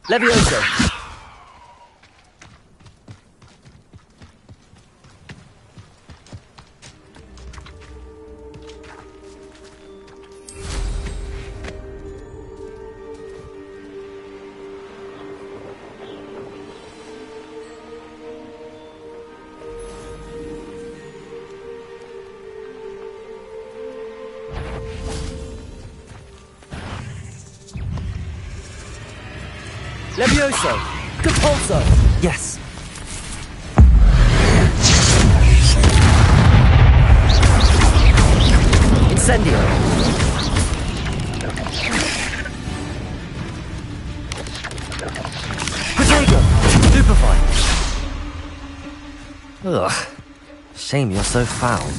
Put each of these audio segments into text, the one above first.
Levioso! Levioso! Compulso! Yes. Incendio! Protego! Stupefy! Ugh. Shame you're so foul.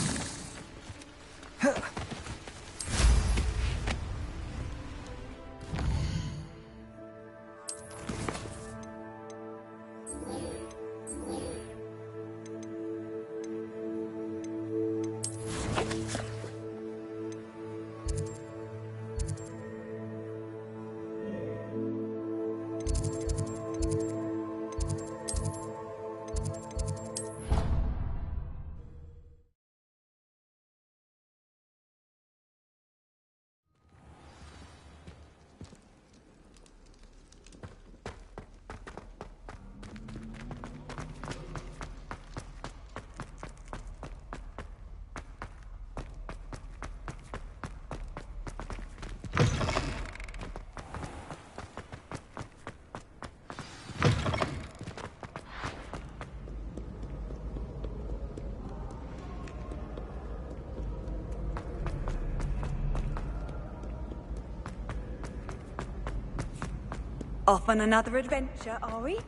Off on another adventure, are we?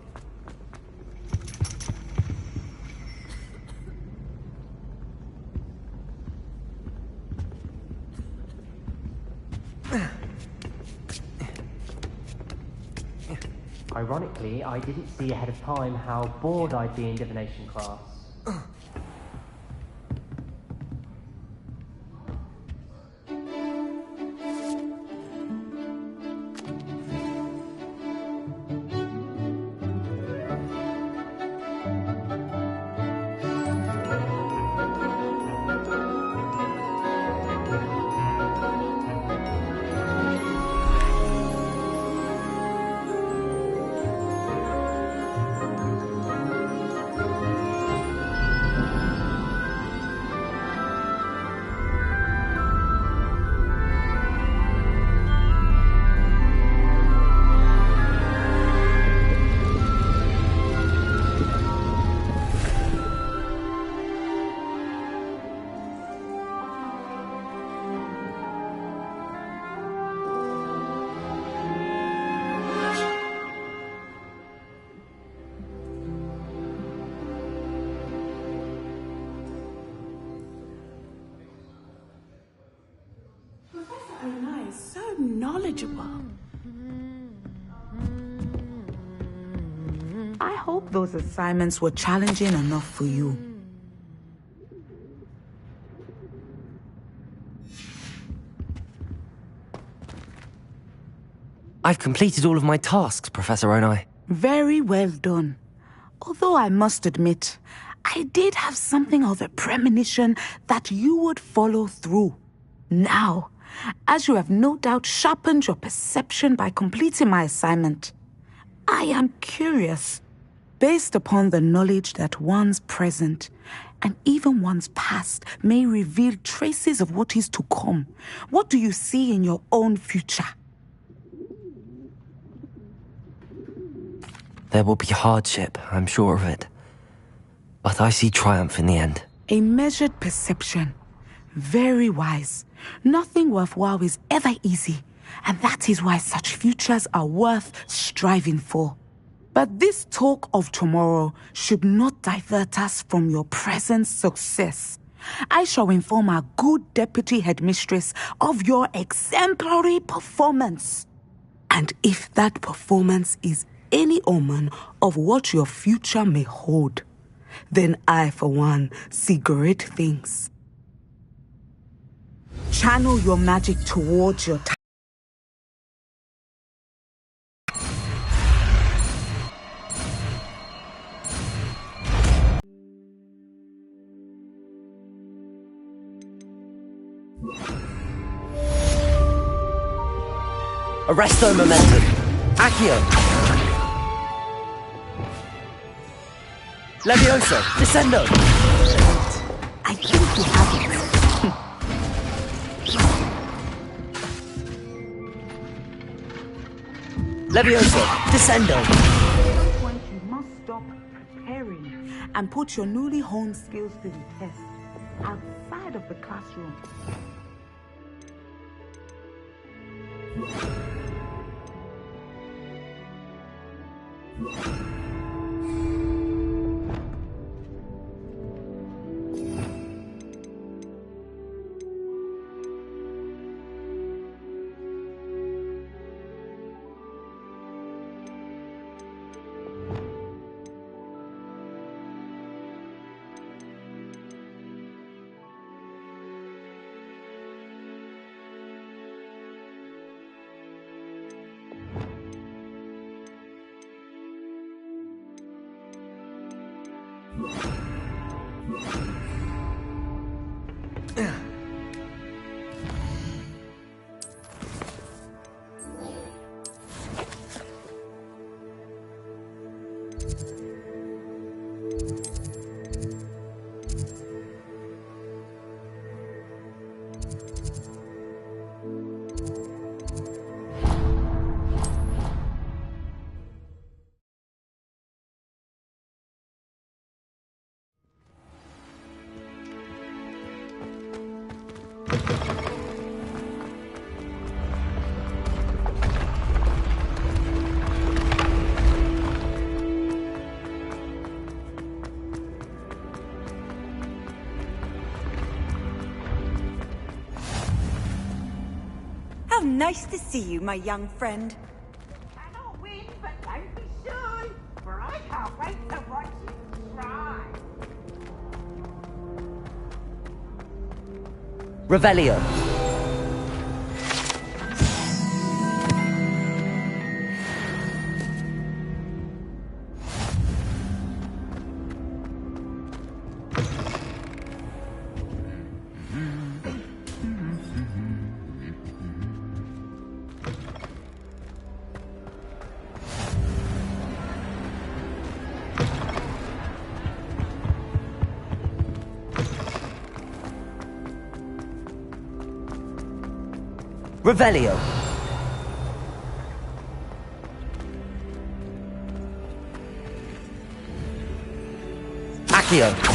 Ironically, I didn't see ahead of time how bored I'd be in divination class. Knowledgeable. I hope those assignments were challenging enough for you. I've completed all of my tasks, Professor Onai. Very well done. Although I must admit, I did have something of a premonition that you would follow through. Now, as you have no doubt sharpened your perception by completing my assignment, I am curious, based upon the knowledge that one's present and even one's past may reveal traces of what is to come. What do you see in your own future? There will be hardship, I'm sure of it. But I see triumph in the end. A measured perception. Very wise. Nothing worthwhile is ever easy, and that is why such futures are worth striving for. But this talk of tomorrow should not divert us from your present success. I shall inform our good deputy headmistress of your exemplary performance. And if that performance is any omen of what your future may hold, then I, for one, see great things. Channel your magic towards your Arresto momentum. Accio. Levioso. Descendo. I think we have it. Levioso. Descendo. At some point, you must stop preparing and put your newly honed skills to the test outside of the classroom. How nice to see you, my young friend. Cannot win, but don't be shy, for I can't wait to watch you try. Revelio. Revelio. Accio.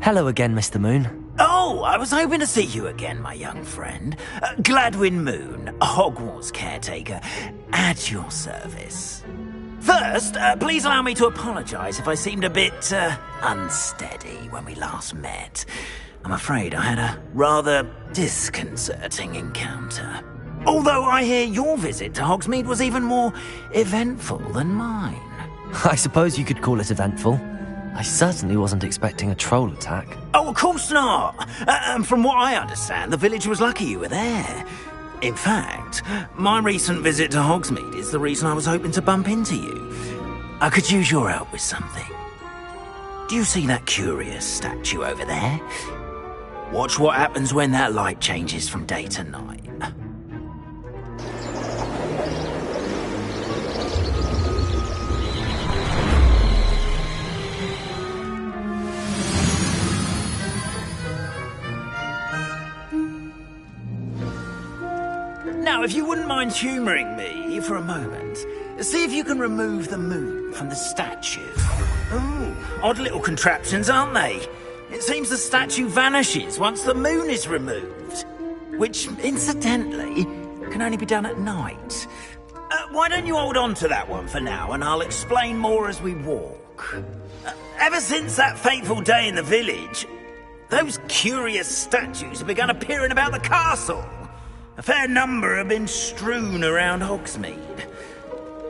Hello again, Mr. Moon. Oh, I was hoping to see you again, my young friend. Gladwin Moon, Hogwarts caretaker, at your service. First, please allow me to apologise if I seemed a bit unsteady when we last met. I'm afraid I had a rather disconcerting encounter. Although I hear your visit to Hogsmeade was even more eventful than mine. I suppose you could call it eventful. I certainly wasn't expecting a troll attack. Oh, of course not. And from what I understand, the village was lucky you were there. In fact, my recent visit to Hogsmeade is the reason I was hoping to bump into you. I could use your help with something. Do you see that curious statue over there? Watch what happens when that light changes from day to night. Now, if you wouldn't mind humouring me for a moment, see if you can remove the moon from the statue. Ooh, odd little contraptions, aren't they? It seems the statue vanishes once the moon is removed. Which, incidentally, can only be done at night. Why don't you hold on to that one for now, and I'll explain more as we walk. Ever since that fateful day in the village, those curious statues have begun appearing about the castle. A fair number have been strewn around Hogsmeade.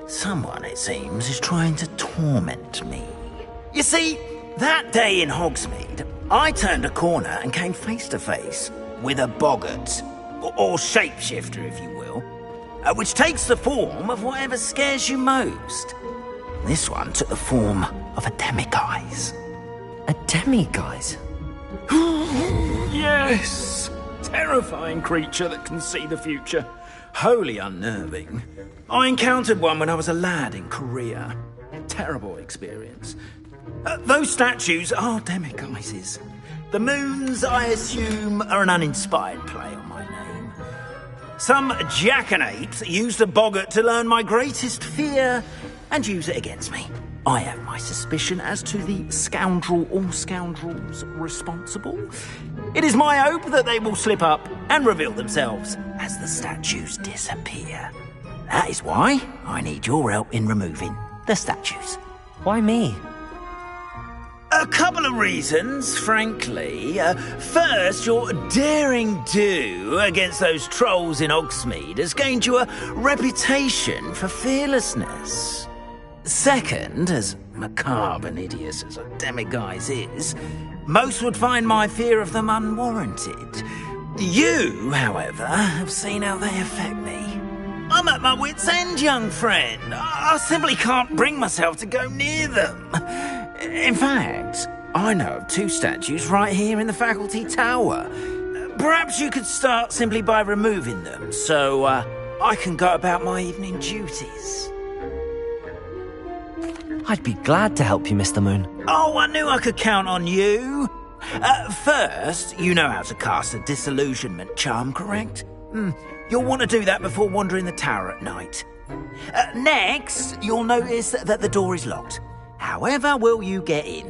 Someone, it seems, is trying to torment me. You see, that day in Hogsmeade, I turned a corner and came face to face with a boggart, or shapeshifter, if you will, which takes the form of whatever scares you most. This one took the form of a demiguise. A demiguise? Yes! Terrifying creature that can see the future. Wholly unnerving. I encountered one when I was a lad in Korea. Terrible experience. Those statues are demiguises. The moons, I assume, are an uninspired play on my name. Some jackanapes used a boggart to learn my greatest fear and use it against me. I have my suspicion as to the scoundrel or scoundrels responsible. It is my hope that they will slip up and reveal themselves as the statues disappear. That is why I need your help in removing the statues. Why me? A couple of reasons, frankly. First, your daring do against those trolls in Hogsmeade has gained you a reputation for fearlessness. Second, as macabre and hideous as a demiguise is, most would find my fear of them unwarranted. You, however, have seen how they affect me. I'm at my wit's end, young friend. I simply can't bring myself to go near them. In fact, I know of two statues right here in the faculty tower. Perhaps you could start simply by removing them, so I can go about my evening duties. I'd be glad to help you, Mr. Moon. Oh, I knew I could count on you. First, you know how to cast a disillusionment charm, correct? You'll want to do that before wandering the tower at night. Next, you'll notice that the door is locked. However will you get in?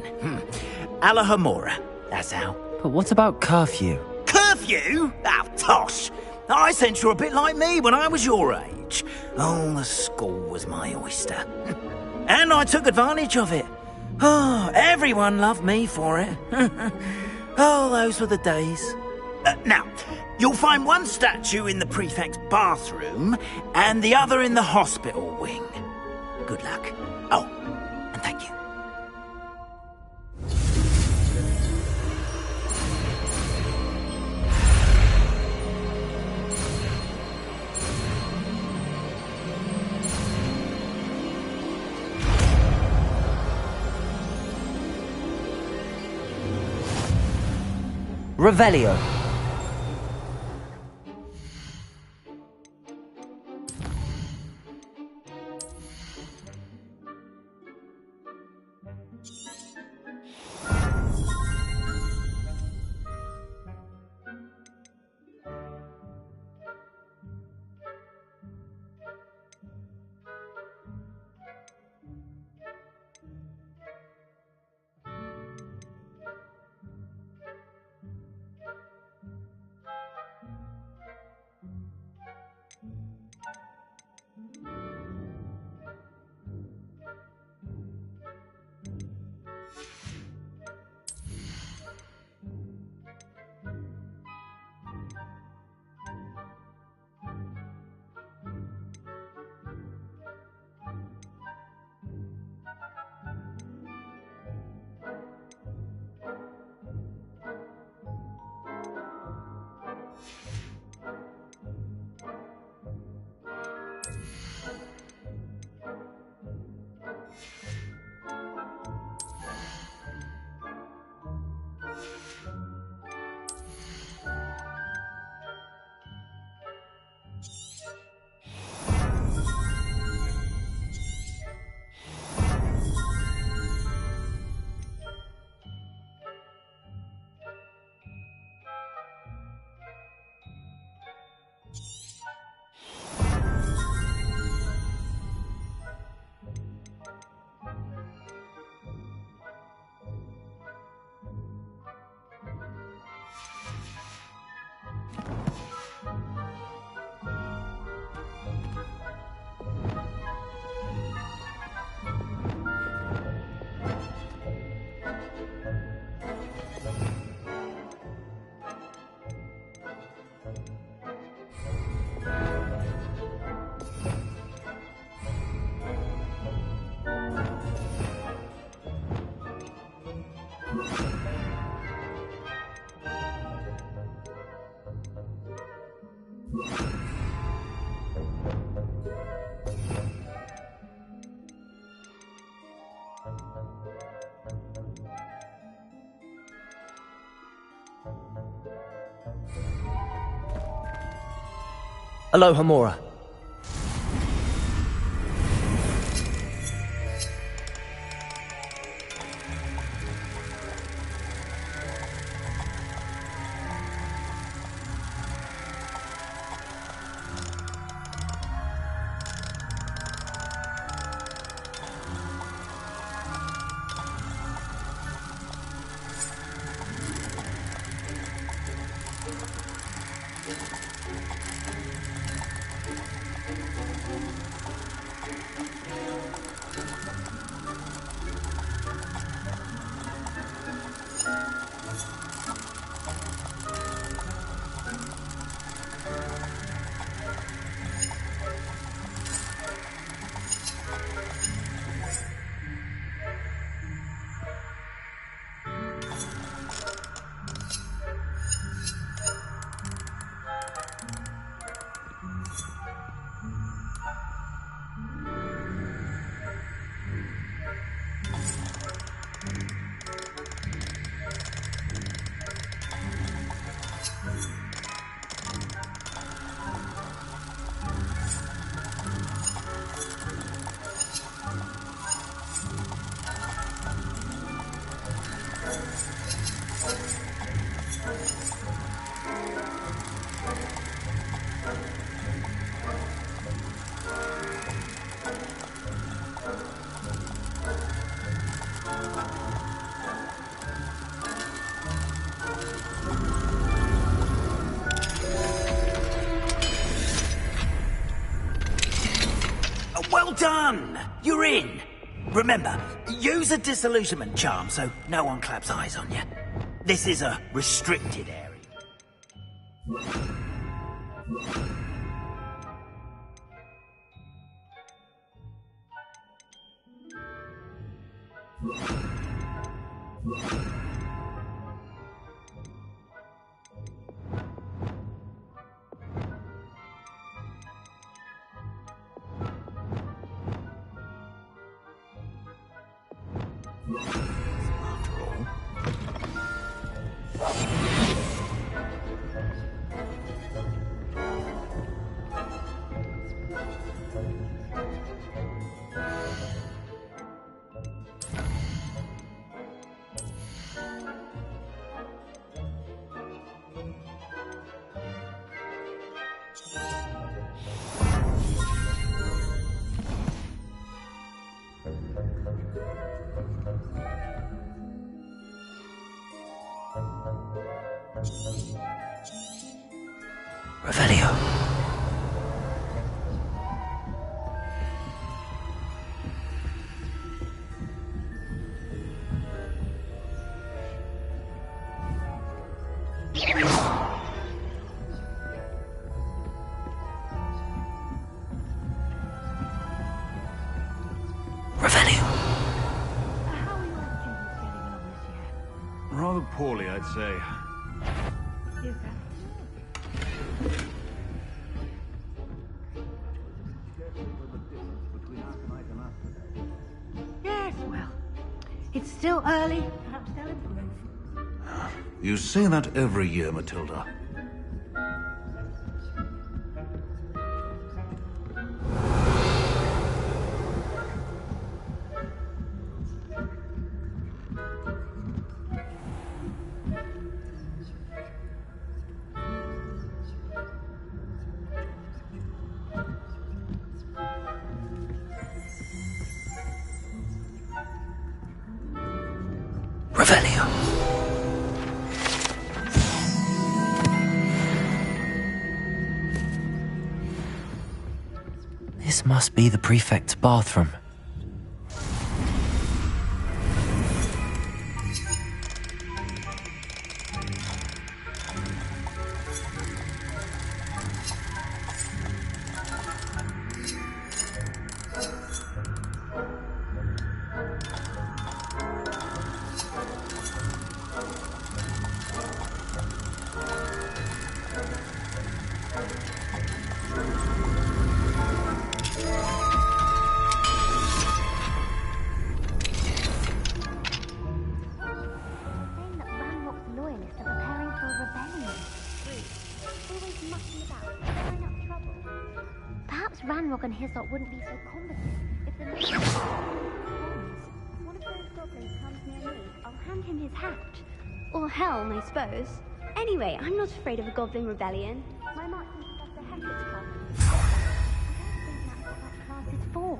Alahomora, that's how. But what about curfew? Curfew? Oh, tosh. I sense you're a bit like me when I was your age. Oh, the school was my oyster. And I took advantage of it. Oh, everyone loved me for it. Oh, those were the days. Now, you'll find one statue in the prefect's bathroom and the other in the hospital wing. Good luck. Oh, and thank you. Revelio. Aloha Mora. Well done! You're in! Remember, use a disillusionment charm so no one claps eyes on you. This is a restricted area. Revelio. Revelio. How are your students getting along this year? Rather poorly, I'd say. Is that Yes, well, it's still early. Perhaps they'll improve. You say that every year, Matilda. Revelio. This must be the prefect's bathroom. Hyssop wouldn't be so competent if the next one of those goblins comes near me, I'll hand him his hat. Or helm, I suppose. Anyway, I'm not afraid of a goblin rebellion. My Martin Professor Hector's come. I don't think that's what that class is for.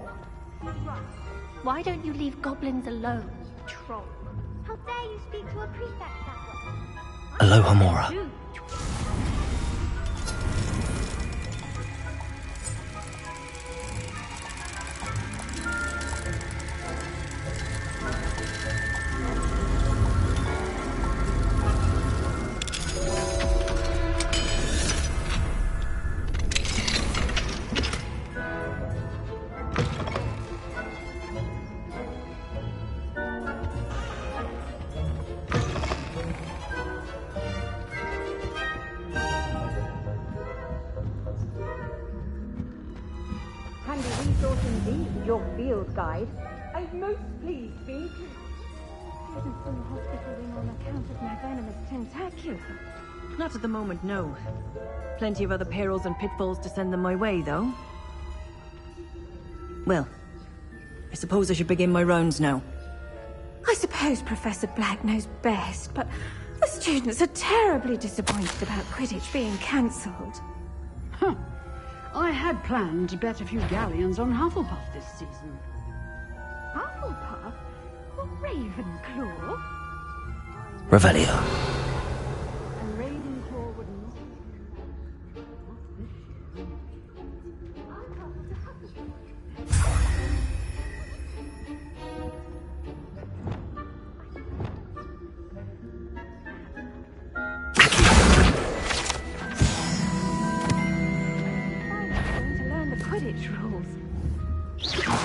Right. Why don't you leave goblins alone, you troll? How dare you speak to a prefect that way? Aloha Mora. Handy resource indeed, your field guide. I'm most pleased being Isn't from the hospital wing on account of my venomous tentacula. Not at the moment, no. Plenty of other perils and pitfalls to send them my way, though. Well, I suppose I should begin my rounds now. I suppose Professor Black knows best, but the students are terribly disappointed about Quidditch being cancelled. Huh. I had planned to bet a few galleons on Hufflepuff this season. Hufflepuff? Or Ravenclaw? Revelio. And Ravenclaw would not.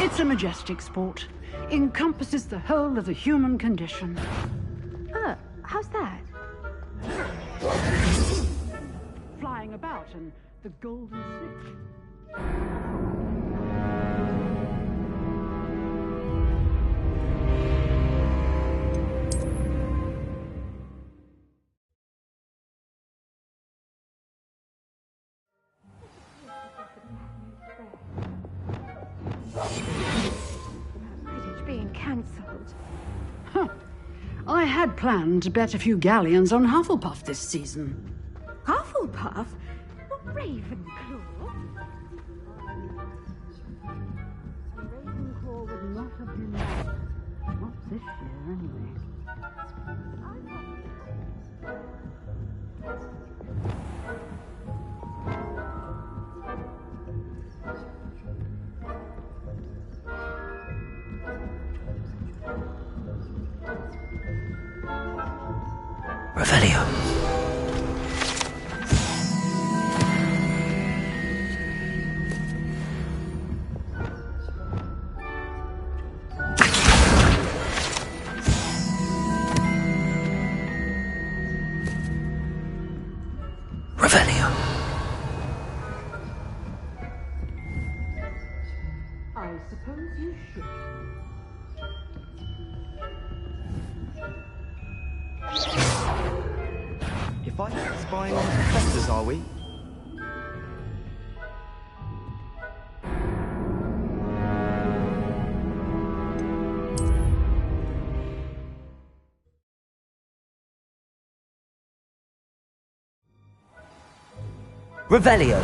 It's a majestic sport. Encompasses the whole of the human condition. How's that? Flying about and the golden snitch. Quidditch being cancelled. Huh. I had planned to bet a few galleons on Hufflepuff this season. Hufflepuff? Or Ravenclaw? Ravenclaw would not have been there. Not this year, anyway. Revelio. Revelio. I suppose you should. If I spying on the professors, are we? Revelio.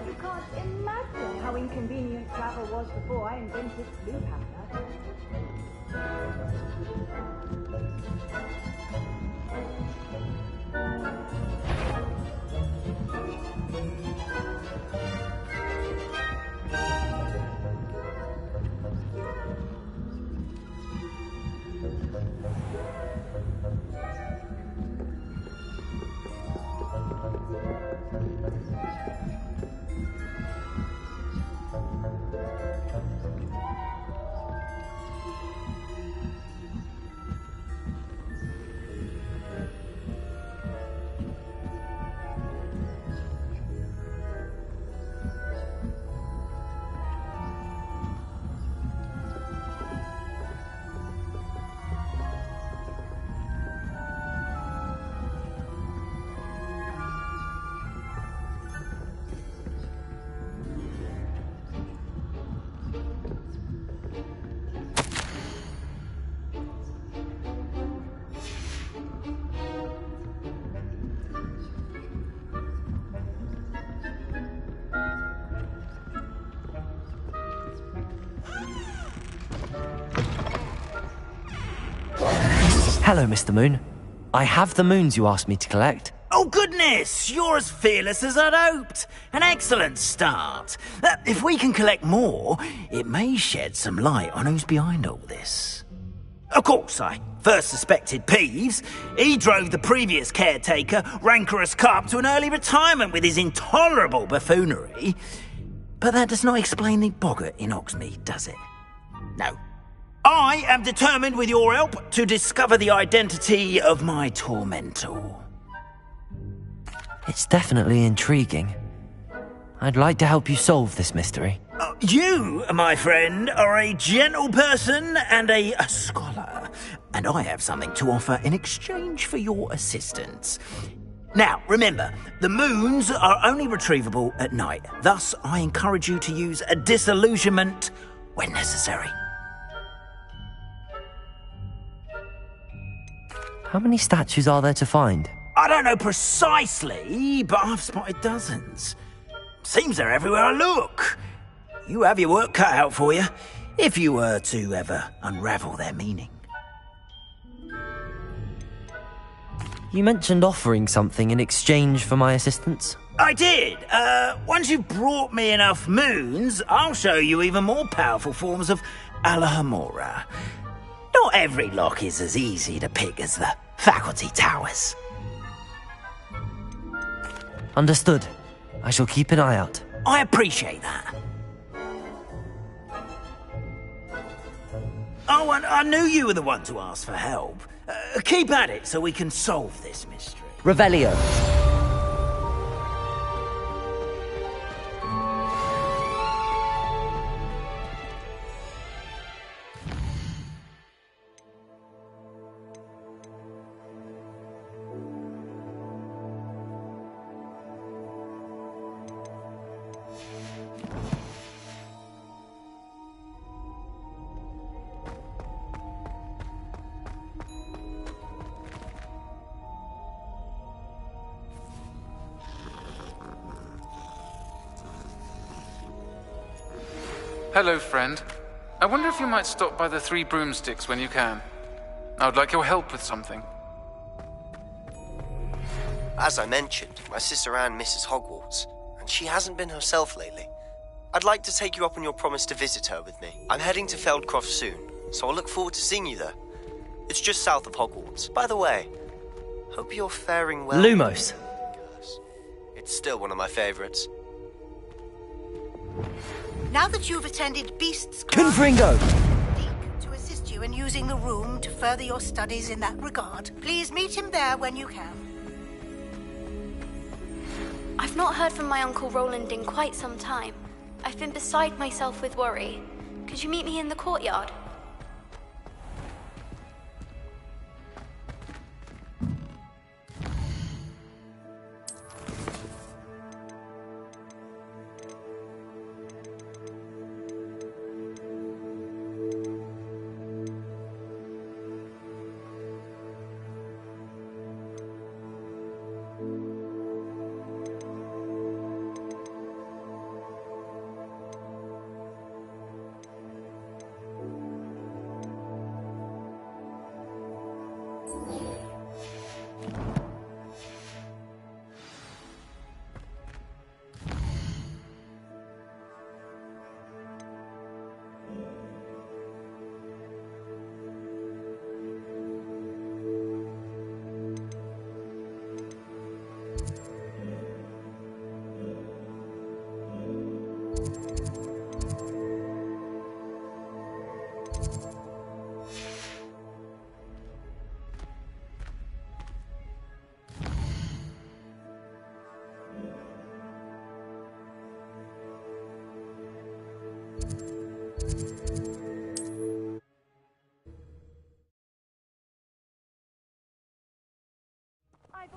You can't imagine how inconvenient travel was before I invented blue powder. Hello, Mr. Moon. I have the moons you asked me to collect. Oh, goodness! You're as fearless as I'd hoped. An excellent start. If we can collect more, it may shed some light on who's behind all this. Of course, I first suspected Peeves. He drove the previous caretaker, Rancorous Carp, to an early retirement with his intolerable buffoonery. But that does not explain the boggart in Oxmead, does it? No. I am determined, with your help, to discover the identity of my tormentor. It's definitely intriguing. I'd like to help you solve this mystery. You, my friend, are a gentle person and a scholar, and I have something to offer in exchange for your assistance. Now, remember, the moons are only retrievable at night. Thus, I encourage you to use a disillusionment when necessary. How many statues are there to find? I don't know precisely, but I've spotted dozens. Seems they're everywhere I look. You have your work cut out for you, if you were to ever unravel their meaning. You mentioned offering something in exchange for my assistance? I did. Once you've brought me enough moons, I'll show you even more powerful forms of Alohomora. Not every lock is as easy to pick as the faculty towers. Understood. I shall keep an eye out. I appreciate that. Oh, and I knew you were the one to ask for help. Keep at it so we can solve this mystery. Revelio. Hello, friend. I wonder if you might stop by the Three Broomsticks when you can. I would like your help with something. As I mentioned, my sister Anne misses Hogwarts, and she hasn't been herself lately. I'd like to take you up on your promise to visit her with me. I'm heading to Feldcroft soon, so I'll look forward to seeing you there. It's just south of Hogwarts. By the way, hope you're faring well. Lumos. It's still one of my favorites. Now that you've attended Beast's Confringo! to assist you in using the room to further your studies in that regard, please meet him there when you can. I've not heard from my Uncle Roland in quite some time. I've been beside myself with worry. Could you meet me in the courtyard?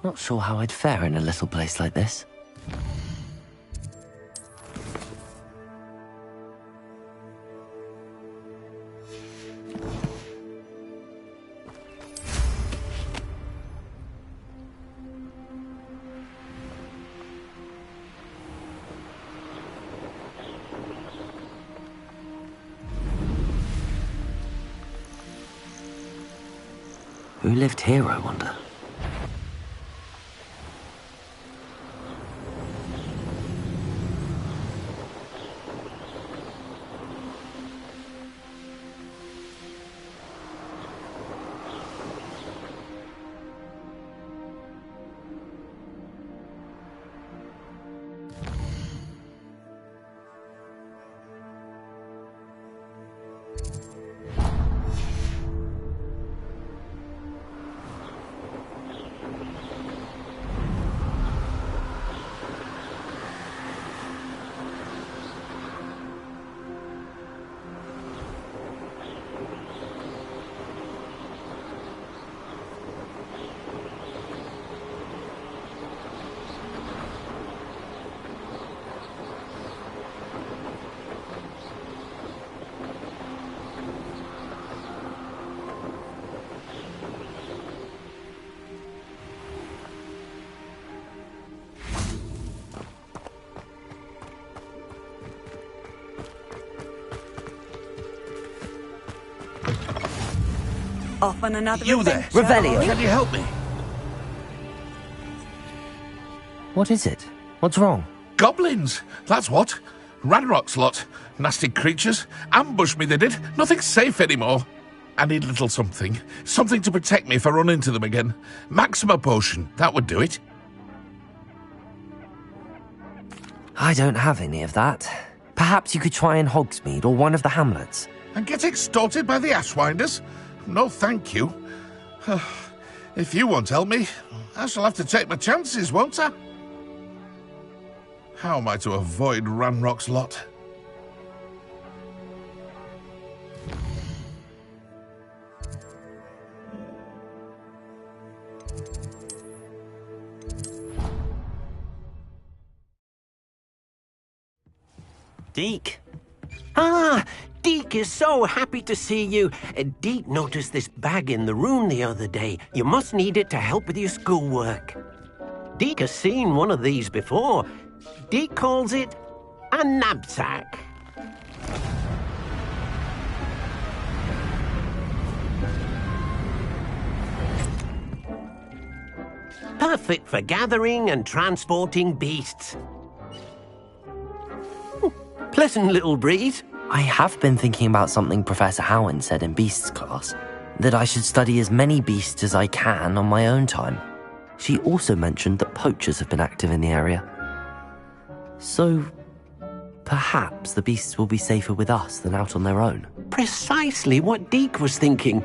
Not sure how I'd fare in a little place like this. Who lived here, I wonder? Off on another You there? adventure. Revelio. Can you help me? What is it? What's wrong? Goblins! That's what. Ranrock's lot. Nasty creatures. Ambushed me, they did. Nothing's safe anymore. I need a little something. Something to protect me if I run into them again. Maxima potion. That would do it. I don't have any of that. Perhaps you could try in Hogsmeade or one of the hamlets. And get extorted by the Ashwinders? No, thank you. If you won't help me, I shall have to take my chances, won't I? How am I to avoid Ranrock's lot? Deke. Ah, Deke is so happy to see you. Deke noticed this bag in the room the other day. You must need it to help with your schoolwork. Deke has seen one of these before. Deke calls it a knapsack. Perfect for gathering and transporting beasts. Pleasant little breeze. I have been thinking about something Professor Howard said in Beasts class, that I should study as many beasts as I can on my own time. She also mentioned that poachers have been active in the area. So, perhaps the beasts will be safer with us than out on their own. Precisely what Deke was thinking.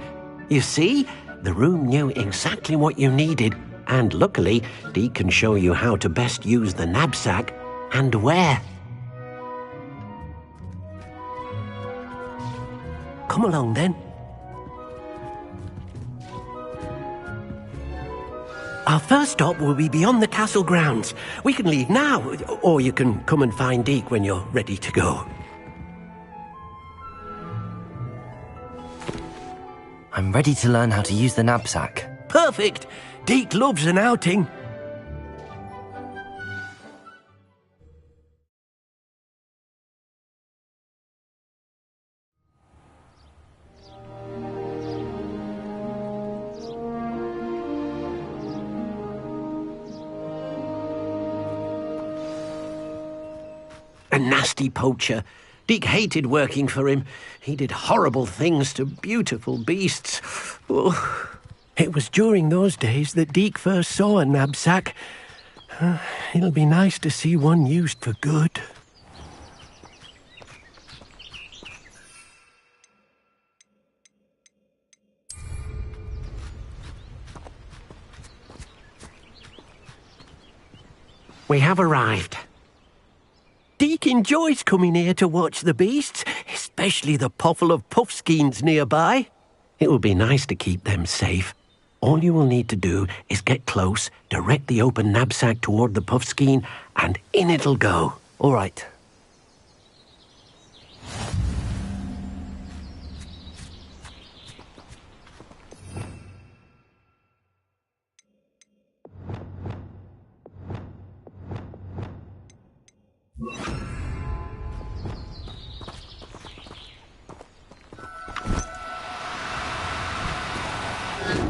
You see, the room knew exactly what you needed, and luckily, Deke can show you how to best use the knapsack and where. Come along, then. Our first stop will be beyond the castle grounds. We can leave now, or you can come and find Deke when you're ready to go. I'm ready to learn how to use the knapsack. Perfect! Deke loves an outing. A nasty poacher. Deke hated working for him. He did horrible things to beautiful beasts. Oh, it was during those days that Deke first saw a knapsack. It'll be nice to see one used for good. We have arrived. Deke enjoys coming here to watch the beasts, especially the puffle of puffskeins nearby. It will be nice to keep them safe. All you will need to do is get close, direct the open knapsack toward the puffskein, and in it'll go. All right.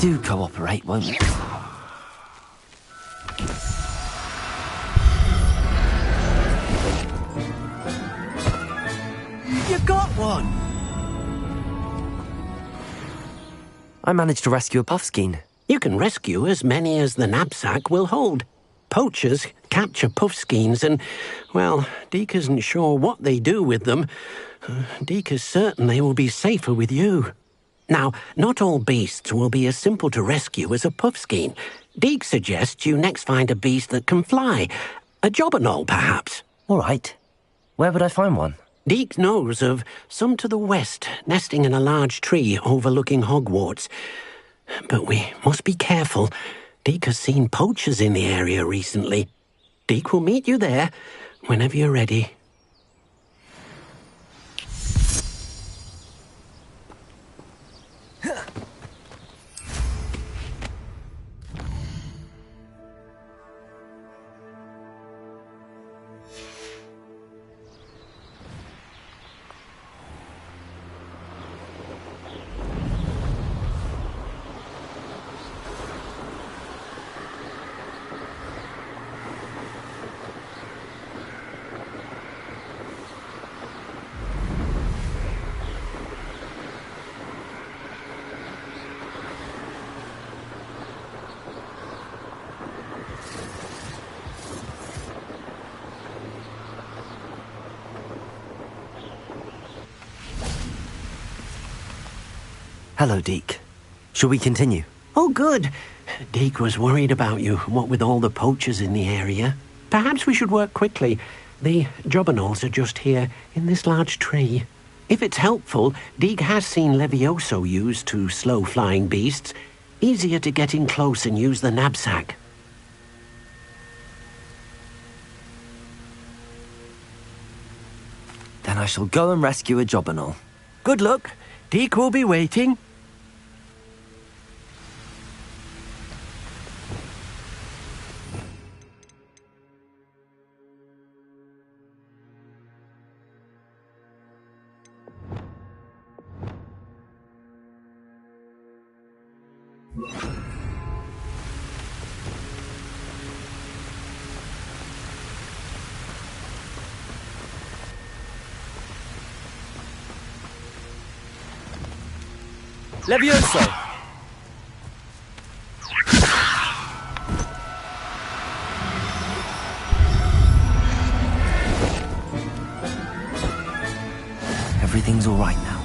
Do cooperate, won't you? You got one! I managed to rescue a puffskein. You can rescue as many as the knapsack will hold. Poachers capture puffskeins and, well, Deke isn't sure what they do with them. Deke is certain they will be safer with you. Now, not all beasts will be as simple to rescue as a puffskein. Deke suggests you next find a beast that can fly. A jobberknoll, perhaps. All right. Where would I find one? Deke knows of some to the west, nesting in a large tree overlooking Hogwarts. But we must be careful. Deke has seen poachers in the area recently. Deke will meet you there whenever you're ready. Hello, Deke. Shall we continue? Oh, good. Deke was worried about you, what with all the poachers in the area. Perhaps we should work quickly. The jobberknolls are just here, in this large tree. If it's helpful, Deke has seen Levioso used to slow flying beasts. Easier to get in close and use the knapsack. Then I shall go and rescue a jobberknoll. Good luck. Deke will be waiting. Levioso! Everything's all right now.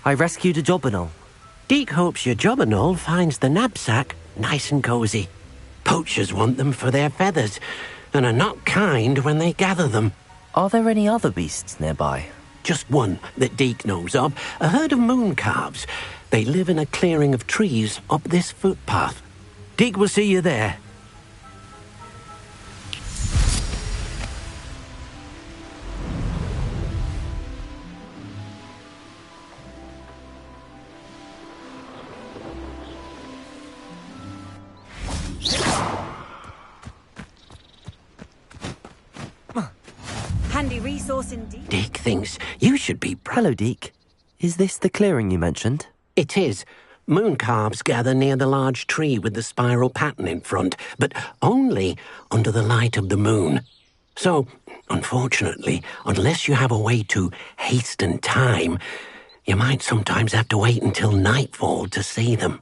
I rescued a jobberknoll. Deke hopes your jobberknoll finds the knapsack nice and cozy. Poachers want them for their feathers, and are not kind when they gather them. Are there any other beasts nearby? Just one that Deke knows of, a herd of moon calves. They live in a clearing of trees up this footpath. Deke will see you there. Handy resource indeed. Deke thinks you should be proud. Hello, Deke. Is this the clearing you mentioned? It is. Moon calves gather near the large tree with the spiral pattern in front, but only under the light of the moon. So, unfortunately, unless you have a way to hasten time, you might sometimes have to wait until nightfall to see them.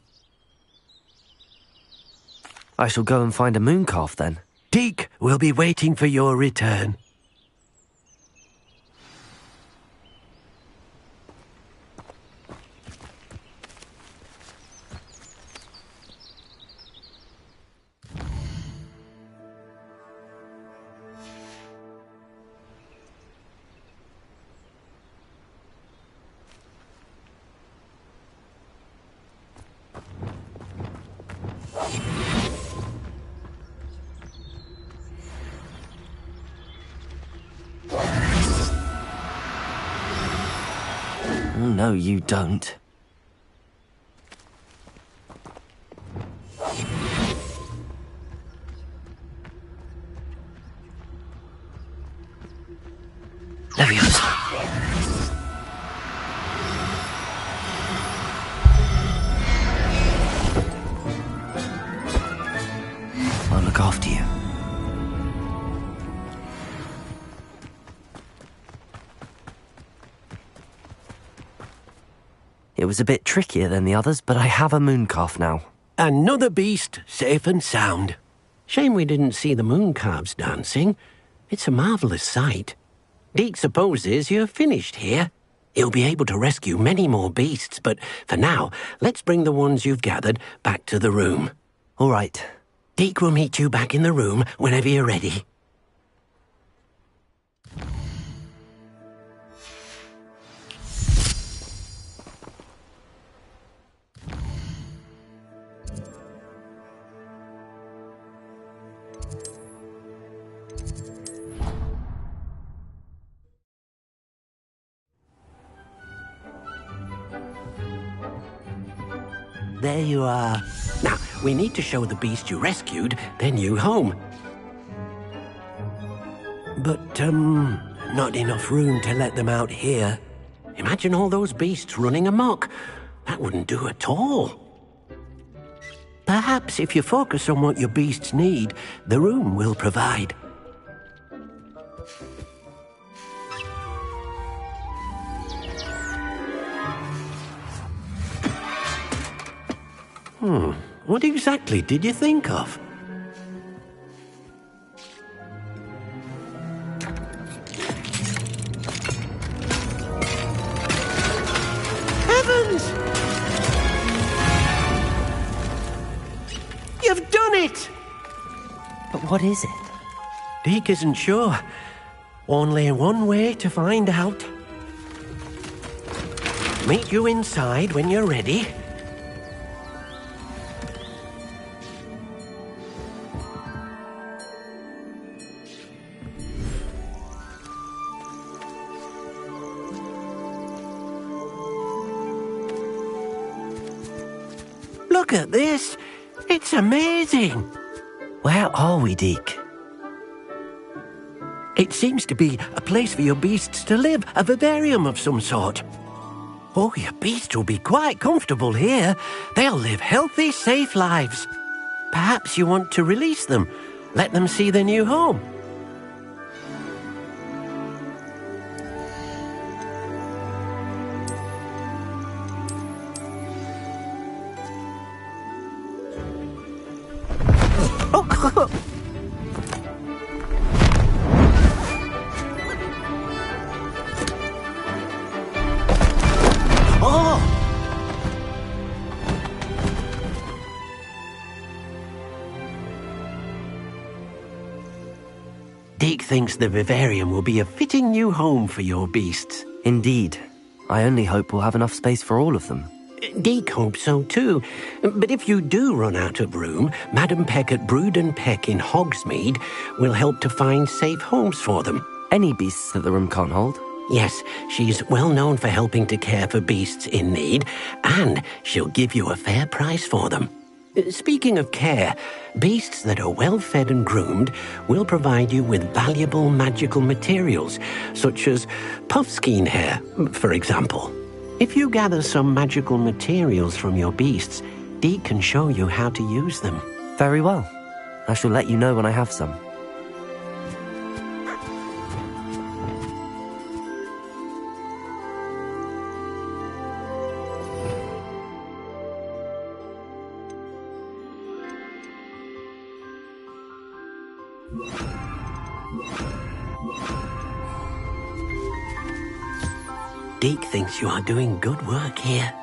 I shall go and find a moon calf then. Deke will be waiting for your return. Oh, no, you don't. Leviosa. I'll look after you. It was a bit trickier than the others, but I have a mooncalf now. Another beast, safe and sound. Shame we didn't see the mooncalves dancing. It's a marvellous sight. Deke supposes you're finished here. He'll be able to rescue many more beasts, but for now, let's bring the ones you've gathered back to the room. All right. Deke will meet you back in the room whenever you're ready. There you are. Now, we need to show the beast you rescued their new home. But, not enough room to let them out here. Imagine all those beasts running amok. That wouldn't do at all. Perhaps if you focus on what your beasts need, the room will provide. What exactly did you think of? Heavens! You've done it! But what is it? Deke isn't sure. Only one way to find out. Meet you inside when you're ready. Look at this. It's amazing. Where are we, Deke? It seems to be a place for your beasts to live, a vivarium of some sort. Oh, your beasts will be quite comfortable here. They'll live healthy, safe lives. Perhaps you want to release them, let them see their new home. Deke thinks the vivarium will be a fitting new home for your beasts. Indeed. I only hope we'll have enough space for all of them. Deke hopes so too. But if you do run out of room, Madam Peck at Brood and Peck in Hogsmeade will help to find safe homes for them. Any beasts that the room can't hold? Yes, she's well known for helping to care for beasts in need, and she'll give you a fair price for them. Speaking of care, beasts that are well fed and groomed will provide you with valuable magical materials, such as puffskein hair, for example. If you gather some magical materials from your beasts, Deke can show you how to use them. Very well. I shall let you know when I have some. Deke thinks you are doing good work here.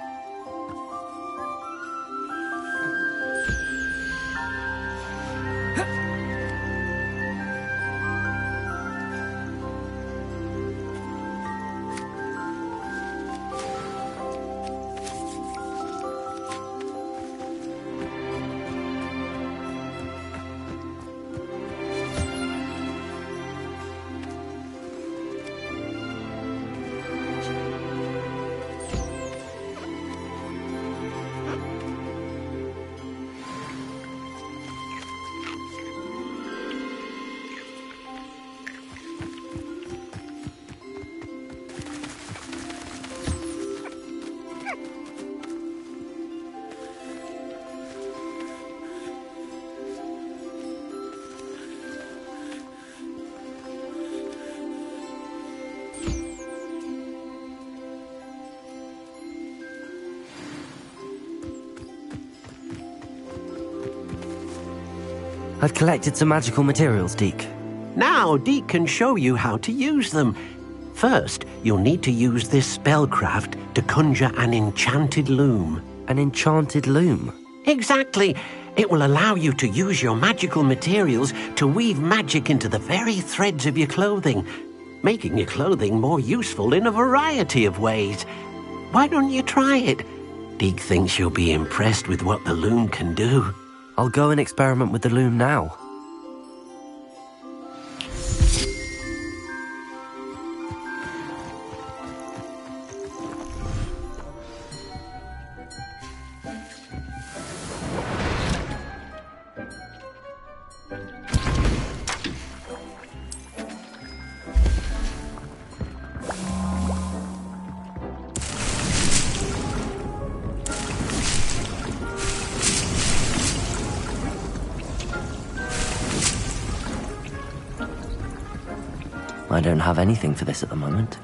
I've collected some magical materials, Deke. Now, Deke can show you how to use them. First, you'll need to use this spellcraft to conjure an enchanted loom. An enchanted loom? Exactly. It will allow you to use your magical materials to weave magic into the very threads of your clothing, making your clothing more useful in a variety of ways. Why don't you try it? Deke thinks you'll be impressed with what the loom can do. I'll go and experiment with the loom now. I don't have anything for this at the moment.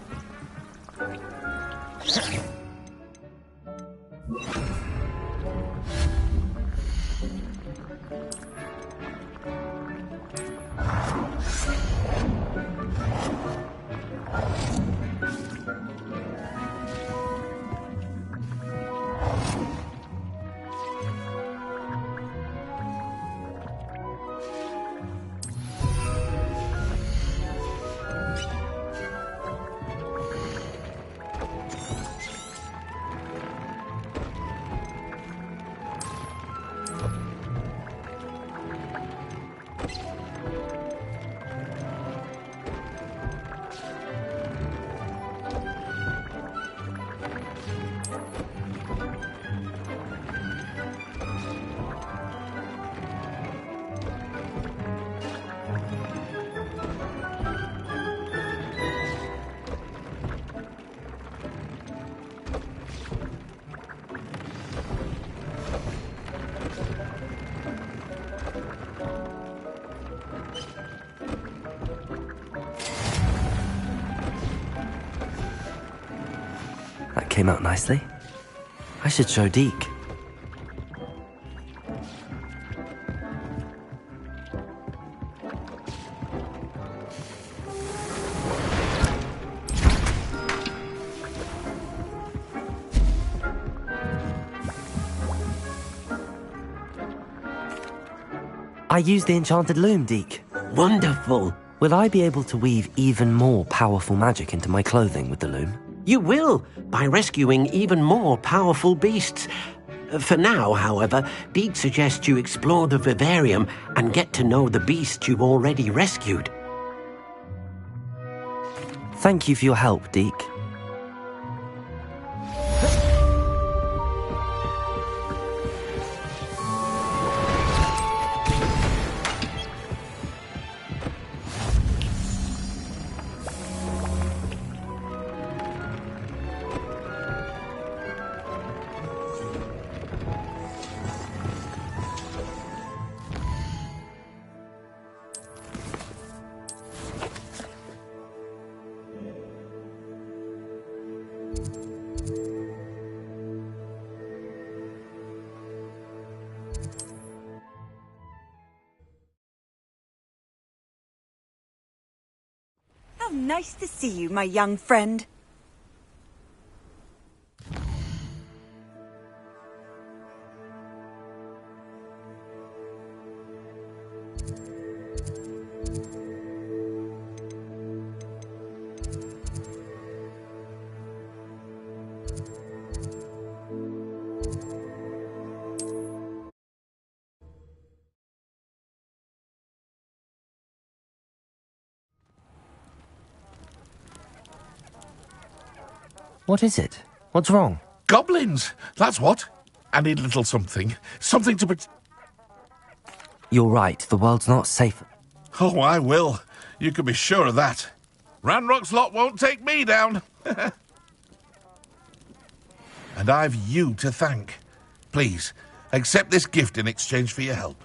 That came out nicely. I should show Deke. I used the enchanted loom, Deke. Wonderful. Will I be able to weave even more powerful magic into my clothing with the loom? You will, by rescuing even more powerful beasts. For now, however, Deke suggests you explore the vivarium and get to know the beasts you've already rescued. Thank you for your help, Deke. How nice to see you, my young friend. What is it? What's wrong? Goblins! That's what. I need a little something. Something to You're right, the world's not safe. Oh, I will. You can be sure of that. Ranrock's lot won't take me down. And I've you to thank. Please, accept this gift in exchange for your help.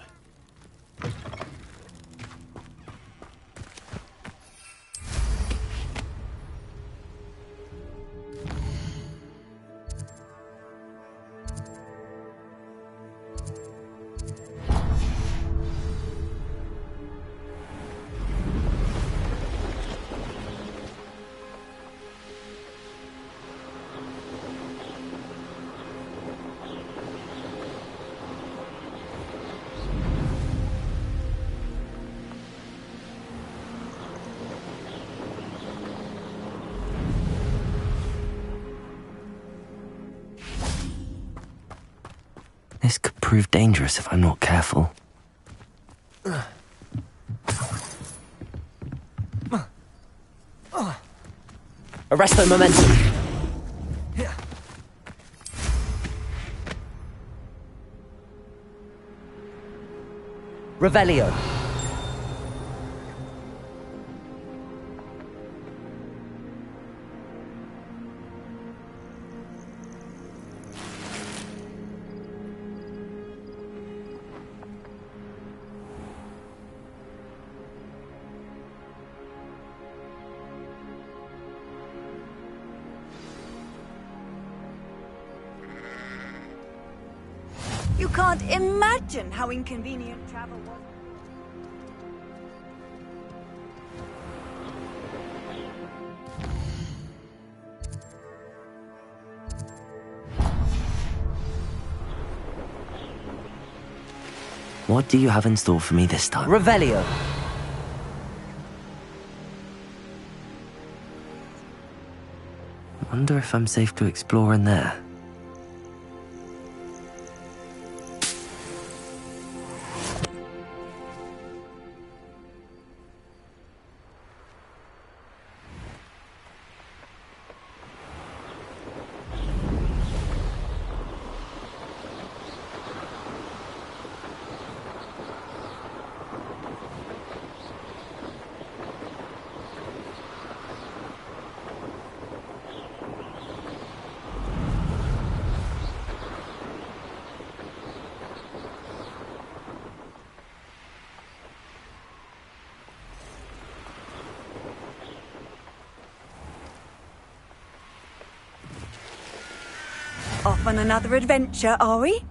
prove dangerous if I'm not careful. Arresto momentum. Revelio. You can't imagine how inconvenient travel was. What do you have in store for me this time? Revelio. Wonder if I'm safe to explore in there. Off on another adventure, are we?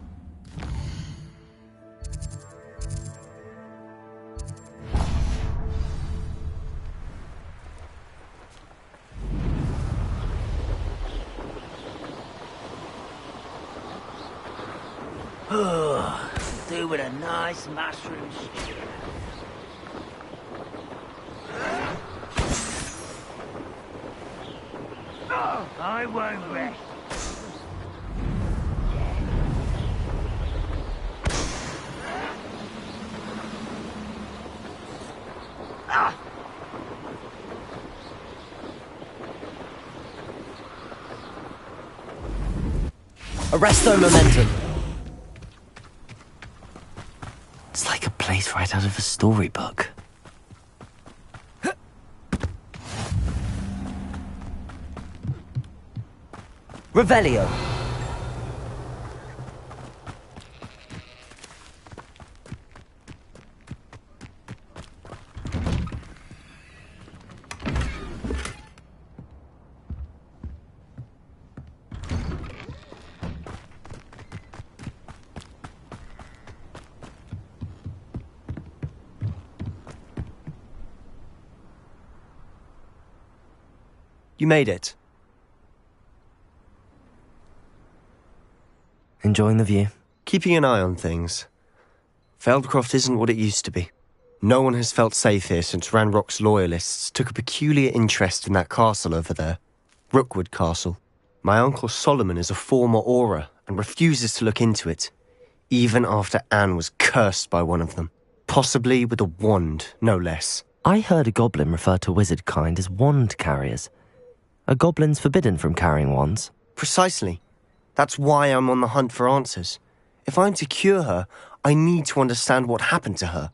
Do with a nice mushroom stew. I won't rest. Arresto momentum. It's like a place right out of a storybook. Revelio. You made it. Enjoying the view? Keeping an eye on things. Feldcroft isn't what it used to be. No one has felt safe here since Ranrock's loyalists took a peculiar interest in that castle over there. Rookwood Castle. My uncle Solomon is a former Auror and refuses to look into it, even after Anne was cursed by one of them. Possibly with a wand, no less. I heard a goblin refer to wizard kind as wand carriers. Are goblins forbidden from carrying wands? Precisely. That's why I'm on the hunt for answers. If I'm to cure her, I need to understand what happened to her.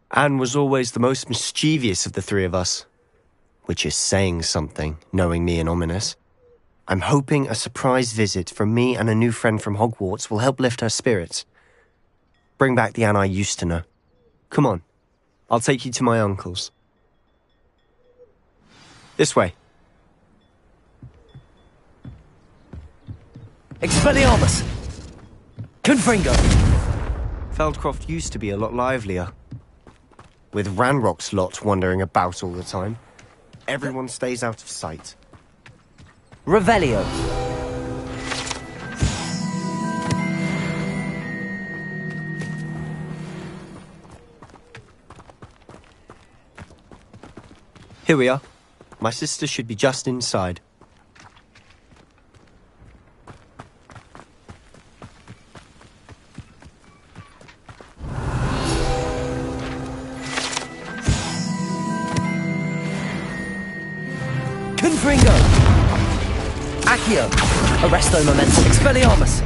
Anne was always the most mischievous of the three of us. Which is saying something, knowing me and Ominous. I'm hoping a surprise visit from me and a new friend from Hogwarts will help lift her spirits. Bring back the Anne I used to know. Come on, I'll take you to my uncle's. This way. Expelliarmus! Confringo! Feldcroft used to be a lot livelier. With Ranrock's lot wandering about all the time. Everyone stays out of sight. Revelio! Here we are. My sister should be just inside. Confringo! Accio! Arresto Momentum! Expelliarmus!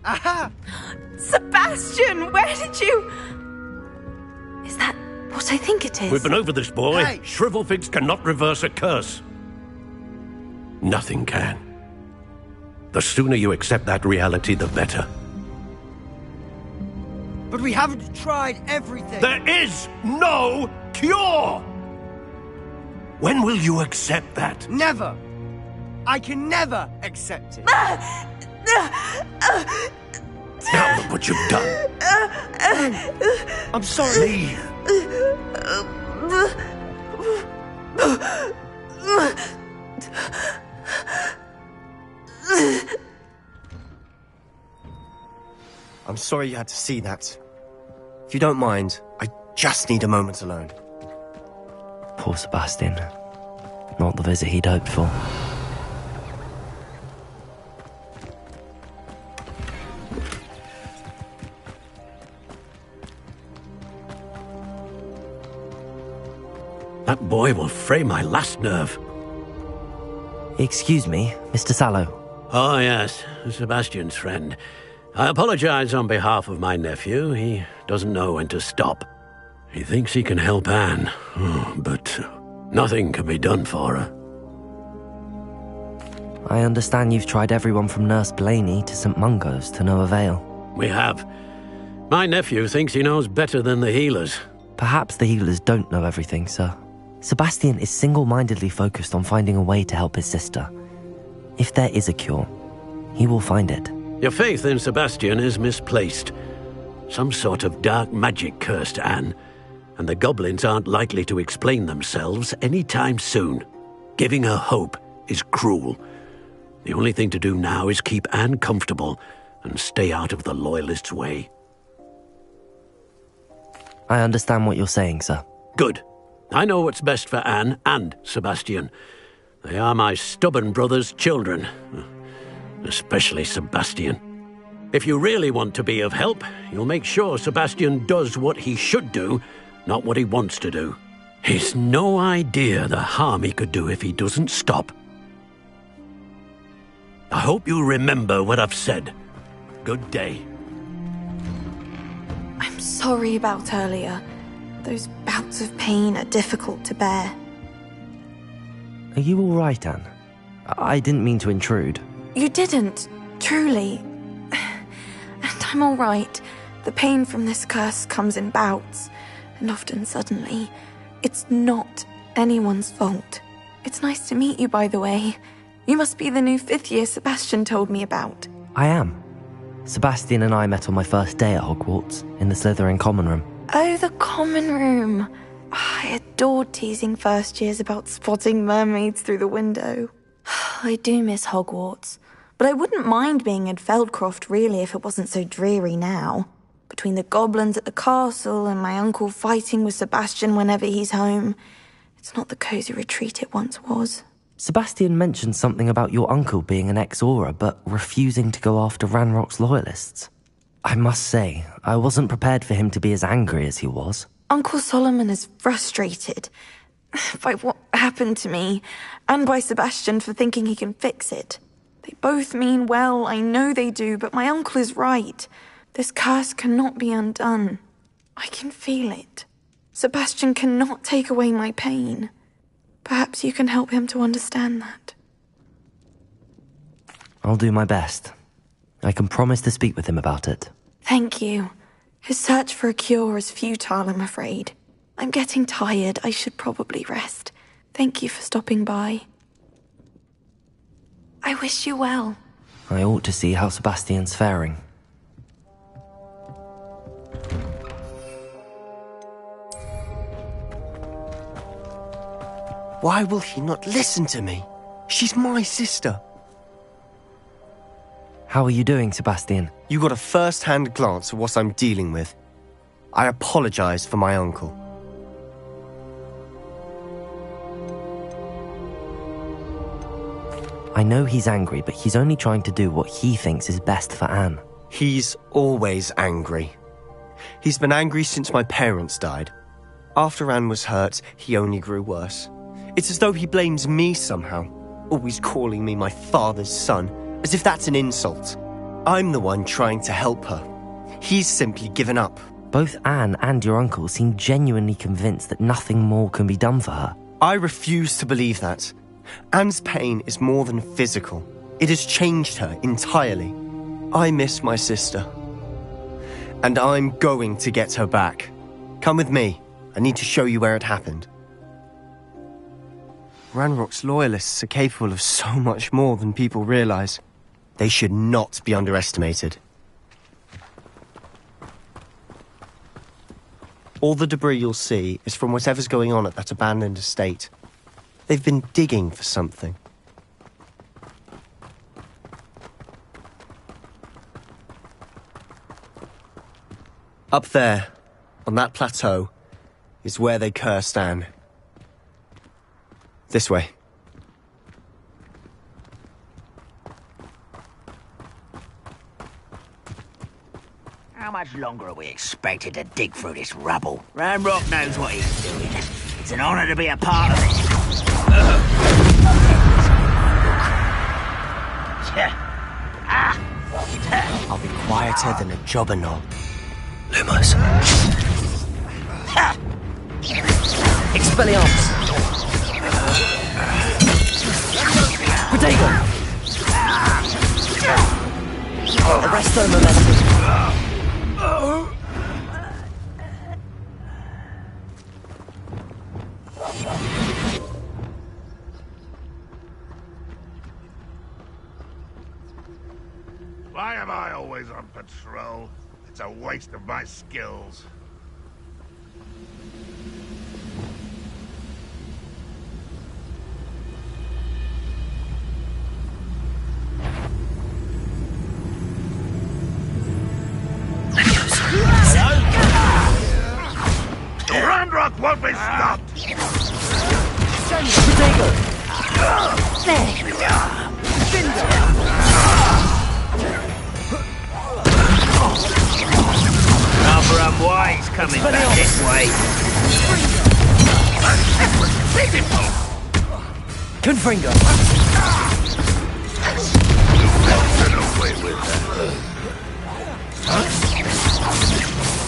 Aha! Sebastian, where did you... Is that what I think it is? We've been over this, boy. Hey. Shrivelfigs cannot reverse a curse. Nothing can. The sooner you accept that reality, the better. But we haven't tried everything. There is no cure! When will you accept that? Never! I can never accept it. Now look what you've done. I'm sorry. Leave. I'm sorry you had to see that. If you don't mind, I just need a moment alone. Poor Sebastian. Not the visit he'd hoped for. That boy will fray my last nerve. Excuse me, Mr. Sallow. Oh, yes, Sebastian's friend. I apologize on behalf of my nephew. He doesn't know when to stop. He thinks he can help Anne, but nothing can be done for her. I understand you've tried everyone from Nurse Blaney to St. Mungo's to no avail. We have. My nephew thinks he knows better than the healers. Perhaps the healers don't know everything, sir. Sebastian is single-mindedly focused on finding a way to help his sister. If there is a cure, he will find it. Your faith in Sebastian is misplaced. Some sort of dark magic cursed Anne, and the goblins aren't likely to explain themselves anytime soon. Giving her hope is cruel. The only thing to do now is keep Anne comfortable and stay out of the Loyalists' way. I understand what you're saying, sir. Good. I know what's best for Anne and Sebastian. They are my stubborn brother's children. Especially Sebastian. If you really want to be of help, you'll make sure Sebastian does what he should do, not what he wants to do. He's no idea the harm he could do if he doesn't stop. I hope you remember what I've said. Good day. I'm sorry about earlier. Those bouts of pain are difficult to bear. Are you all right, Anne? I didn't mean to intrude. You didn't, truly. And I'm all right. The pain from this curse comes in bouts, and often suddenly. It's not anyone's fault. It's nice to meet you, by the way. You must be the new 5th year Sebastian told me about. I am. Sebastian and I met on my first day at Hogwarts, in the Slytherin common room. Oh, the common room. I adored teasing first years about spotting mermaids through the window. I do miss Hogwarts, but I wouldn't mind being in Feldcroft really if it wasn't so dreary now. Between the goblins at the castle and my uncle fighting with Sebastian whenever he's home, it's not the cosy retreat it once was. Sebastian mentioned something about your uncle being an ex-Auror, but refusing to go after Ranrock's loyalists. I must say, I wasn't prepared for him to be as angry as he was. Uncle Solomon is frustrated by what happened to me, and by Sebastian for thinking he can fix it. They both mean well, I know they do, but my uncle is right. This curse cannot be undone. I can feel it. Sebastian cannot take away my pain. Perhaps you can help him to understand that. I'll do my best. I can promise to speak with him about it. Thank you. His search for a cure is futile, I'm afraid. I'm getting tired. I should probably rest. Thank you for stopping by. I wish you well. I ought to see how Sebastian's faring. Why will he not listen to me? She's my sister. How are you doing, Sebastian? You got a first-hand glance at what I'm dealing with. I apologize for my uncle. I know he's angry, but he's only trying to do what he thinks is best for Anne. He's always angry. He's been angry since my parents died. After Anne was hurt, he only grew worse. It's as though he blames me somehow, always calling me my father's son, as if that's an insult. I'm the one trying to help her. He's simply given up. Both Anne and your uncle seem genuinely convinced that nothing more can be done for her. I refuse to believe that. Anne's pain is more than physical. It has changed her entirely. I miss my sister. And I'm going to get her back. Come with me. I need to show you where it happened. Ranrock's loyalists are capable of so much more than people realize. They should not be underestimated. All the debris you'll see is from whatever's going on at that abandoned estate. They've been digging for something. Up there, on that plateau, is where they cursed Anne. This way. How much longer are we expected to dig through this rubble? Ranrock knows what he's doing. It's an honor to be a part of it. I'll be quieter than a jobberknoll. Lumos. Expelliarmus! Protego! Arresto momentum! Why am I always on patrol? It's a waste of my skills. Ranrock won't be stopped! Protego! Rather unwise coming back this way. Confringo! Get away with that.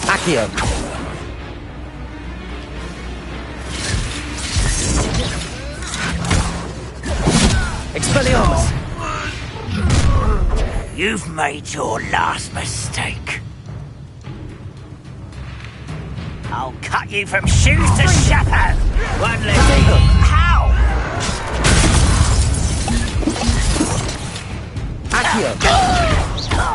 Accio! Expelliarmus! You've made your last mistake. I'll cut you from shoes to chapeau. One less. How? Accio! No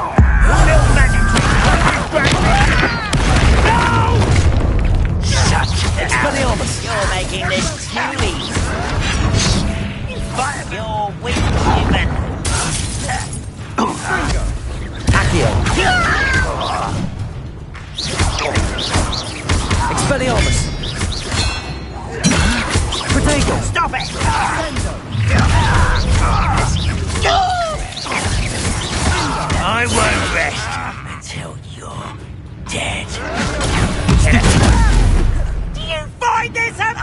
Shut it Expelliarmus! You're making this too easy. But you're weak, human. Accio! Expelliarmus! Protego! Stop it! I won't rest until you're dead. Do you find this an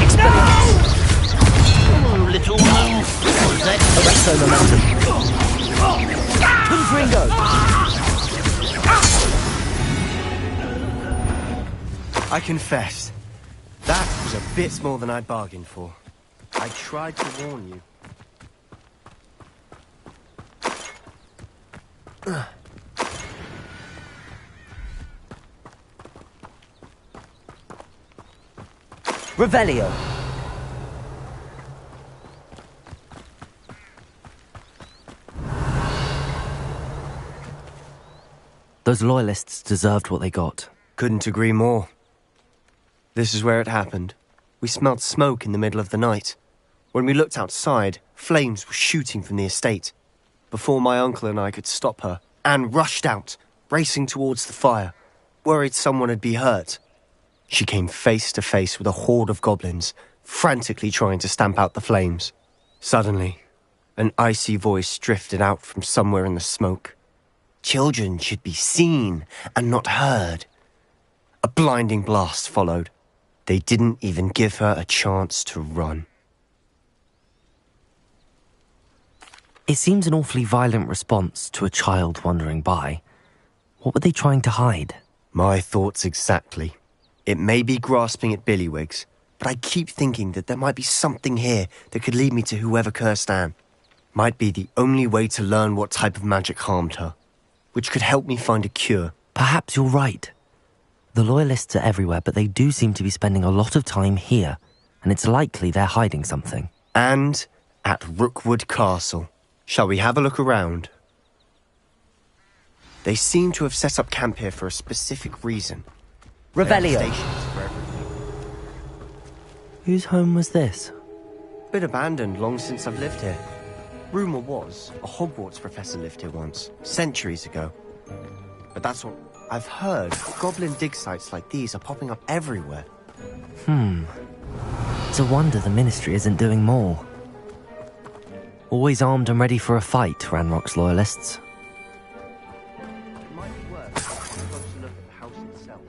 Expelliarmus! Oh, little move. Arresto momentum! Confringo! I confess, that was a bit more than I'd bargained for. I tried to warn you. Revelio! Those loyalists deserved what they got. Couldn't agree more. This is where it happened. We smelled smoke in the middle of the night. When we looked outside, flames were shooting from the estate. Before my uncle and I could stop her, Anne rushed out, racing towards the fire, worried someone had been hurt. She came face to face with a horde of goblins, frantically trying to stamp out the flames. Suddenly, an icy voice drifted out from somewhere in the smoke. Children should be seen and not heard. A blinding blast followed. They didn't even give her a chance to run. It seems an awfully violent response to a child wandering by. What were they trying to hide? My thoughts exactly. It may be grasping at Billywigs, but I keep thinking that there might be something here that could lead me to whoever cursed Anne. Might be the only way to learn what type of magic harmed her, which could help me find a cure. Perhaps you're right. The Loyalists are everywhere, but they do seem to be spending a lot of time here, and it's likely they're hiding something. And at Rookwood Castle. Shall we have a look around? They seem to have set up camp here for a specific reason. Revelio. Stations for everything. Whose home was this? Been abandoned long since I've lived here. Rumour was, a Hogwarts professor lived here once, centuries ago. But that's all. I've heard goblin dig sites like these are popping up everywhere. It's a wonder the Ministry isn't doing more. Always armed and ready for a fight, Ranrock's Loyalists. It might be worth taking a closer look at the house itself.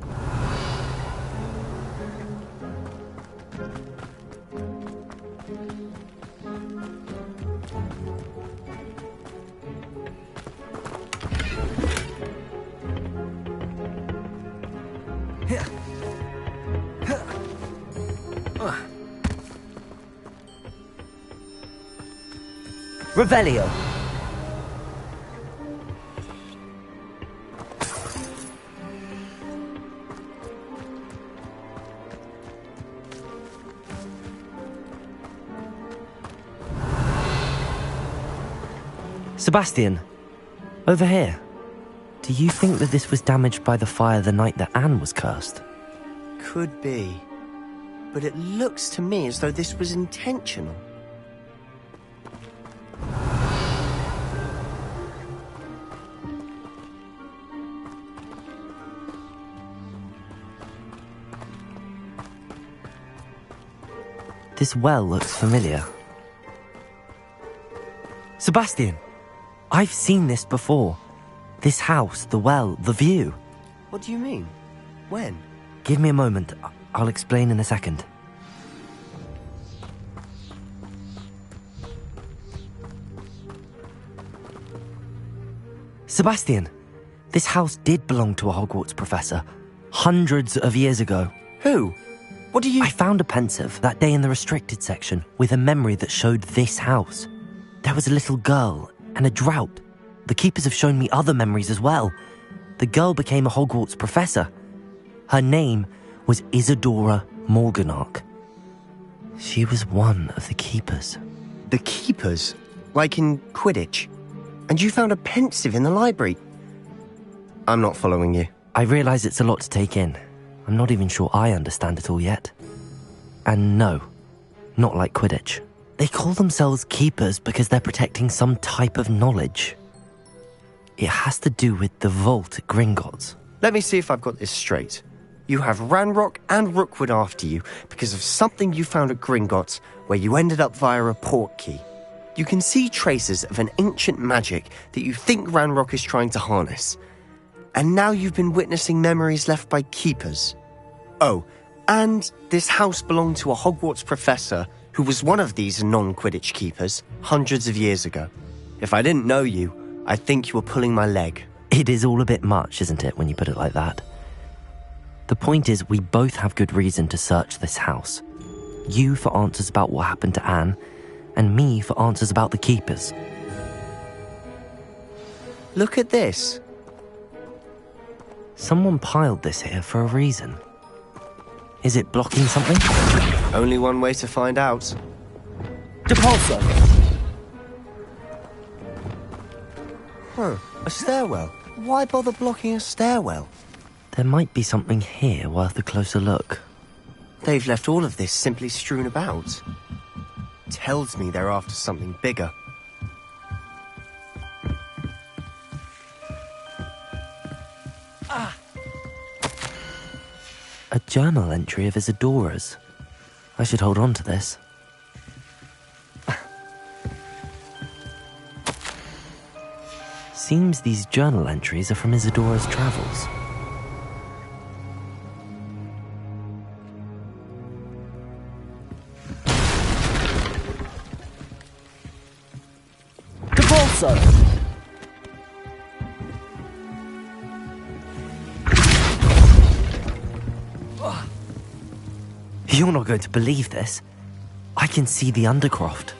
Revelio. Sebastian, over here. Do you think that this was damaged by the fire the night that Anne was cursed? Could be. But it looks to me as though this was intentional. This well looks familiar. Sebastian, I've seen this before. This house, the well, the view. What do you mean? When? Give me a moment. I'll explain in a second. Sebastian, this house did belong to a Hogwarts professor. Hundreds of years ago. Who? What do you... I found a pensive that day in the restricted section with a memory that showed this house. There was a little girl and a drought. The keepers have shown me other memories as well. The girl became a Hogwarts professor. Her name was Isadora Morganach. She was one of the keepers. The keepers? Like in Quidditch? And you found a pensive in the library? I'm not following you. I realise it's a lot to take in. I'm not even sure I understand it all yet. And no, not like Quidditch. They call themselves keepers because they're protecting some type of knowledge. It has to do with the vault at Gringotts. Let me see if I've got this straight. You have Ranrock and Rookwood after you because of something you found at Gringotts where you ended up via a port key. You can see traces of an ancient magic that you think Ranrock is trying to harness. And now you've been witnessing memories left by keepers. Oh, and this house belonged to a Hogwarts professor who was one of these non-Quidditch keepers hundreds of years ago. If I didn't know you, I'd think you were pulling my leg. It is all a bit much, isn't it, when you put it like that? The point is, we both have good reason to search this house. You for answers about what happened to Anne, and me for answers about the keepers. Look at this. Someone piled this here for a reason. Is it blocking something? Only one way to find out. Depulso. A stairwell. Why bother blocking a stairwell? There might be something here worth a closer look. They've left all of this simply strewn about. Tells me they're after something bigger. A journal entry of Isadora's. I should hold on to this. seems these journal entries are from Isadora's travels. Depulso! You're not going to believe this. I can see the Undercroft.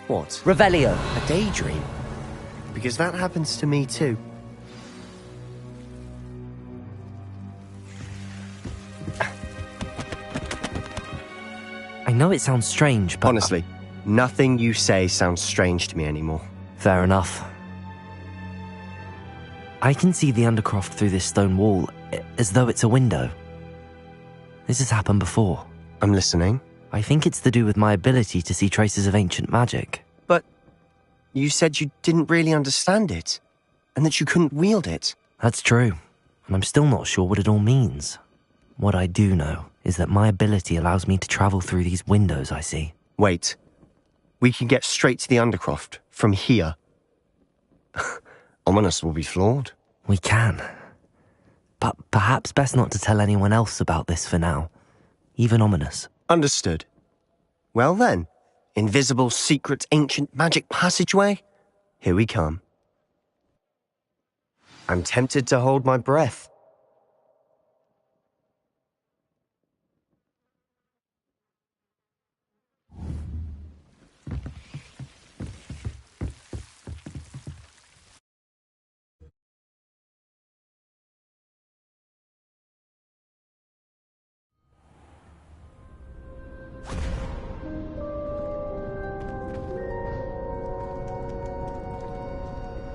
What? Revelio. A daydream? Because that happens to me too. I know it sounds strange, but... Honestly, nothing you say sounds strange to me anymore. Fair enough. I can see the Undercroft through this stone wall, as though it's a window. This has happened before. I'm listening. I think it's to do with my ability to see traces of ancient magic. But you said you didn't really understand it, and that you couldn't wield it. That's true, and I'm still not sure what it all means. What I do know is that my ability allows me to travel through these windows I see. Wait. We can get straight to the Undercroft from here. Ominous will be floored. We can. But perhaps best not to tell anyone else about this for now. Even Ominous. Understood. Well then, invisible, secret, ancient magic passageway? Here we come. I'm tempted to hold my breath.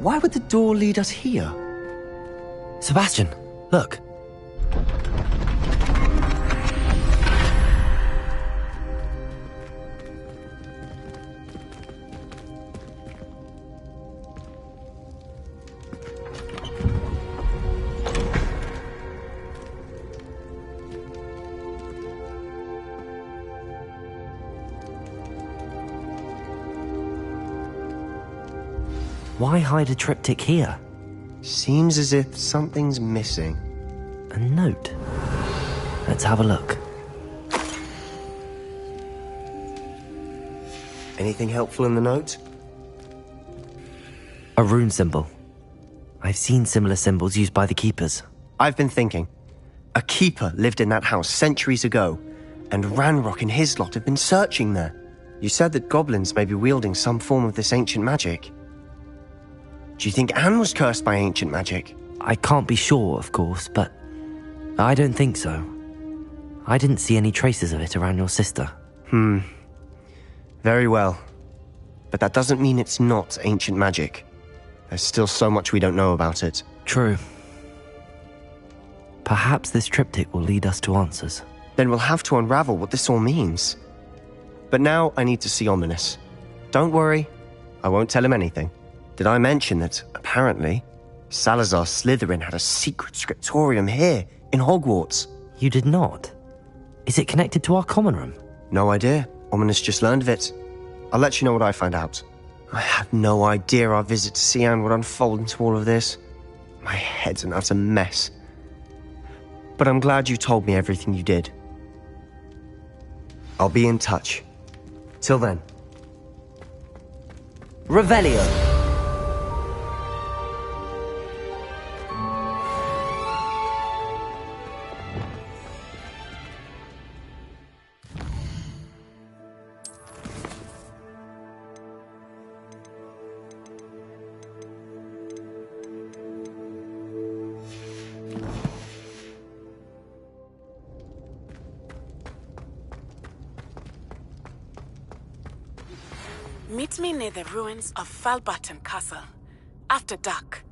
Why would the door lead us here? Sebastian, look. Why hide a triptych here? Seems as if something's missing. A note. Let's have a look. Anything helpful in the note? A rune symbol. I've seen similar symbols used by the keepers. I've been thinking. A keeper lived in that house centuries ago, and Ranrock and his lot have been searching there. You said that goblins may be wielding some form of this ancient magic. Do you think Anne was cursed by ancient magic? I can't be sure, of course, but I don't think so. I didn't see any traces of it around your sister. Very well. But that doesn't mean it's not ancient magic. There's still so much we don't know about it. True. Perhaps this triptych will lead us to answers. Then we'll have to unravel what this all means. But now I need to see Ominous. Don't worry, I won't tell him anything. Did I mention that, apparently, Salazar Slytherin had a secret scriptorium here, in Hogwarts? You did not? Is it connected to our common room? No idea. Ominous just learned of it. I'll let you know what I find out. I had no idea our visit to Sian would unfold into all of this. My head's an utter mess. But I'm glad you told me everything you did. I'll be in touch. Till then. Revelio. Meet me near the ruins of Falbarton Castle. After dark.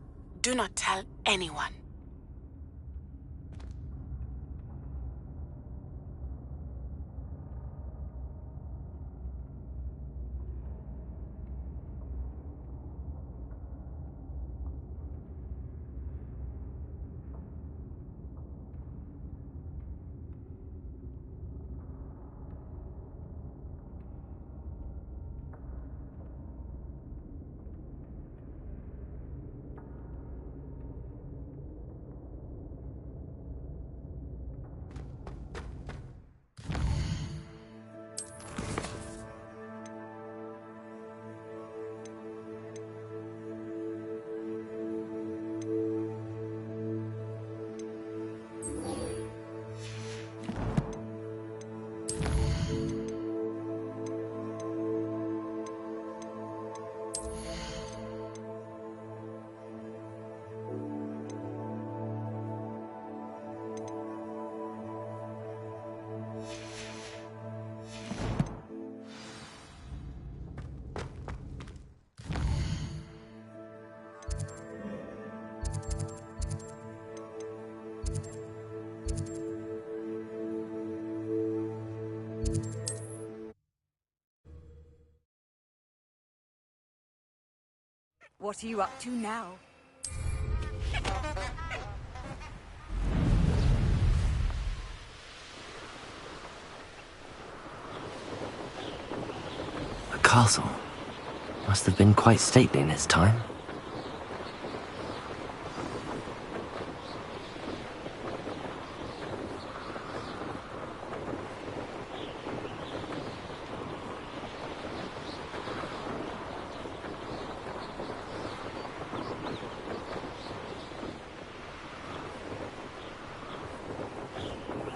Do not tell anyone. What are you up to now? A castle. Must have been quite stately in its time.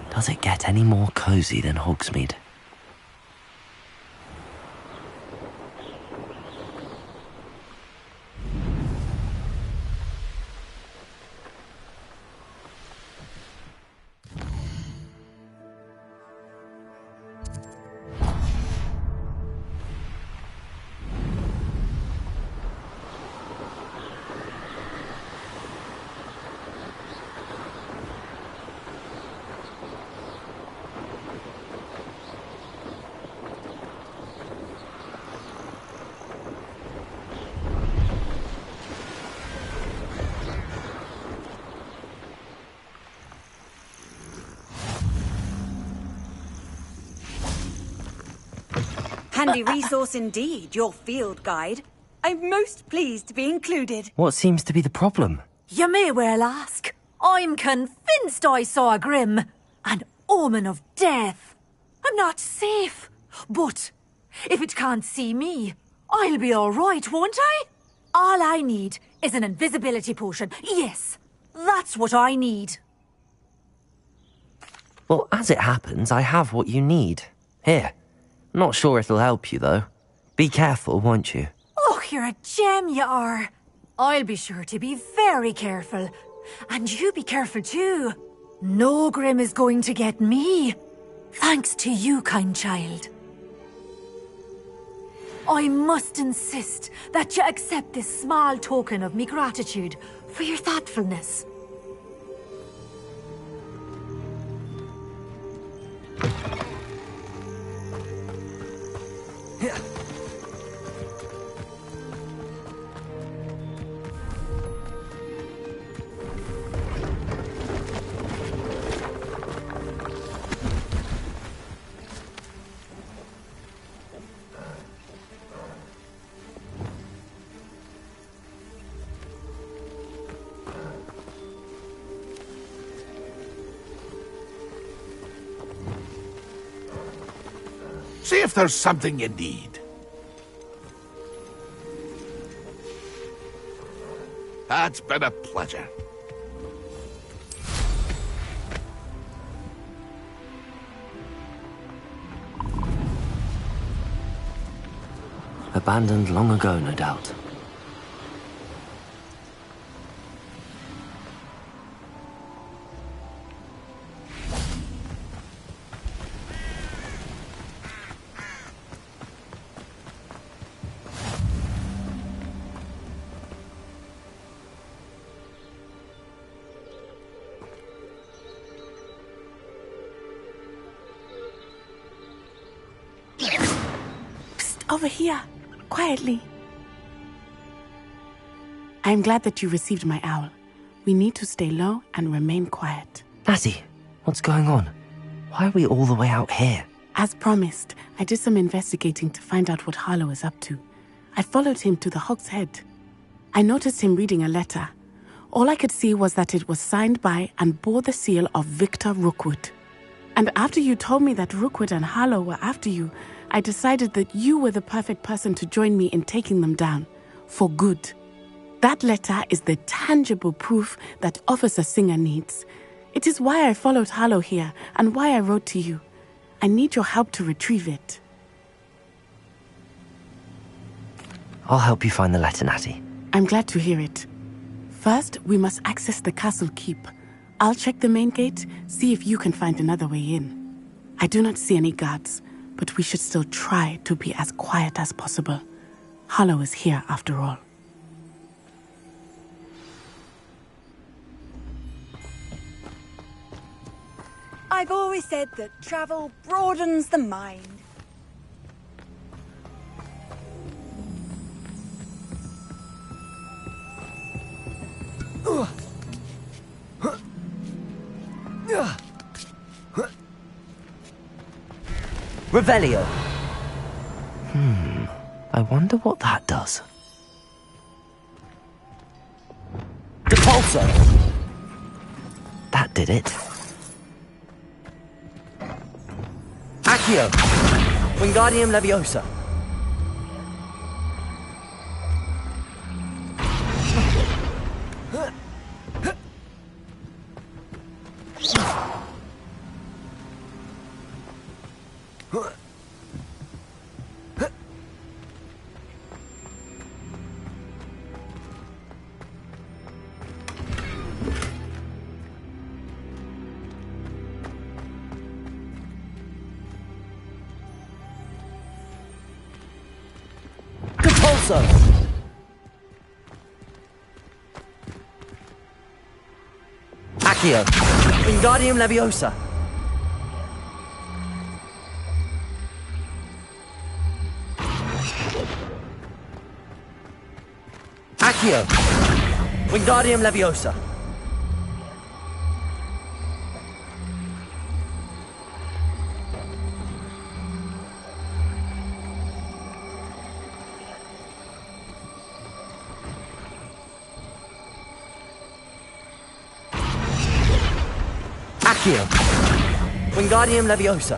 Does it get any more cozy than Hogsmeade? Handy resource indeed, your field guide. I'm most pleased to be included. What seems to be the problem? You may well ask. I'm convinced I saw a grim, an omen of death. I'm not safe, but if it can't see me, I'll be all right, won't I? All I need is an invisibility potion. Yes, that's what I need. Well, as it happens, I have what you need. Here. Not sure it'll help you, though. Be careful, won't you? Oh, you're a gem, you are. I'll be sure to be very careful. And you be careful, too. No grim is going to get me. Thanks to you, kind child. I must insist that you accept this small token of me gratitude for your thoughtfulness. See if there's something you need. It's been a pleasure. Abandoned long ago, no doubt. Over here, quietly. I'm glad that you received my owl. We need to stay low and remain quiet. Natty, what's going on? Why are we all the way out here? As promised, I did some investigating to find out what Harlow is up to. I followed him to the Hog's Head. I noticed him reading a letter. All I could see was that it was signed by and bore the seal of Victor Rookwood. And after you told me that Rookwood and Harlow were after you, I decided that you were the perfect person to join me in taking them down, for good. That letter is the tangible proof that Officer Singer needs. It is why I followed Harlow here, and why I wrote to you. I need your help to retrieve it. I'll help you find the letter, Natty. I'm glad to hear it. First, we must access the castle keep. I'll check the main gate, see if you can find another way in. I do not see any guards, but we should still try to be as quiet as possible. Harlow is here, after all. I've always said that travel broadens the mind. Revelio. I wonder what that does. Depulso. That did it. Accio. Wingardium Leviosa. Depulso. Accio. Wingardium Leviosa. Accio. Wingardium Leviosa. Accio. Wingardium Leviosa.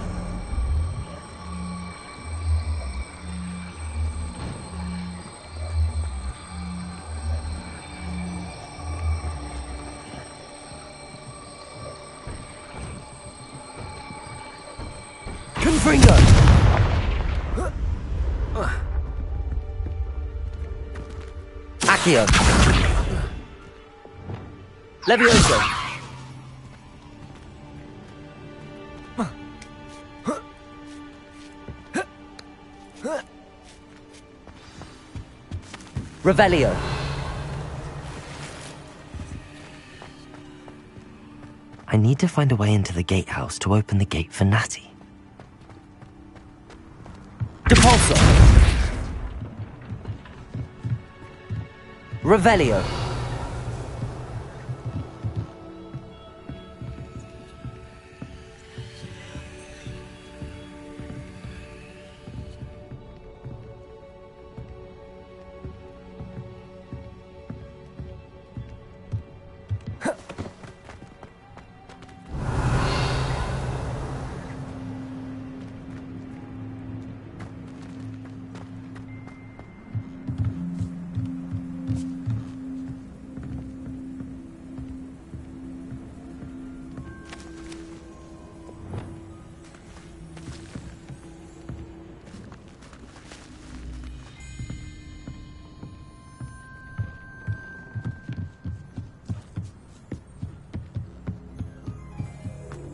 Confringo. Accio. Leviosa. Revelio. I need to find a way into the gatehouse to open the gate for Natty. Depulso. Revelio.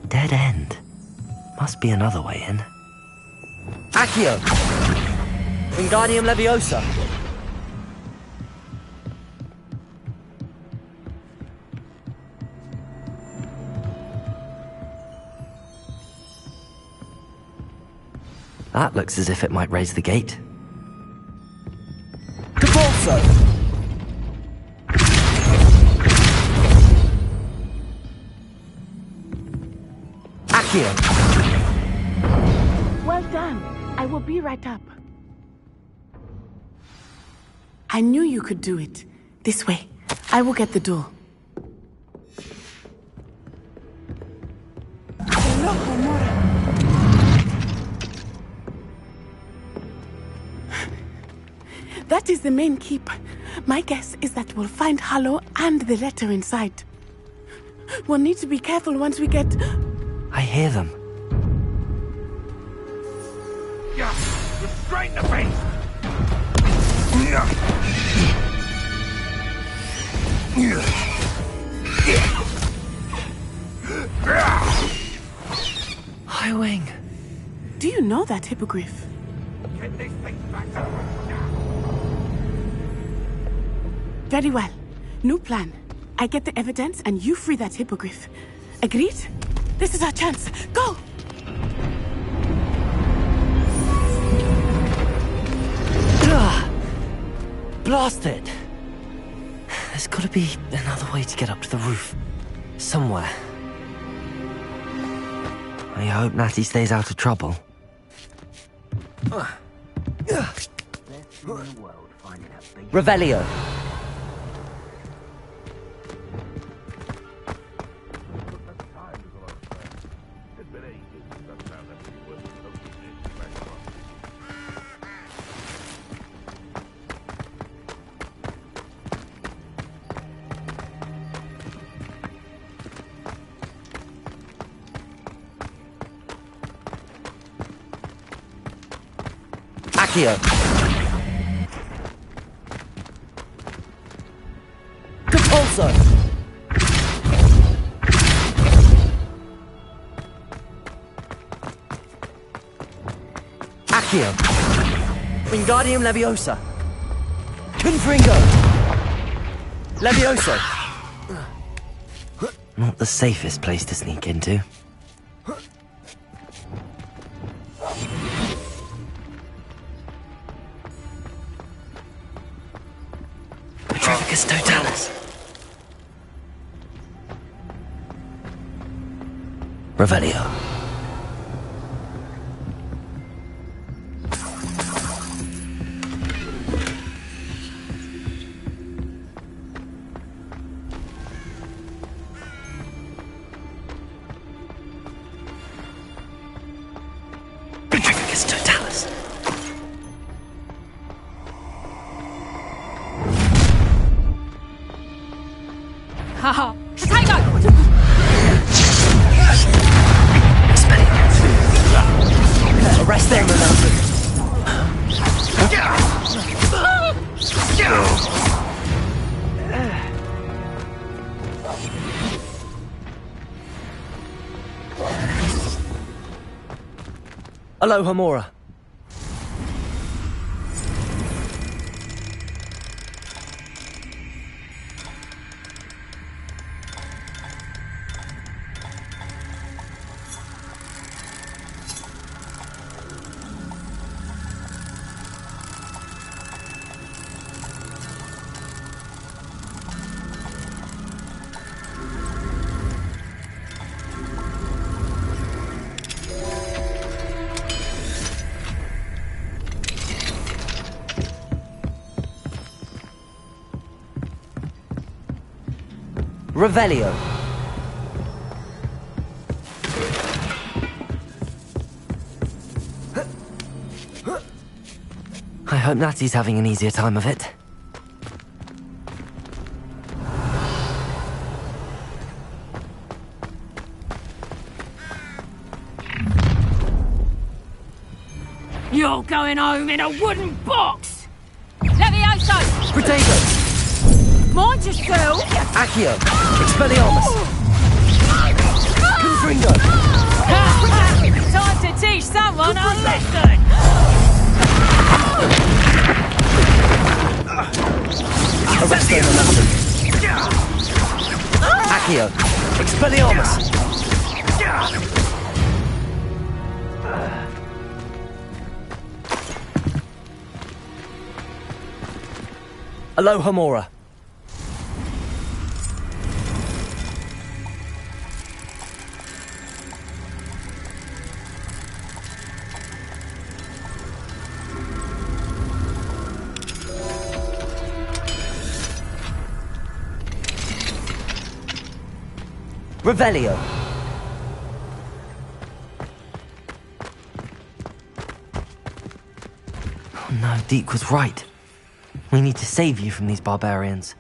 Dead end. Must be another way in. Accio. Wingardium Leviosa. That looks as if it might raise the gate. Depulso. Well done. I will be right up. I knew you could do it. This way. I will get the door. That is the main keep. My guess is that we'll find Hollow and the letter inside. We'll need to be careful once we get... I hear them. Yeah, straight in the face. Highwing. Do you know that hippogriff? Get this thing back to Very well. New plan. I get the evidence and you free that hippogriff. Agreed? This is our chance. Go! Blast it! There's gotta be another way to get up to the roof. Somewhere. I hope Natty stays out of trouble. Revelio! Accio! Compulso! Accio! Wingardium Leviosa! Confringo! Levioso! Not the safest place to sneak into. Petrificus Totalis! Revelio. Petrificus Totalis! Haha! Potato! Arrest them, Ronaldo. Aloha Mora. Revelio. I hope Natty's having an easier time of it. You're going home in a wooden box! Levioso! Potato! Mind yourself! Accio! Expelliarmus! Confringo! Time to teach someone a lesson! Arresto Momentum! Accio! Expelliarmus! Aloha Mora. Revelio. Oh no, Deke was right. We need to save you from these barbarians.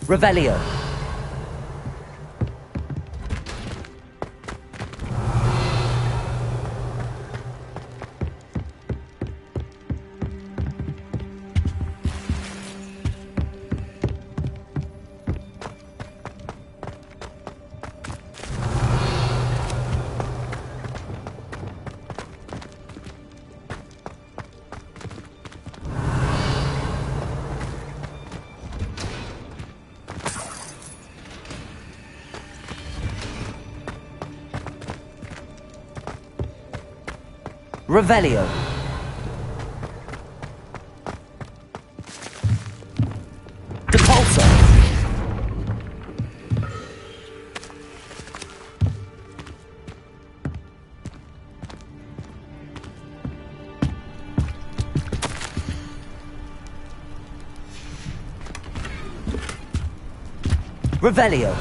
Revelio. Revelio. Depulso. Revelio.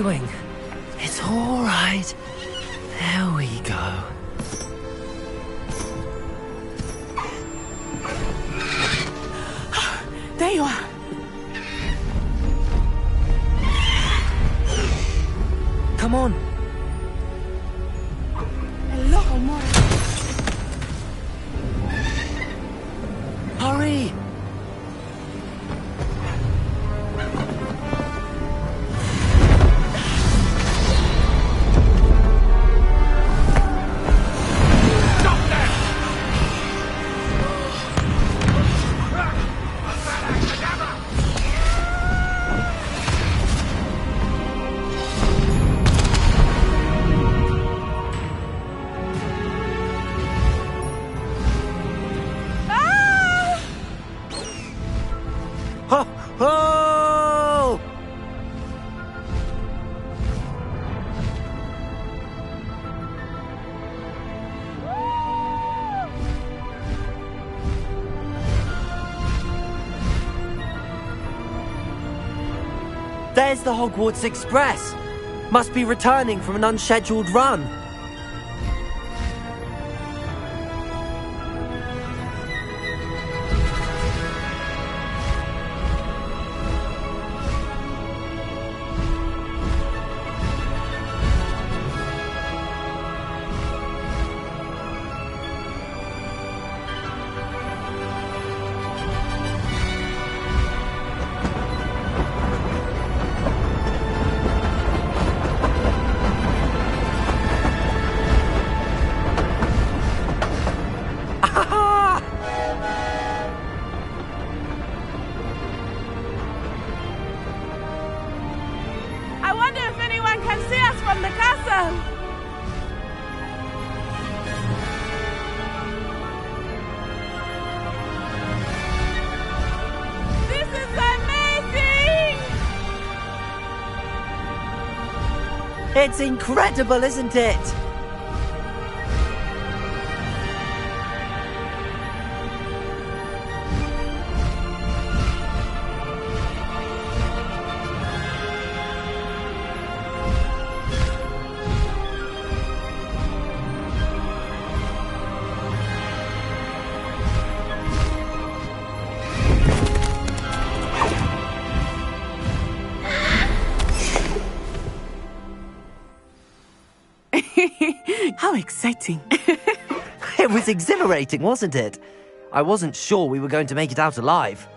Wing. It's all right. There we go. There you are. Come on. Hello, amor. Hurry. Oh! There's the Hogwarts Express. Must be returning from an unscheduled run. It's incredible, isn't it? How exciting. It was exhilarating, wasn't it? I wasn't sure we were going to make it out alive.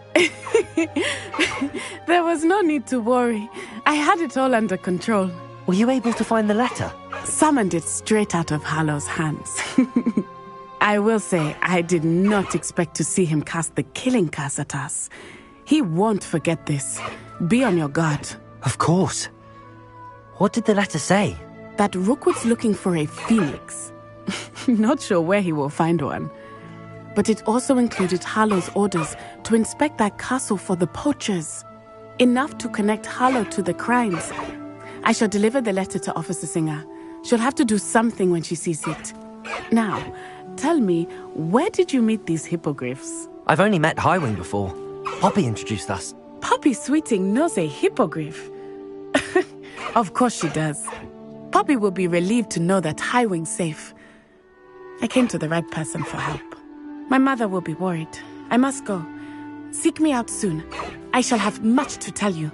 There was no need to worry. I had it all under control. Were you able to find the letter? Summoned it straight out of Hallow's hands. I will say, I did not expect to see him cast the killing curse at us. He won't forget this. Be on your guard. Of course. What did the letter say? That Rookwood's looking for a phoenix. Not sure where he will find one. But it also included Hallow's orders to inspect that castle for the poachers. Enough to connect Hallow to the crimes. I shall deliver the letter to Officer Singer. She'll have to do something when she sees it. Now, tell me, where did you meet these hippogriffs? I've only met Highwing before. Poppy introduced us. Poppy Sweeting knows a hippogriff. Of course she does. Poppy will be relieved to know that Highwing's safe. I came to the right person for help. My mother will be worried. I must go. Seek me out soon. I shall have much to tell you.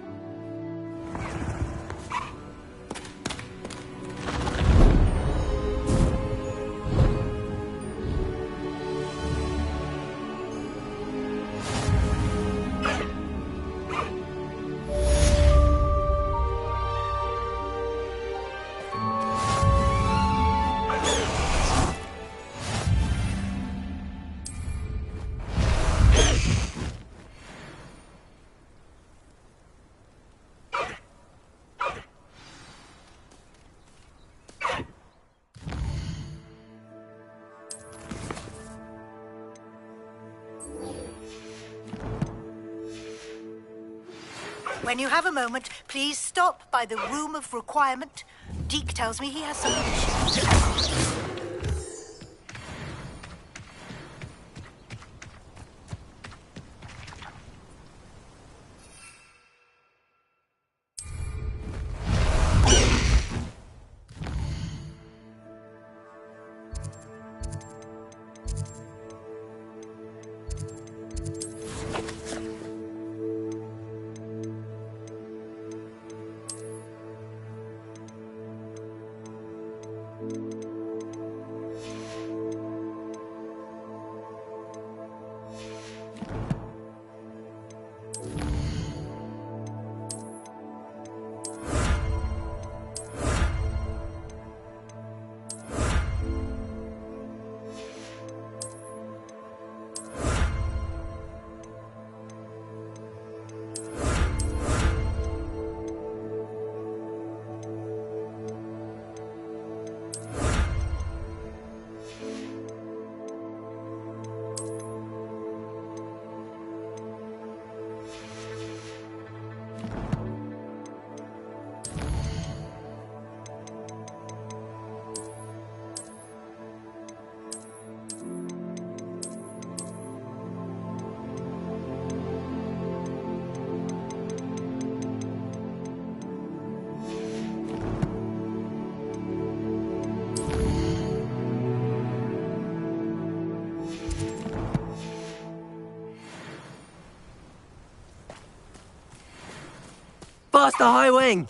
When you have a moment, please stop by the Room of Requirement. Deke tells me he has some issues. Faster, Highwing!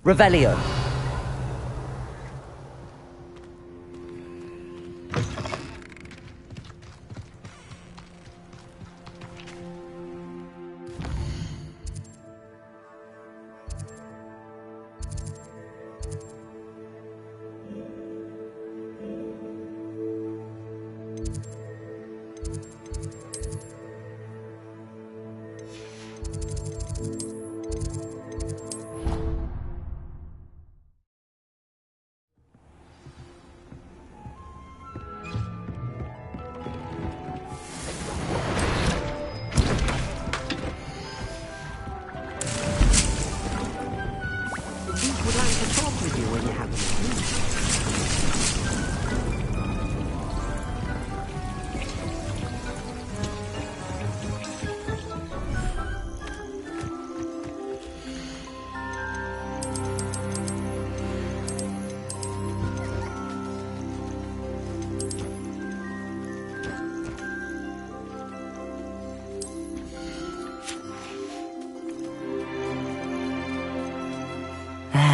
Revelio. Would like to talk with you when you have a moment.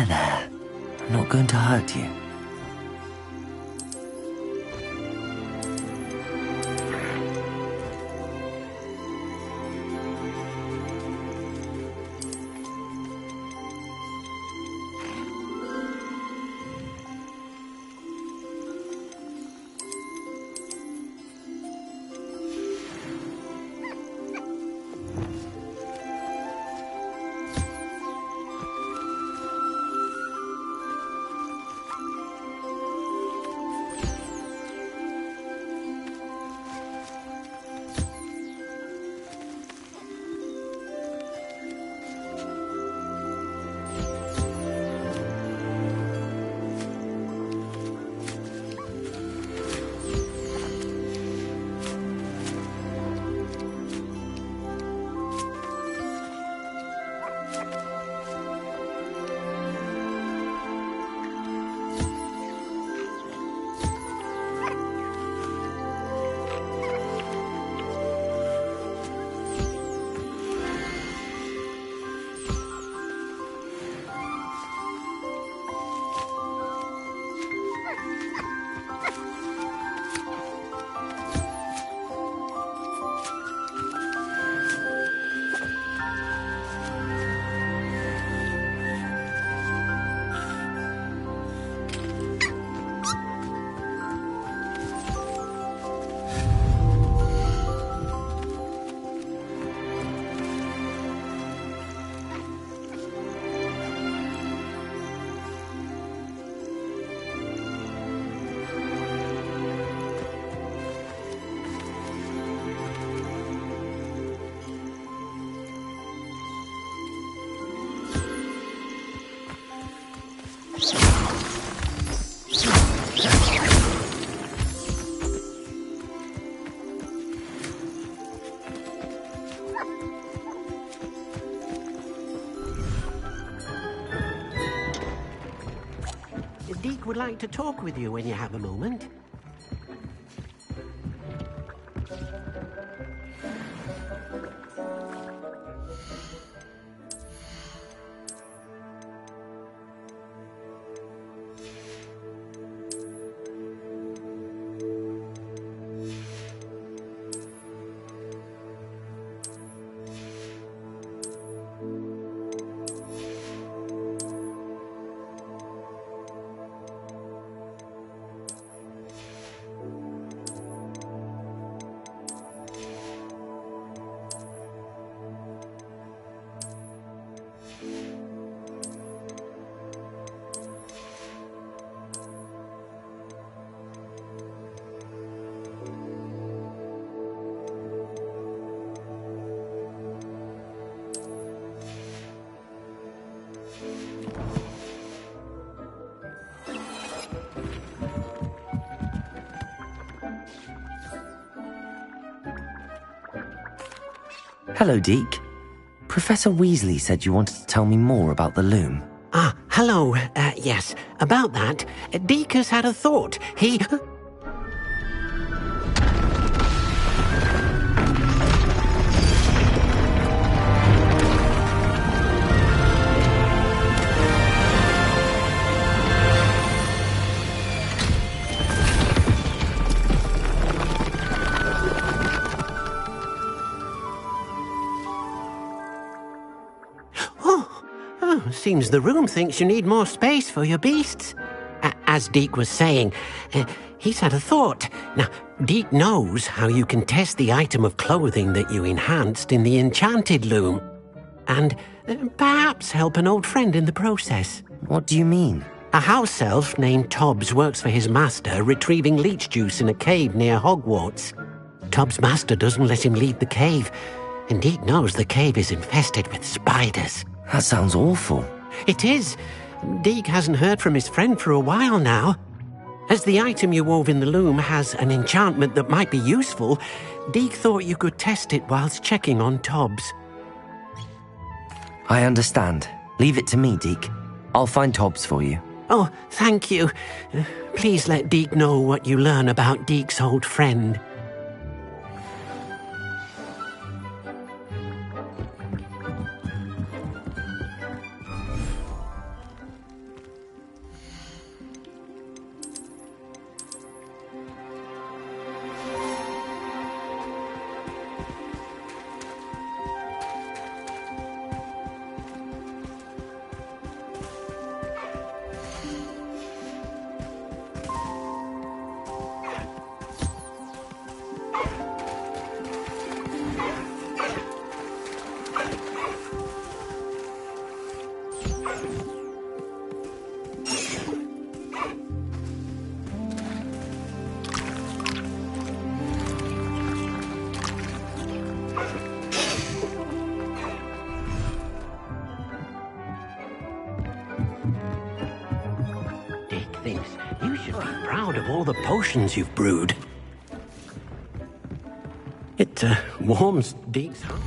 There. I'm not going to hurt you. Deke would like to talk with you when you have a moment. Hello, Deke. Professor Weasley said you wanted to tell me more about the loom. Ah, hello. Yes, about that. Deke has had a thought. He... Seems the room thinks you need more space for your beasts. As Deke was saying, he's had a thought. Now, Deke knows how you can test the item of clothing that you enhanced in the enchanted loom. And perhaps help an old friend in the process. What do you mean? A house elf named Tobbs works for his master retrieving leech juice in a cave near Hogwarts. Tobbs' master doesn't let him leave the cave, and Deke knows the cave is infested with spiders. That sounds awful. It is. Deke hasn't heard from his friend for a while now. As the item you wove in the loom has an enchantment that might be useful, Deke thought you could test it whilst checking on Tobbs. I understand. Leave it to me, Deke. I'll find Tobbs for you. Oh, thank you. Please let Deke know what you learn about Deke's old friend. You've brewed. It warms Deke's heart.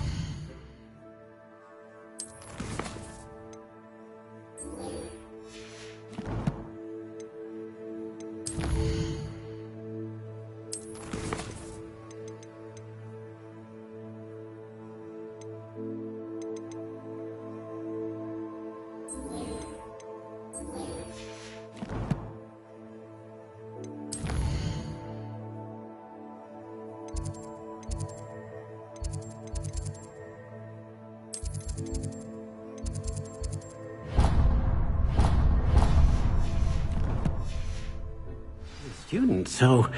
Students so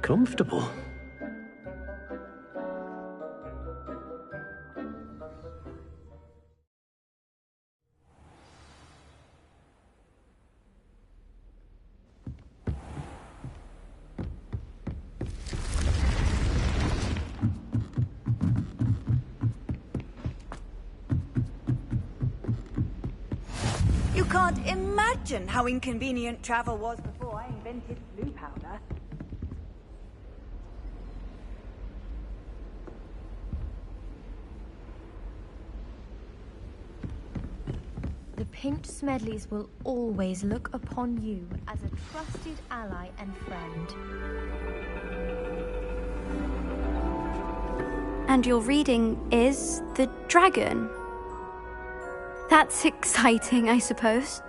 comfortable. You can't imagine how inconvenient travel was before I invented blue powder. The Pint Smedleys will always look upon you as a trusted ally and friend. And your reading is the dragon. That's exciting, I suppose.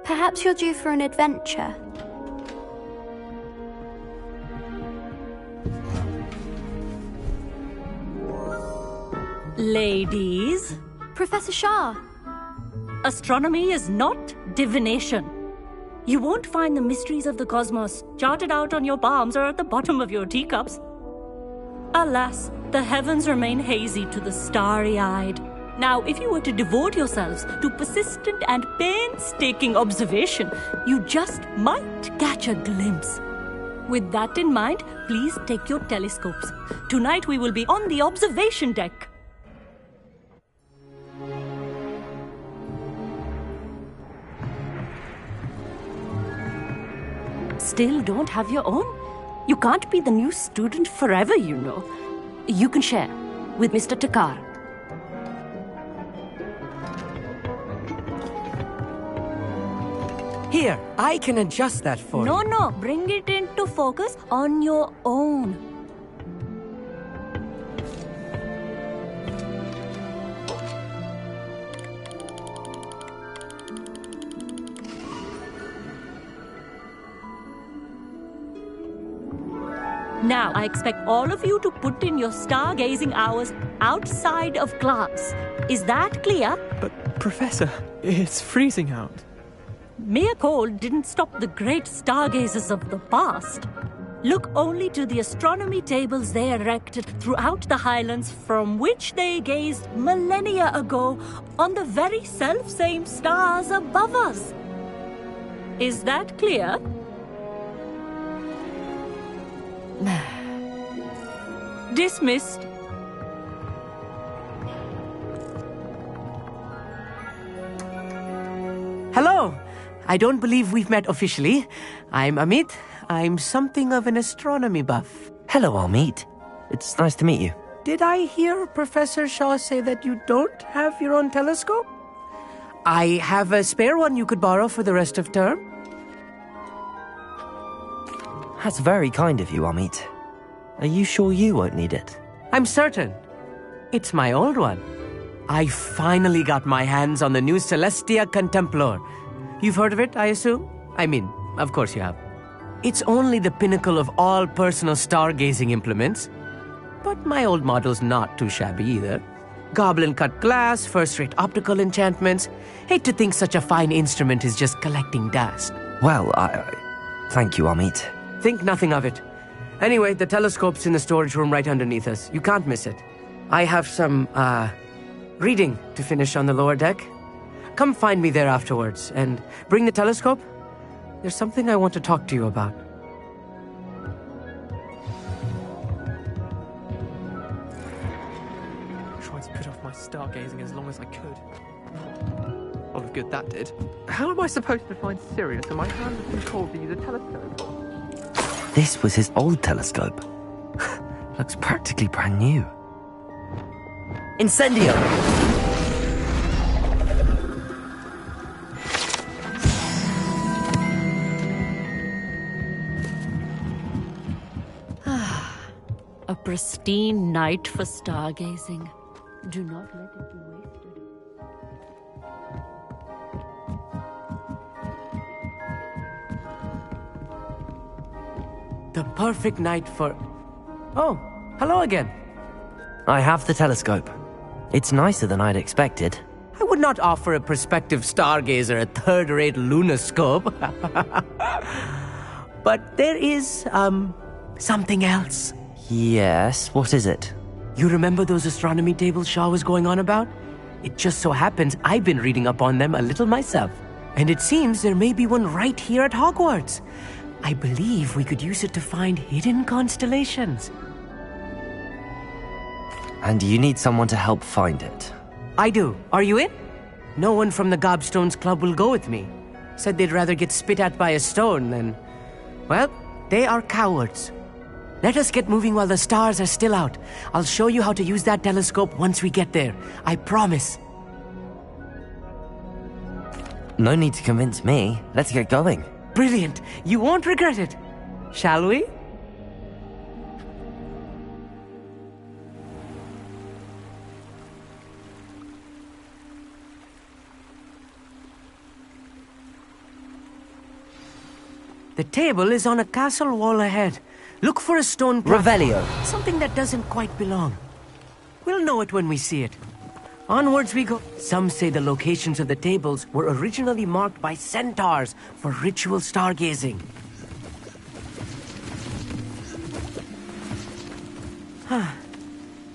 Perhaps you're due for an adventure. Ladies. Professor Shah. Astronomy is not divination. You won't find the mysteries of the cosmos charted out on your palms or at the bottom of your teacups. Alas, the heavens remain hazy to the starry-eyed. Now, if you were to devote yourselves to persistent and painstaking observation, you just might catch a glimpse. With that in mind, please take your telescopes. Tonight we will be on the observation deck. Still don't have your own? You can't be the new student forever, you know. You can share with Mr. Takar. Here, I can adjust that for you. No, bring it into focus on your own. Now, I expect all of you to put in your stargazing hours outside of class. Is that clear? But, Professor, it's freezing out. Mere cold didn't stop the great stargazers of the past. Look only to the astronomy tables they erected throughout the highlands from which they gazed millennia ago on the very self-same stars above us. Is that clear? Dismissed. Hello. I don't believe we've met officially. I'm Amit. I'm something of an astronomy buff. Hello, Amit. It's nice to meet you. Did I hear Professor Shaw say that you don't have your own telescope? I have a spare one you could borrow for the rest of term. That's very kind of you, Amit. Are you sure you won't need it? I'm certain. It's my old one. I finally got my hands on the new Celestia Contemplar. You've heard of it, I assume? I mean, of course you have. It's only the pinnacle of all personal stargazing implements. But my old model's not too shabby either. Goblin-cut glass, first-rate optical enchantments. Hate to think such a fine instrument is just collecting dust. Well, thank you, Amit. Think nothing of it. Anyway, the telescope's in the storage room right underneath us. You can't miss it. I have some, reading to finish on the lower deck. Come find me there afterwards, and bring the telescope. There's something I want to talk to you about. Tried to put off my stargazing as long as I could. A lot of good that did. How am I supposed to find Sirius when my hands have been cold to use a telescope? This was his old telescope. Looks practically brand new. Incendio! A pristine night for stargazing. Do not let it be wasted. The perfect night for... Oh, hello again. I have the telescope. It's nicer than I'd expected. I would not offer a prospective stargazer a third-rate lunoscope. But there is, something else. Yes, what is it? You remember those astronomy tables Shaw was going on about? It just so happens I've been reading up on them a little myself. And it seems there may be one right here at Hogwarts. I believe we could use it to find hidden constellations. And you need someone to help find it? I do. Are you in? No one from the Gobstones Club will go with me. Said they'd rather get spit at by a stone than... Well, they are cowards. Let us get moving while the stars are still out. I'll show you how to use that telescope once we get there. I promise. No need to convince me. Let's get going. Brilliant. You won't regret it. Shall we? The table is on a castle wall ahead. Look for a stone plaque. Revelio. Something that doesn't quite belong. We'll know it when we see it. Onwards we go. Some say the locations of the tables were originally marked by centaurs for ritual stargazing.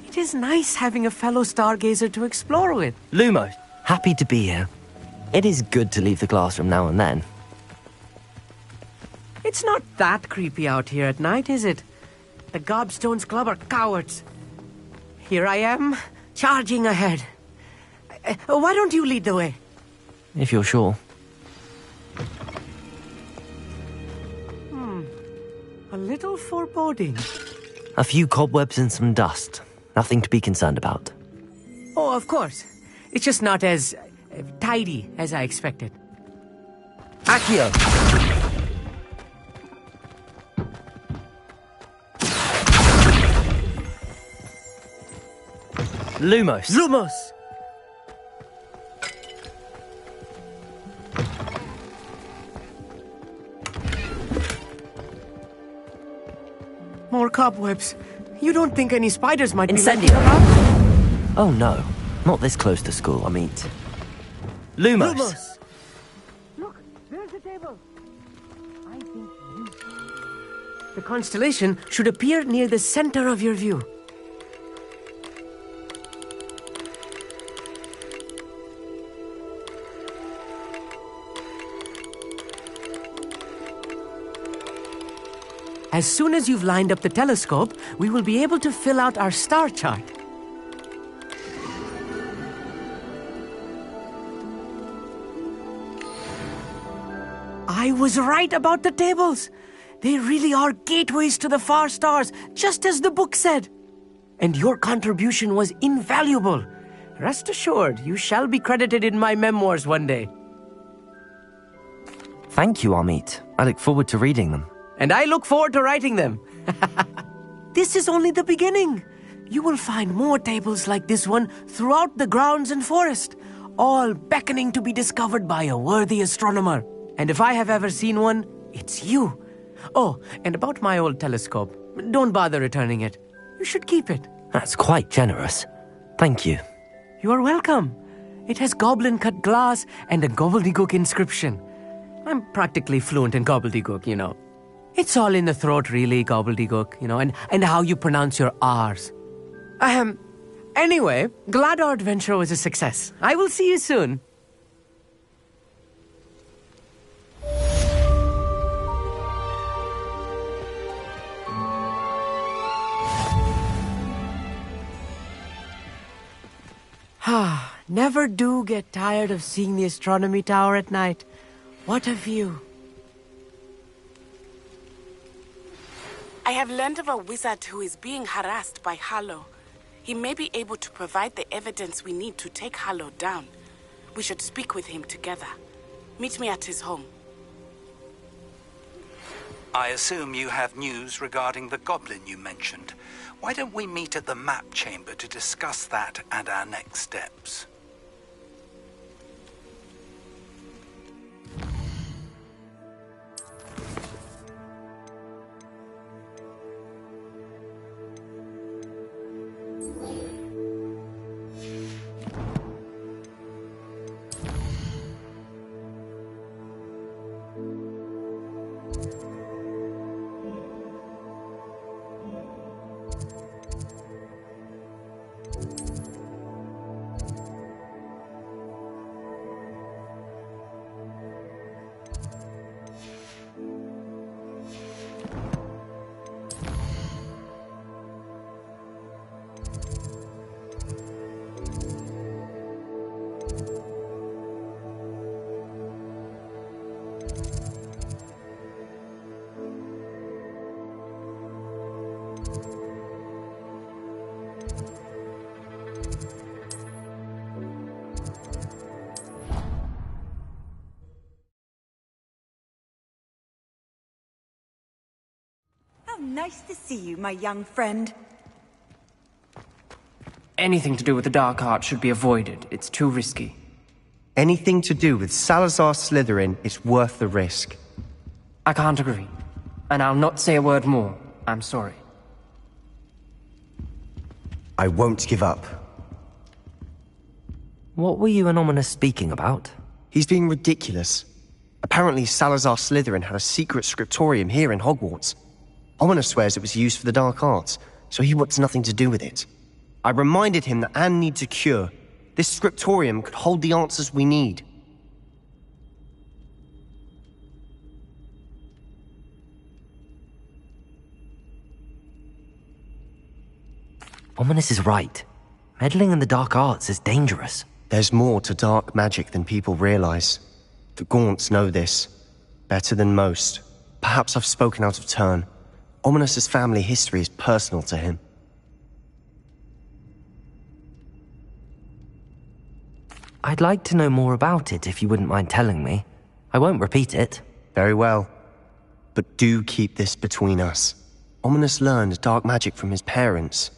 It is nice having a fellow stargazer to explore with. Lumos, happy to be here. It is good to leave the classroom now and then. It's not that creepy out here at night, is it? The Gobstones Club are cowards. Here I am, charging ahead. Why don't you lead the way? If you're sure. A little foreboding. A few cobwebs and some dust. Nothing to be concerned about. Oh, of course. It's just not as tidy as I expected. Accio! Lumos. Lumos! More cobwebs. You don't think any spiders might Incendio. be lurking about? Oh no, not this close to school, I mean. Lumos. Look, there's the table. I think you... The constellation should appear near the center of your view. As soon as you've lined up the telescope, we will be able to fill out our star chart. I was right about the tables. They really are gateways to the far stars, just as the book said. And your contribution was invaluable. Rest assured, you shall be credited in my memoirs one day. Thank you, Amit. I look forward to reading them. And I look forward to writing them. This is only the beginning. You will find more tables like this one throughout the grounds and forest, all beckoning to be discovered by a worthy astronomer. And if I have ever seen one, it's you. Oh, and about my old telescope, don't bother returning it. You should keep it. That's quite generous. Thank you. You are welcome. It has goblin-cut glass and a gobbledygook inscription. I'm practically fluent in gobbledygook, you know. It's all in the throat, really, gobbledygook, you know, and how you pronounce your R's. Anyway, glad our adventure was a success. I will see you soon. Never do get tired of seeing the astronomy tower at night. What a view. I have learned of a wizard who is being harassed by Harlow. He may be able to provide the evidence we need to take Harlow down. We should speak with him together. Meet me at his home. I assume you have news regarding the goblin you mentioned. Why don't we meet at the map chamber to discuss that and our next steps? Nice to see you, my young friend. Anything to do with the dark art should be avoided. It's too risky. Anything to do with Salazar Slytherin is worth the risk. I can't agree. And I'll not say a word more. I'm sorry. I won't give up. What were you and Ominous speaking about? He's being ridiculous. Apparently Salazar Slytherin had a secret scriptorium here in Hogwarts. Ominous swears it was used for the dark arts, so he wants nothing to do with it. I reminded him that Anne needs a cure. This scriptorium could hold the answers we need. Ominous is right. Meddling in the dark arts is dangerous. There's more to dark magic than people realize. The Gaunts know this. Better than most. Perhaps I've spoken out of turn. Ominous's family history is personal to him. I'd like to know more about it if you wouldn't mind telling me. I won't repeat it. Very well. But do keep this between us. Ominous learned dark magic from his parents.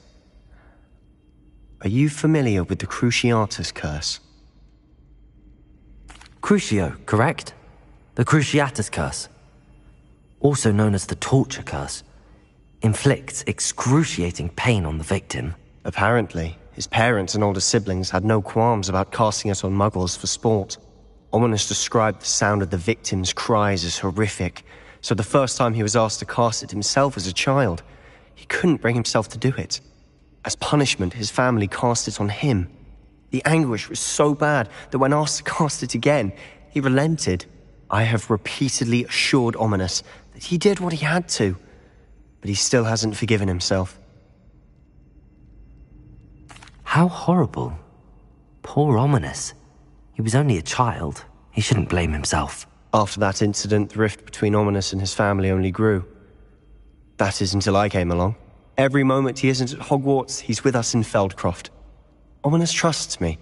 Are you familiar with the Cruciatus curse? Crucio, correct? The Cruciatus curse. Also known as the torture curse. Inflicts excruciating pain on the victim. Apparently, his parents and older siblings had no qualms about casting it on muggles for sport. Ominous described the sound of the victim's cries as horrific, so the first time he was asked to cast it himself as a child, he couldn't bring himself to do it. As punishment, his family cast it on him. The anguish was so bad that when asked to cast it again, he relented. I have repeatedly assured Ominous that he did what he had to, but he still hasn't forgiven himself. How horrible. Poor Ominous. He was only a child. He shouldn't blame himself. After that incident, the rift between Ominous and his family only grew. That is until I came along. Every moment he isn't at Hogwarts, he's with us in Feldcroft. Ominous trusts me.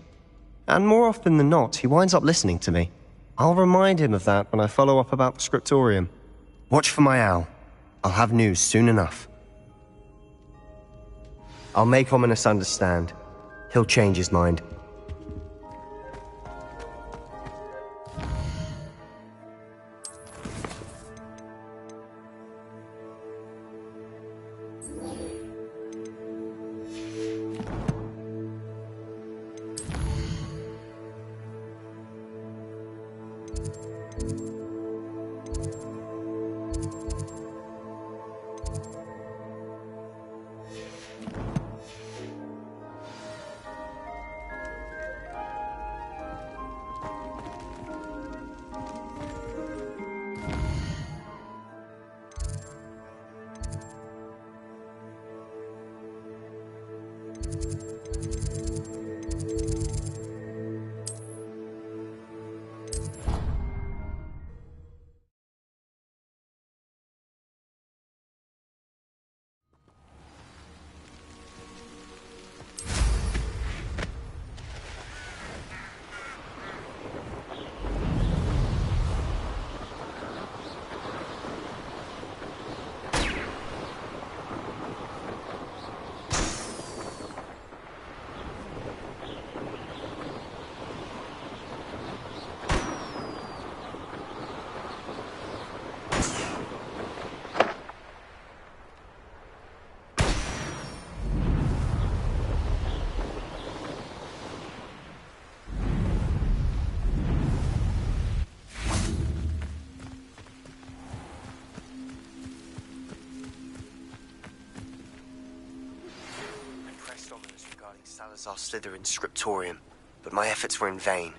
And more often than not, he winds up listening to me. I'll remind him of that when I follow up about the scriptorium. Watch for my owl. I'll have news soon enough. I'll make Ominous understand. He'll change his mind. Salazar Slytherin's scriptorium, but my efforts were in vain.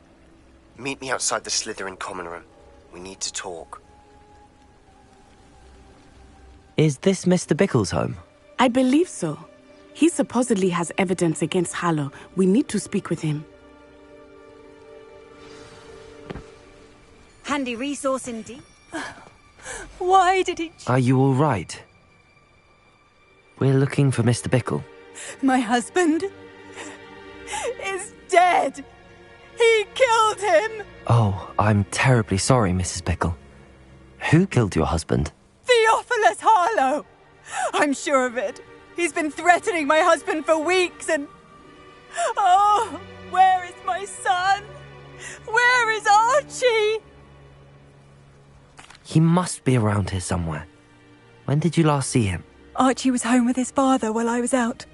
Meet me outside the Slytherin common room. We need to talk. Is this Mr. Bickle's home? I believe so. He supposedly has evidence against Harlow. We need to speak with him. Handy resource indeed. Why did he... Are you all right? We're looking for Mr. Bickle. My husband is dead. He killed him. Oh, I'm terribly sorry, Mrs. Bickle. Who killed your husband? Theophilus Harlow. I'm sure of it. He's been threatening my husband for weeks and... Oh, where is my son? Where is Archie? He must be around here somewhere. When did you last see him? Archie was home with his father while I was out.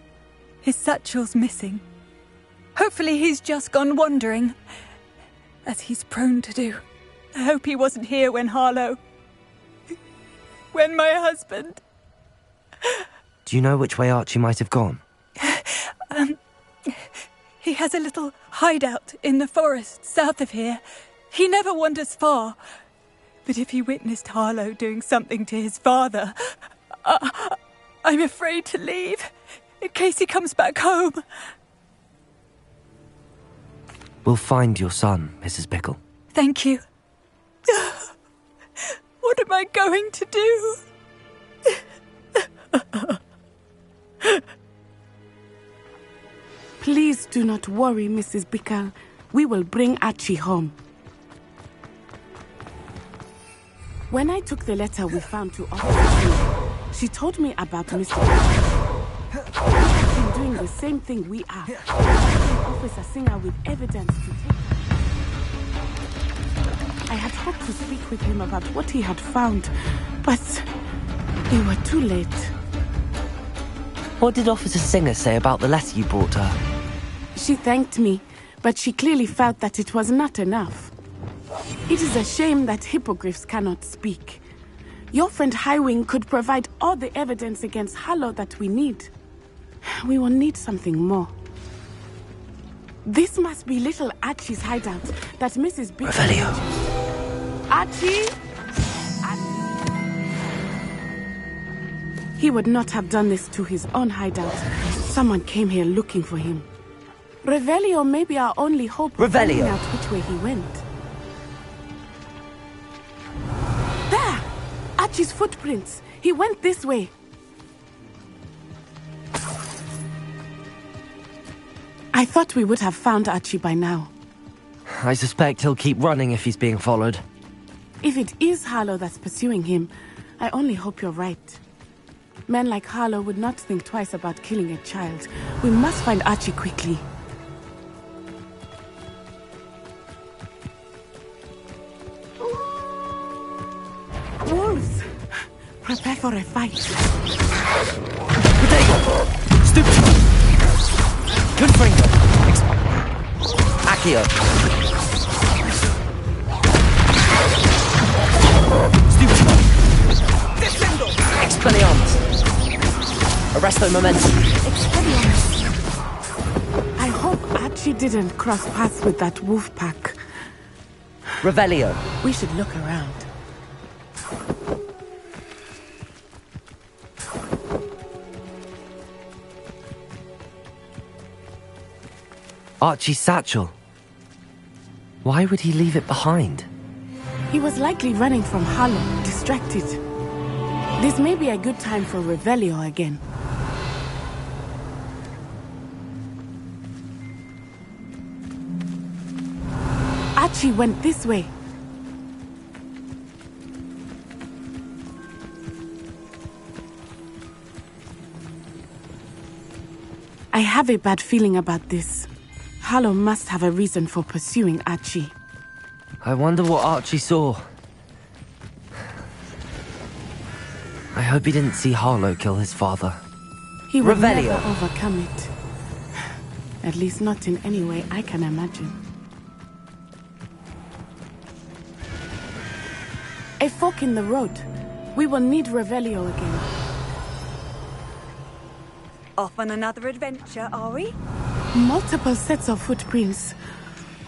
His satchel's missing. Hopefully he's just gone wandering, as he's prone to do. I hope he wasn't here when Harlow... when my husband... Do you know which way Archie might have gone? He has a little hideout in the forest south of here. He never wanders far. But if he witnessed Harlow doing something to his father, I'm afraid to leave, in case he comes back home. We'll find your son, Mrs. Bickle. Thank you. What am I going to do? Please do not worry, Mrs. Bickle. We will bring Archie home. When I took the letter we found to Officer, she told me about Mr. Bickle. He has been doing the same thing we are. Officer Singer with evidence to take. I had hoped to speak with him about what he had found, but we were too late. What did Officer Singer say about the letter you brought her? She thanked me, but she clearly felt that it was not enough. It is a shame that hippogriffs cannot speak. Your friend Highwing could provide all the evidence against Harlow that we need. We will need something more. This must be little Archie's hideout that Mrs. Bickle... Revelio. Archie? He would not have done this to his own hideout. Someone came here looking for him. Revelio may be our only hope of finding out which way he went. There! Archie's footprints. He went this way. I thought we would have found Archie by now. I suspect he'll keep running if he's being followed. If it is Harlow that's pursuing him, I only hope you're right. Men like Harlow would not think twice about killing a child. We must find Archie quickly. Wolves! Prepare for a fight. Potato! Stupid! Good finger! Accio! Stupid! Descendo! Expelliarmus! Arresto Momentum! Expelliarmus! I hope Archie didn't cross paths with that wolf pack. Revelio! We should look around. Archie's satchel. Why would he leave it behind? He was likely running from Harlow, distracted. This may be a good time for Revelio again. Archie went this way. I have a bad feeling about this. Harlow must have a reason for pursuing Archie. I wonder what Archie saw. I hope he didn't see Harlow kill his father. He will Revelio. never overcome it. At least not in any way I can imagine. A fork in the road. We will need Revelio again. Off on another adventure, are we? Multiple sets of footprints.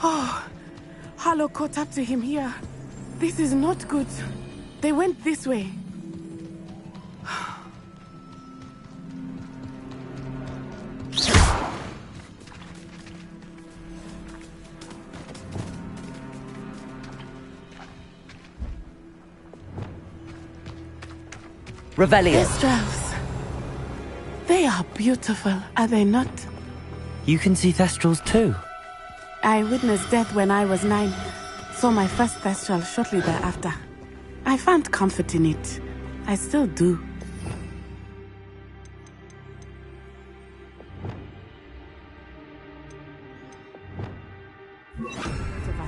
Oh, Harlow caught up to him here. This is not good. They went this way. Revelio. Thestrals. They are beautiful, are they not? You can see Thestrals too. I witnessed death when I was 9. Saw my first Thestral shortly thereafter. I found comfort in it. I still do.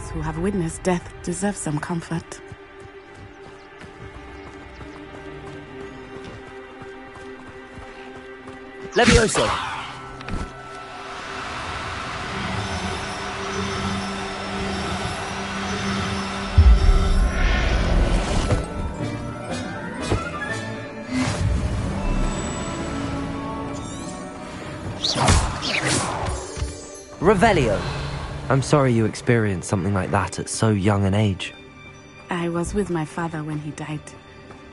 those who have witnessed death deserve some comfort. Levioso! Revelio! I'm sorry you experienced something like that at so young an age. I was with my father when he died.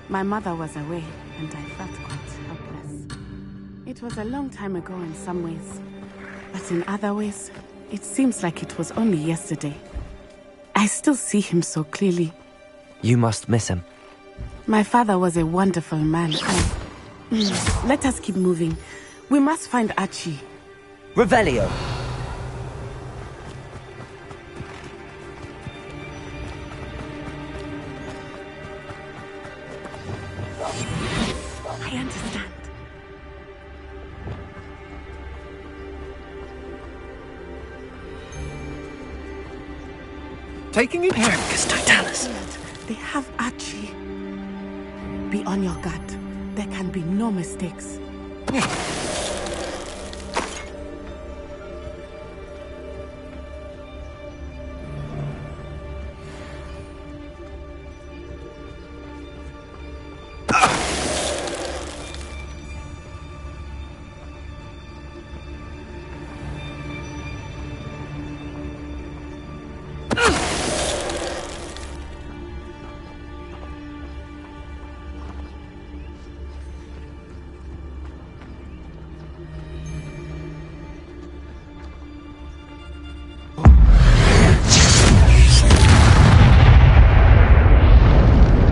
My mother was away, and I felt quite helpless. It was a long time ago in some ways, but in other ways, it seems like it was only yesterday. I still see him so clearly. You must miss him. My father was a wonderful man. Let us keep moving. We must find Archie. Revelio! I understand. Taking it home. They have Archie. Be on your guard. There can be no mistakes.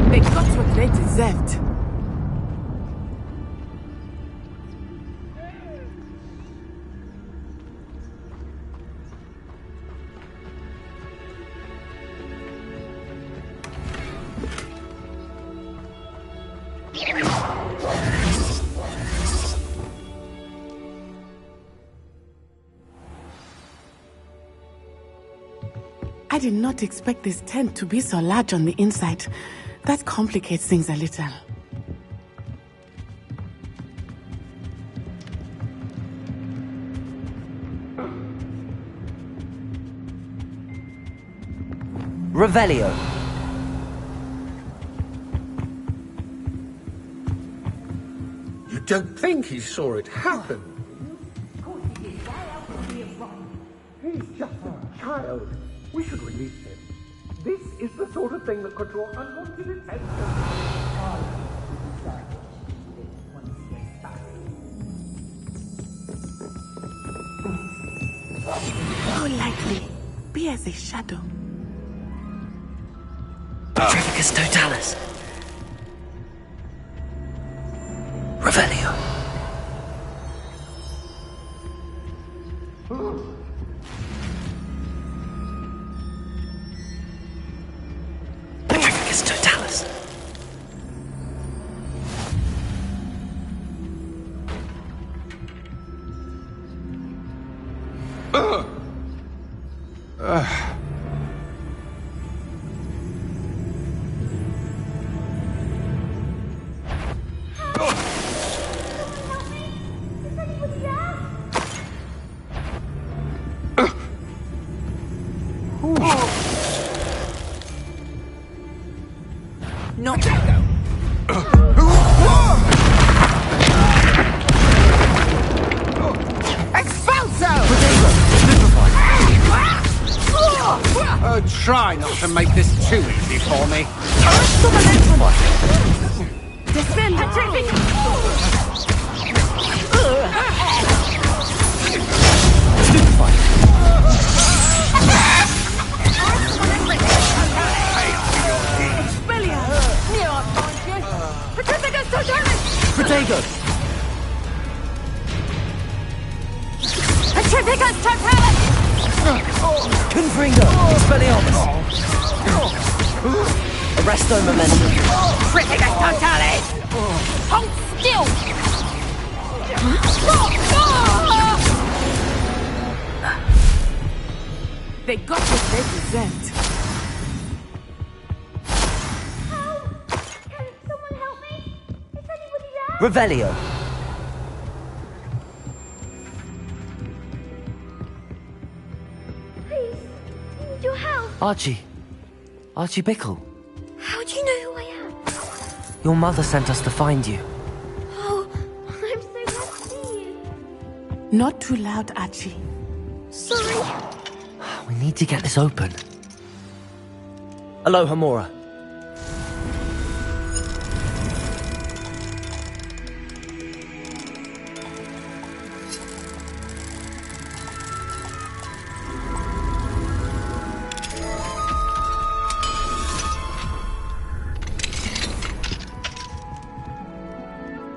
They got what they deserved. I did not expect this tent to be so large on the inside. That complicates things a little. Revelio! You don't think he saw it happen? He's just a child. We should release him. This is the sort of thing that could draw unwanted attention. How likely? Be as a shadow. Petrificus Totalis. Revelio. Petrificus Totalis. No. Try not to make this too easy for me. Protego! Petrificus Totalis! Confringo! Expelliarmus! Arresto Momentum! Petrificus Totalis! Hold still! They got what they deserved. Help! Can someone help me? Is anybody there? Revelio. Please, I need your help. Archie. Archie Bickle. How do you know who I am? Your mother sent us to find you. Oh, I'm so glad to see you. Not too loud, Archie. Sorry. We need to get this open. Aloha Mora.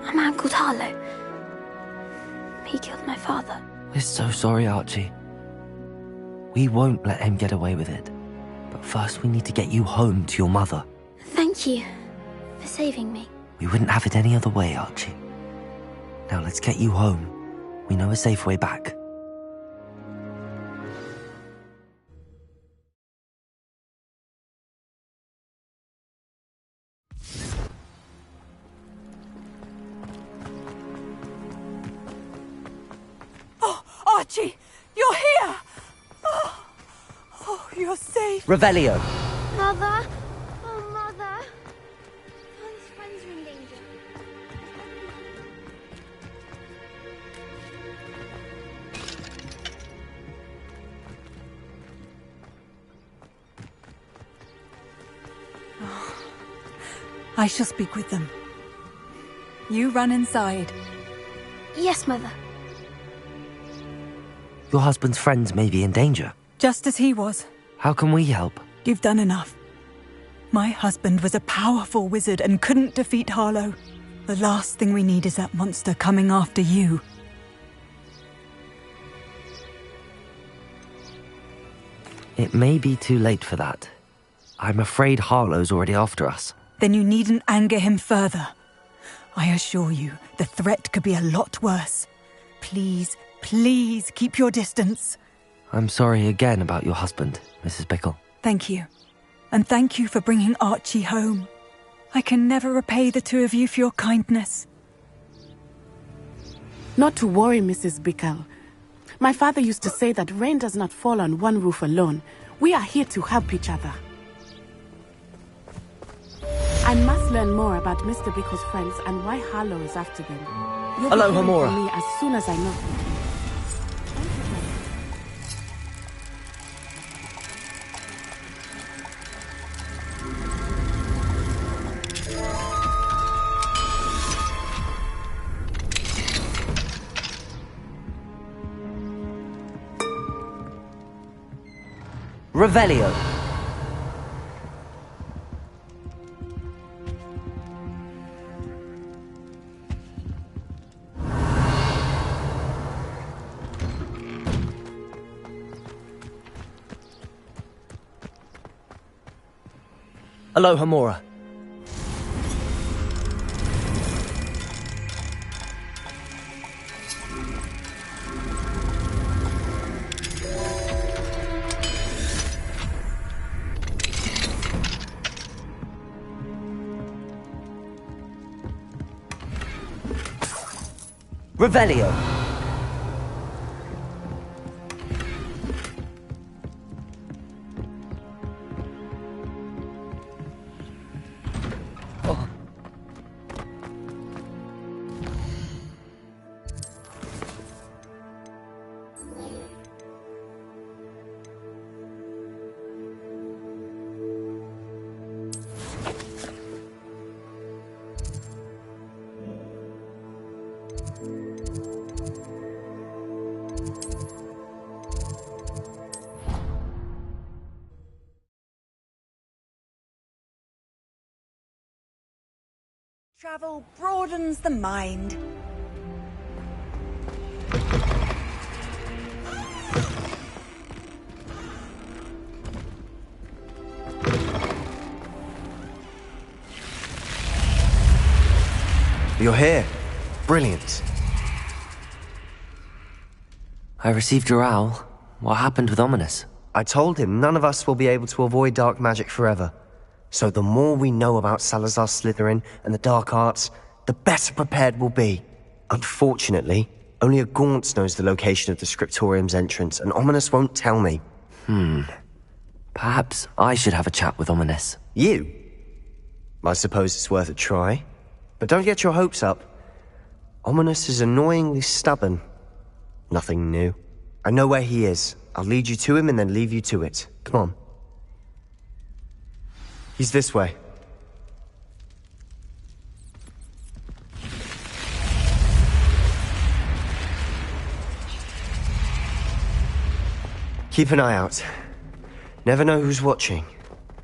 A man called Harlow. He killed my father. We're so sorry, Archie. We won't let him get away with it. But first we need to get you home to your mother. Thank you for saving me. We wouldn't have it any other way, Archie. Now let's get you home. We know a safe way back. Oh, Archie! You're here! Oh, you're safe. Revelio. Mother! Oh, Mother! Father's friends are in danger. I shall speak with them. You run inside. Yes, Mother. Your husband's friends may be in danger. Just as he was. How can we help? You've done enough. My husband was a powerful wizard and couldn't defeat Harlow. The last thing we need is that monster coming after you. It may be too late for that. I'm afraid Harlow's already after us. Then you needn't anger him further. I assure you, the threat could be a lot worse. Please, please keep your distance. I'm sorry again about your husband, Mrs. Bickle. Thank you. And thank you for bringing Archie home. I can never repay the two of you for your kindness. Not to worry, Mrs. Bickle. My father used to say that rain does not fall on one roof alone. We are here to help each other. I must learn more about Mr. Bickle's friends and why Harlow is after them. You'll be Aloha hearing Mora. from me as soon as I know. Revelio. Aloha Mora. Revelio. Travel broadens the mind. You're here. Brilliant. I received your owl. What happened with Ominous? I told him none of us will be able to avoid dark magic forever. So the more we know about Salazar Slytherin and the dark arts, the better prepared we'll be. Unfortunately, only a Gaunt knows the location of the Scriptorium's entrance, and Ominous won't tell me. Perhaps I should have a chat with Ominous. You? I suppose it's worth a try. But don't get your hopes up. Ominous is annoyingly stubborn. Nothing new. I know where he is. I'll lead you to him and then leave you to it. Come on. He's this way. Keep an eye out. Never know who's watching.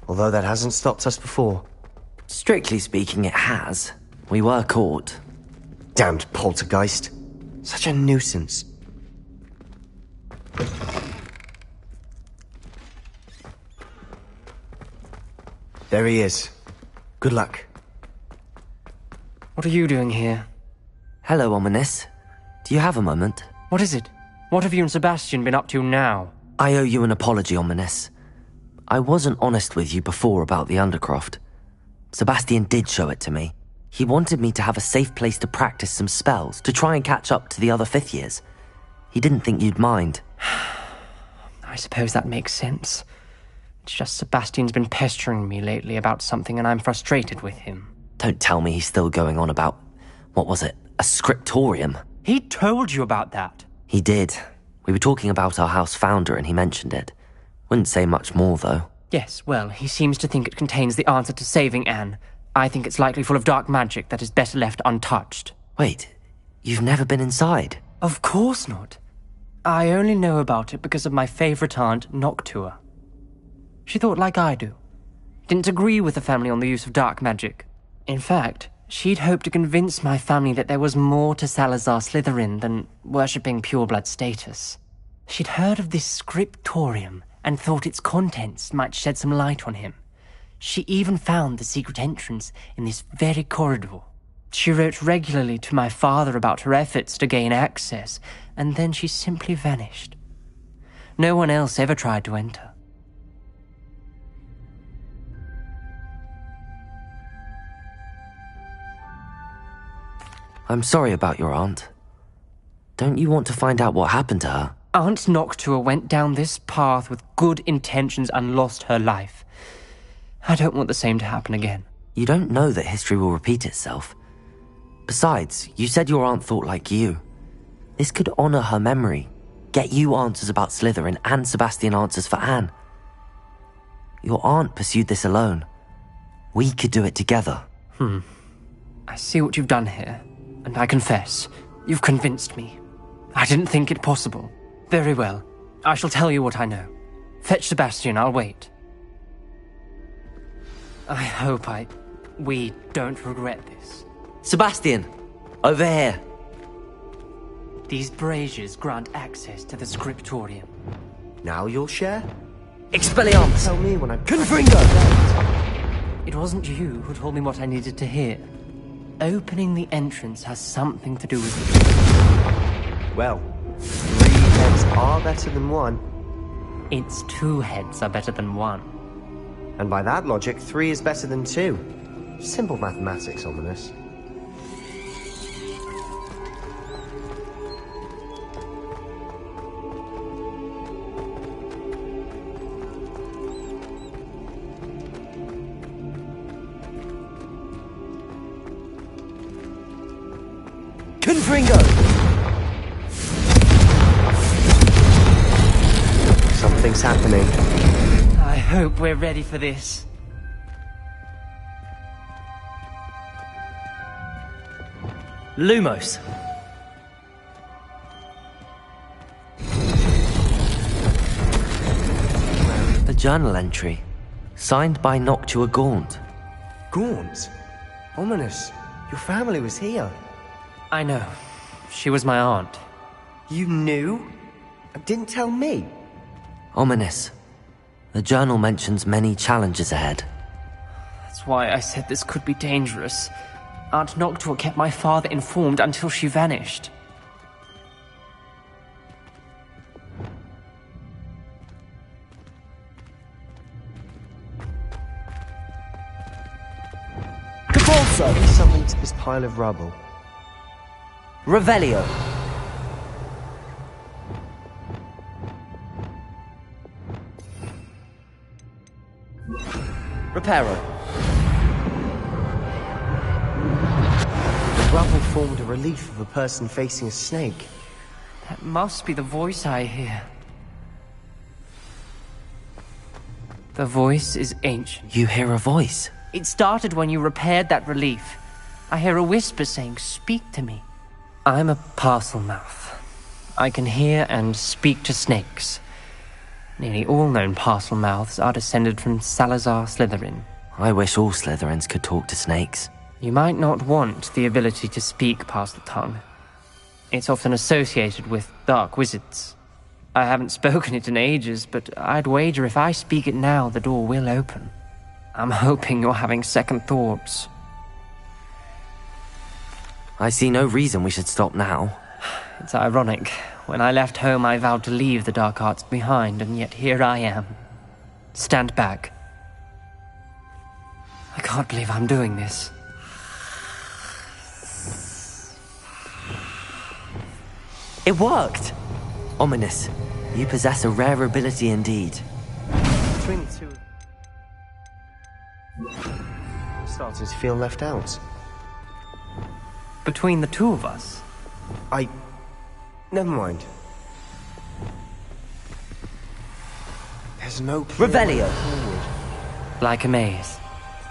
Although that hasn't stopped us before. Strictly speaking, it has. We were caught. Damned poltergeist. Such a nuisance. There he is. Good luck. What are you doing here? Hello, Ominous. Do you have a moment? What is it? What have you and Sebastian been up to now? I owe you an apology, Ominous. I wasn't honest with you before about the Undercroft. Sebastian did show it to me. He wanted me to have a safe place to practice some spells, to try and catch up to the other 5th years. He didn't think you'd mind. I suppose that makes sense. It's just Sebastian's been pestering me lately about something and I'm frustrated with him. Don't tell me he's still going on about, what was it, a scriptorium? He told you about that? He did. We were talking about our house founder and he mentioned it. Wouldn't say much more, though. Yes, well, he seems to think it contains the answer to saving Anne. I think it's likely full of dark magic that is better left untouched. Wait, you've never been inside? Of course not. I only know about it because of my favourite aunt, Noctua. She thought like I do. Didn't agree with the family on the use of dark magic. In fact, she'd hoped to convince my family that there was more to Salazar Slytherin than worshipping pureblood status. She'd heard of this scriptorium and thought its contents might shed some light on him. She even found the secret entrance in this very corridor. She wrote regularly to my father about her efforts to gain access, and then she simply vanished. No one else ever tried to enter. I'm sorry about your aunt. Don't you want to find out what happened to her? Aunt Noctua went down this path with good intentions and lost her life. I don't want the same to happen again. You don't know that history will repeat itself. Besides, you said your aunt thought like you. This could honor her memory, get you answers about Slytherin and Sebastian answers for Anne. Your aunt pursued this alone. We could do it together. I see what you've done here, and I confess, you've convinced me. I didn't think it possible. Very well. I shall tell you what I know. Fetch Sebastian, I'll wait. I hope we don't regret this. Sebastian! Over here! These braziers grant access to the scriptorium. Now you'll share? Expelliarmus! Tell me when I... Confringo! It wasn't you who told me what I needed to hear. Opening the entrance has something to do with it. Well, 3 heads are better than 1. It's 2 heads are better than 1. And by that logic, 3 is better than 2. Simple mathematics, Ominous. Confringo! Something's happening. I hope we're ready for this. Lumos. A journal entry, signed by Noctua Gaunt. Gaunt? Ominous, your family was here. I know. She was my aunt. You knew? Didn't tell me. Ominous. The journal mentions many challenges ahead. That's why I said this could be dangerous. Aunt Noctua kept my father informed until she vanished. also... Maybe something to this pile of rubble. Revelio. Reparo. The rubble formed a relief of a person facing a snake. That must be the voice I hear. The voice is ancient. You hear a voice? It started when you repaired that relief. I hear a whisper saying, "Speak to me." I'm a parcel mouth. I can hear and speak to snakes. Nearly all known parcel mouths are descended from Salazar Slytherin. I wish all Slytherins could talk to snakes. You might not want the ability to speak parcel tongue. It's often associated with dark wizards. I haven't spoken it in ages, but I'd wager if I speak it now, the door will open. I'm hoping you're having second thoughts. I see no reason we should stop now. It's ironic. When I left home, I vowed to leave the dark arts behind, and yet here I am. Stand back. I can't believe I'm doing this. It worked! Ominous. You possess a rare ability indeed. Between the two... I'm starting to feel left out. Between the two of us? Never mind. There's no clear Revelio. way forward. Like a maze.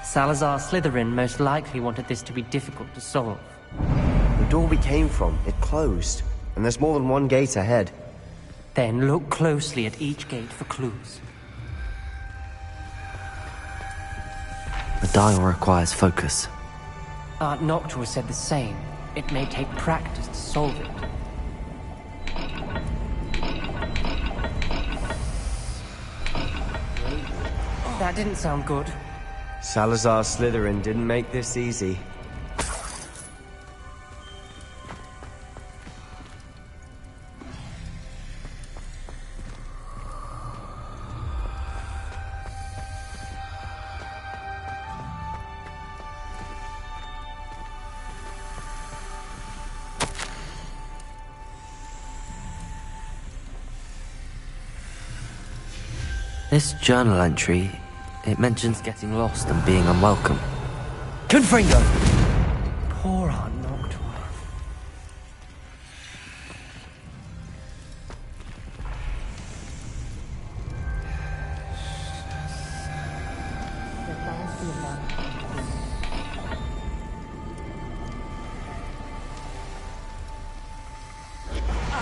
Salazar Slytherin most likely wanted this to be difficult to solve. The door we came from, it closed. And there's more than one gate ahead. Then look closely at each gate for clues. The dial requires focus. Aunt Noctua said the same. It may take practice to solve it. That didn't sound good. Salazar Slytherin didn't make this easy. This journal entry, it mentions getting lost and being unwelcome. Confringo! Poor Aunt Noctua.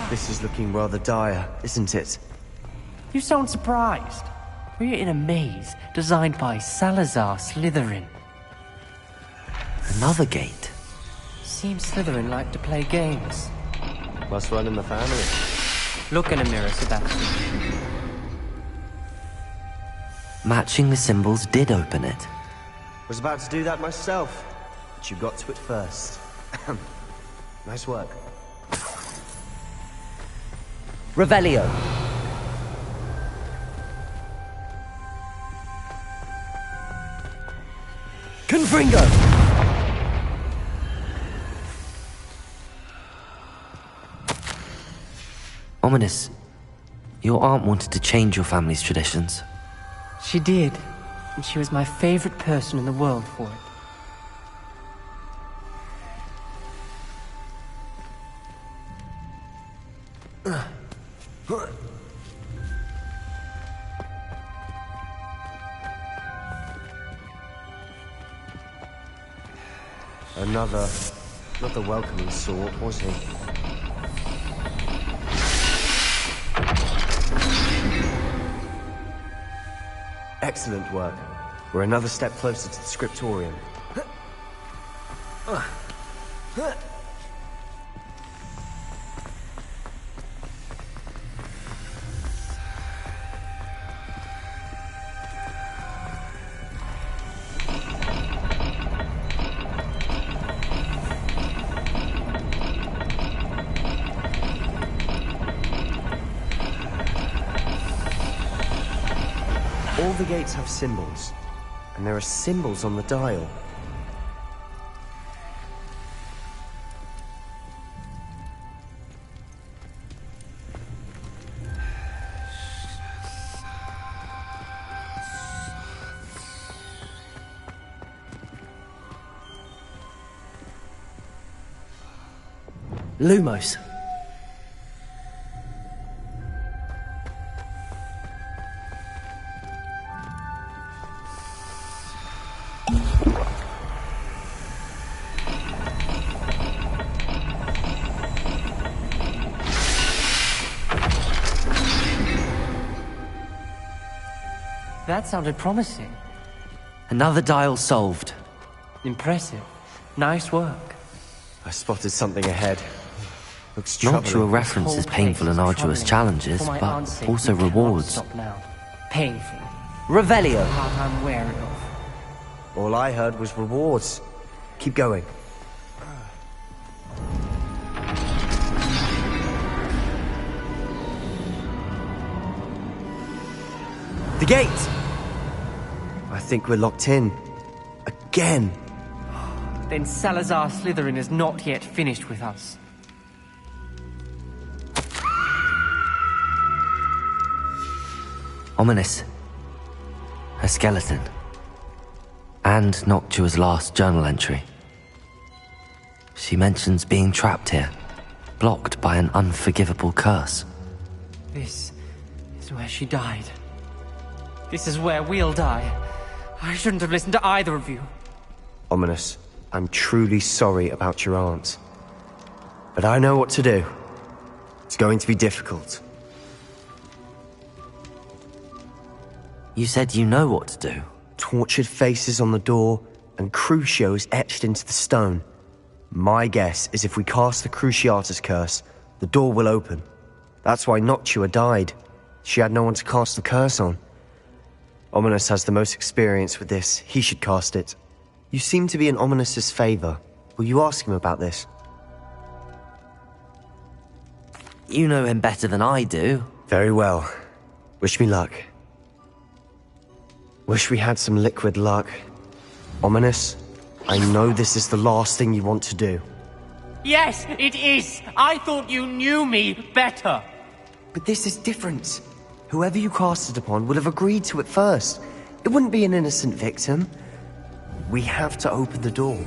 This is looking rather dire, isn't it? You sound surprised. We're in a maze designed by Salazar Slytherin. Another gate. Seems Slytherin like to play games. Must run in the family. Look in a mirror, Sebastian. Matching the symbols did open it. Was about to do that myself, but you got to it first. Nice work. Revelio. Confringo! Ominous. Your aunt wanted to change your family's traditions. She did, and she was my favorite person in the world for it. Not the welcoming sort, was he? Excellent work. We're another step closer to the scriptorium. All the gates have symbols, and there are symbols on the dial. Lumos. That sounded promising. Another dial solved. Impressive. Nice work. I spotted something ahead. Looks Not troubling. sure references painful and arduous challenges, For my but aunt's sake, also we can't rewards. Stop now. Painful. Revelio. The part I'm wary of. All I heard was rewards. Keep going. The gate! I think we're locked in. Again. Then Salazar Slytherin is not yet finished with us. Ominous. A skeleton. And Noctua's last journal entry. She mentions being trapped here, blocked by an unforgivable curse. This is where she died. This is where we'll die. I shouldn't have listened to either of you. Ominous, I'm truly sorry about your aunt. But I know what to do. It's going to be difficult. You said you know what to do. Tortured faces on the door, and Crucios etched into the stone. My guess is if we cast the Cruciatus curse, the door will open. That's why Noctua died. She had no one to cast the curse on. Ominous has the most experience with this. He should cast it. You seem to be in Ominous's favor. Will you ask him about this? You know him better than I do. Very well. Wish me luck. Wish we had some liquid luck. Ominous, I know this is the last thing you want to do. Yes, it is! I thought you knew me better! But this is different. Whoever you cast it upon would have agreed to it first. It wouldn't be an innocent victim. We have to open the door.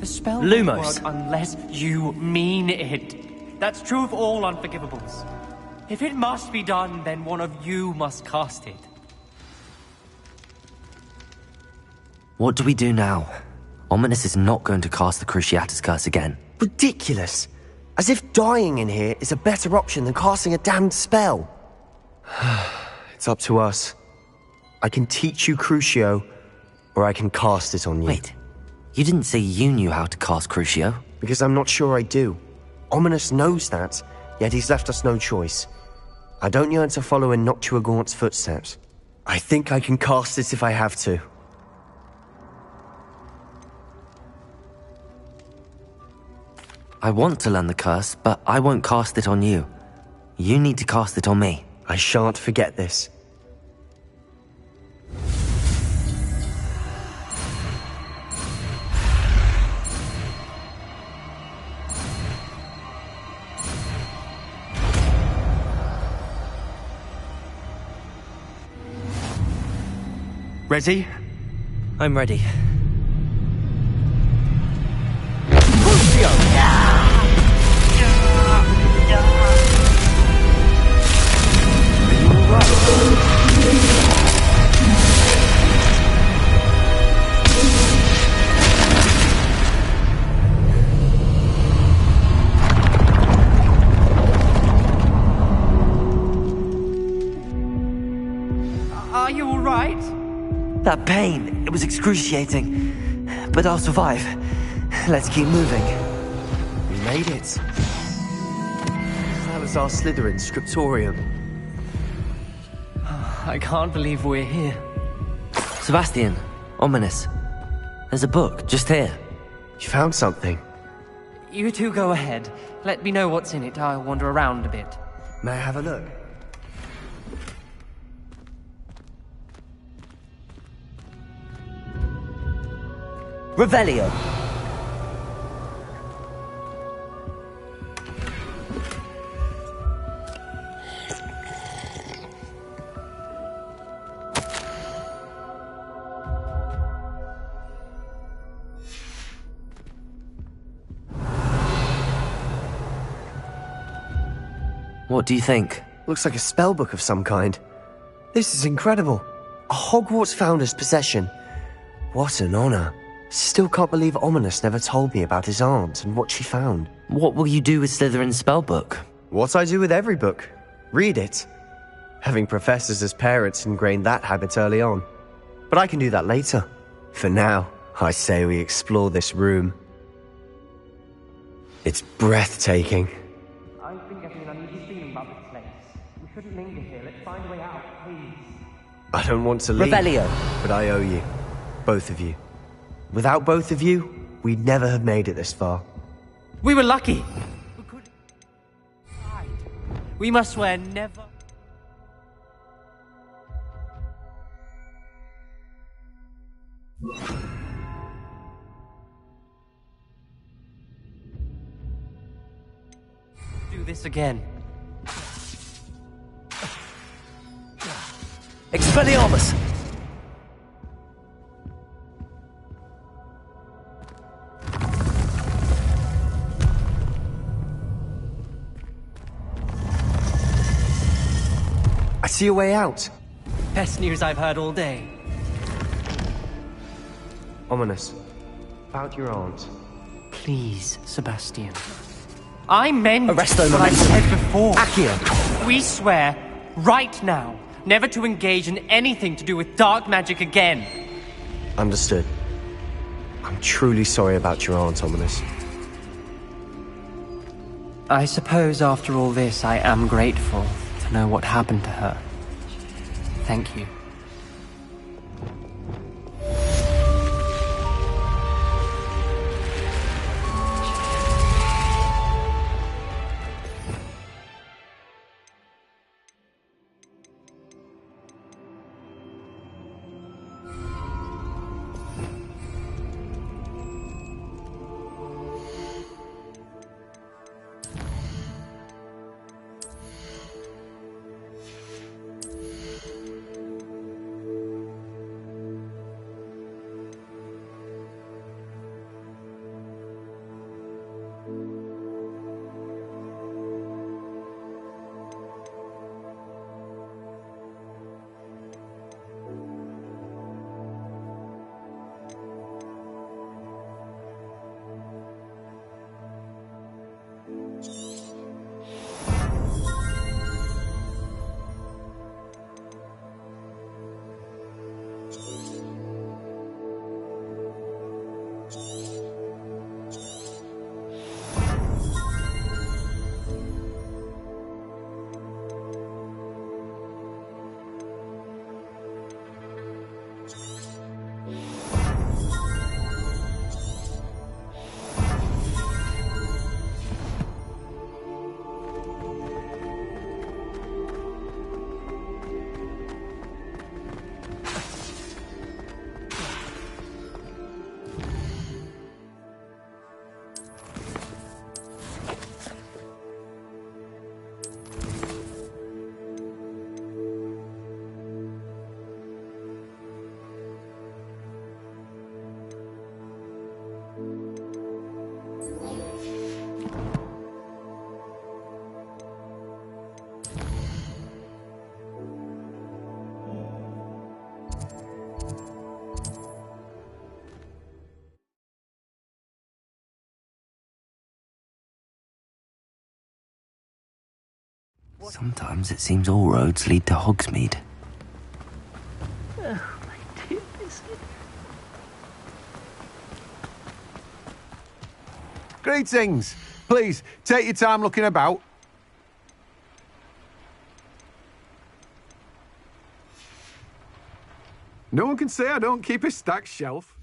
The spell Lumos. won't work unless you mean it. That's true of all unforgivables. If it must be done, then one of you must cast it. What do we do now? Ominous is not going to cast the Cruciatus curse again. Ridiculous. As if dying in here is a better option than casting a damned spell. It's up to us. I can teach you Crucio, or I can cast it on you. Wait, you didn't say you knew how to cast Crucio? Because I'm not sure I do. Ominous knows that, yet he's left us no choice. I don't yearn to follow in Noctua Gaunt's footsteps. I think I can cast it if I have to. I want to learn the curse, but I won't cast it on you. You need to cast it on me. I shan't forget this. Ready? I'm ready. Are you alright? That pain, it was excruciating. But I'll survive. Let's keep moving. We made it. Salazar Slytherin Scriptorium. I can't believe we're here. Sebastian, Ominous. There's a book, just here. You found something. You two go ahead. Let me know what's in it. I'll wander around a bit. May I have a look? Revelio. What do you think? Looks like a spellbook of some kind. This is incredible. A Hogwarts founder's possession. What an honor. Still can't believe Ominous never told me about his aunt and what she found. What will you do with Slytherin's spellbook? What I do with every book. Read it. Having professors as parents ingrained that habit early on. But I can do that later. For now, I say we explore this room. It's breathtaking. I've been getting an uneasy feeling about this place. We shouldn't linger here. Let's find a way out, please. I don't want to leave, Revelio. but I owe you. Both of you. Without both of you, we'd never have made it this far. We were lucky. We could hide. We must swear never. Do this again. Expelliarmus! I see a way out. Best news I've heard all day. Ominous. About your aunt. Please, Sebastian. I meant Arresto what I momentum. said before. Accio. We swear, right now, never to engage in anything to do with dark magic again. Understood. I'm truly sorry about your aunt, Ominous. I suppose after all this, I am grateful to know what happened to her. Thank you. Sometimes it seems all roads lead to Hogsmeade. Oh, my dearest. Greetings. Please, take your time looking about. No one can say I don't keep a stacked shelf.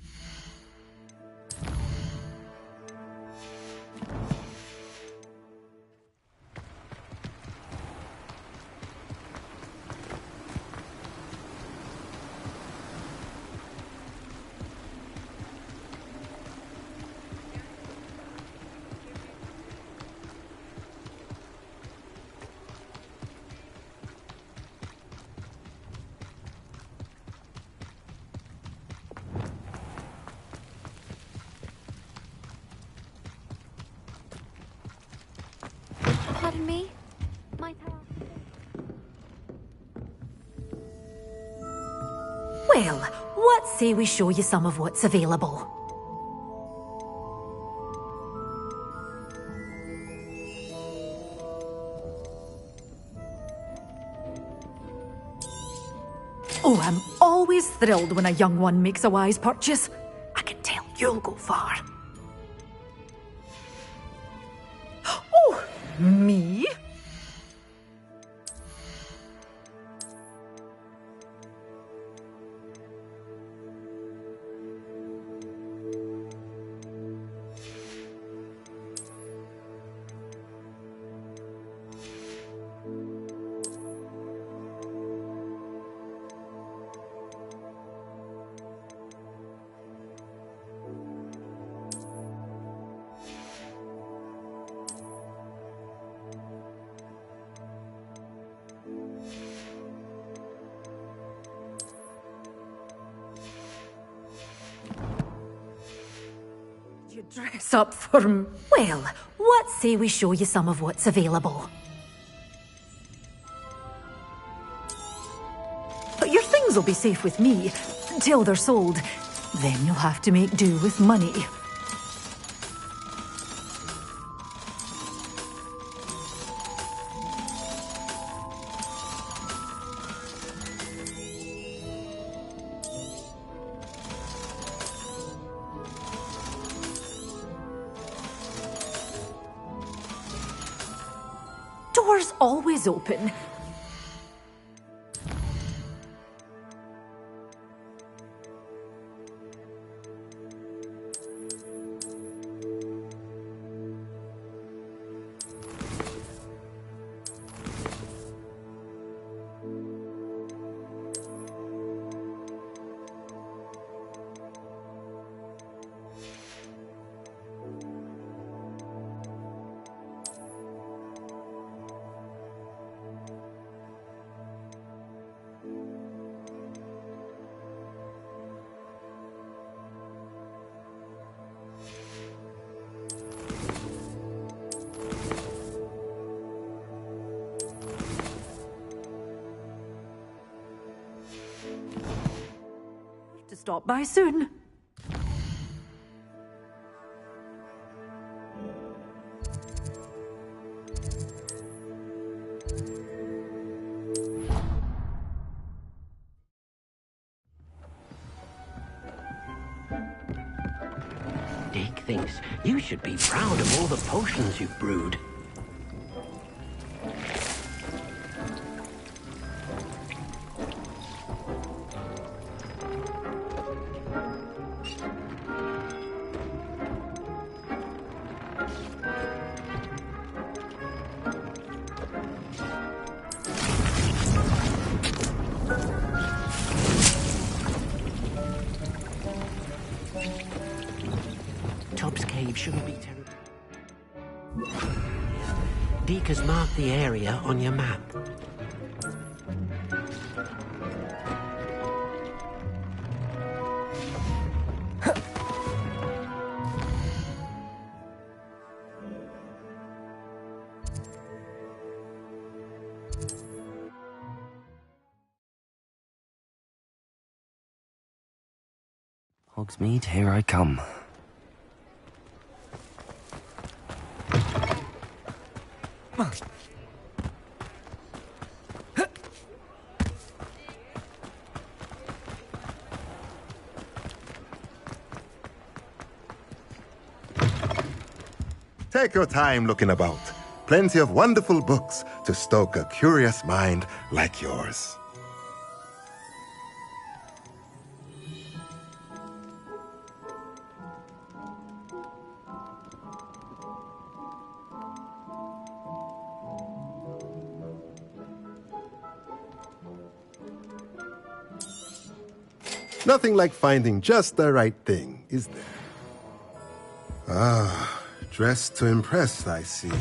Pardon me? Might Well, what say we show you some of what's available? Oh, I'm always thrilled when a young one makes a wise purchase. I can tell you'll go far. Oh, me? You dress up for Well, what say we show you some of what's available? But your things will be safe with me, till they're sold. Then you'll have to make do with money. Doors always open. To stop by soon. Dick thinks you should be proud of all the potions you've brewed. Tubbs Cave shouldn't be terrible. Deke has marked the area on your map. Hogsmeade, here I come. Take your time looking about. Plenty of wonderful books to stoke a curious mind like yours. Nothing like finding just the right thing, is there? Ah, dressed to impress, I see.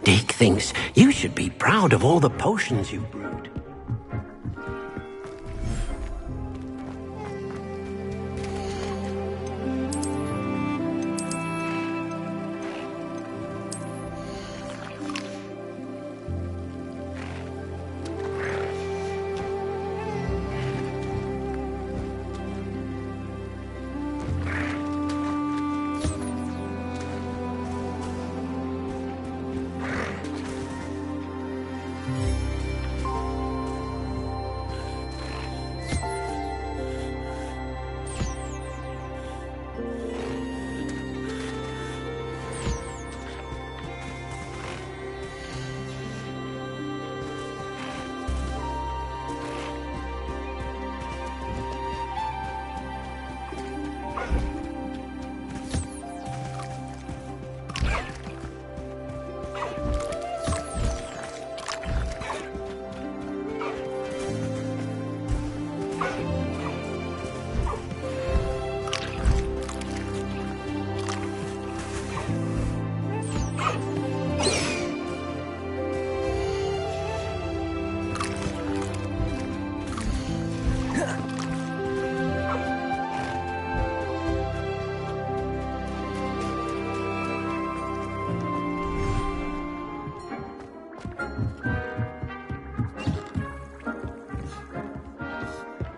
Dick thinks you should be proud of all the potions you've brewed.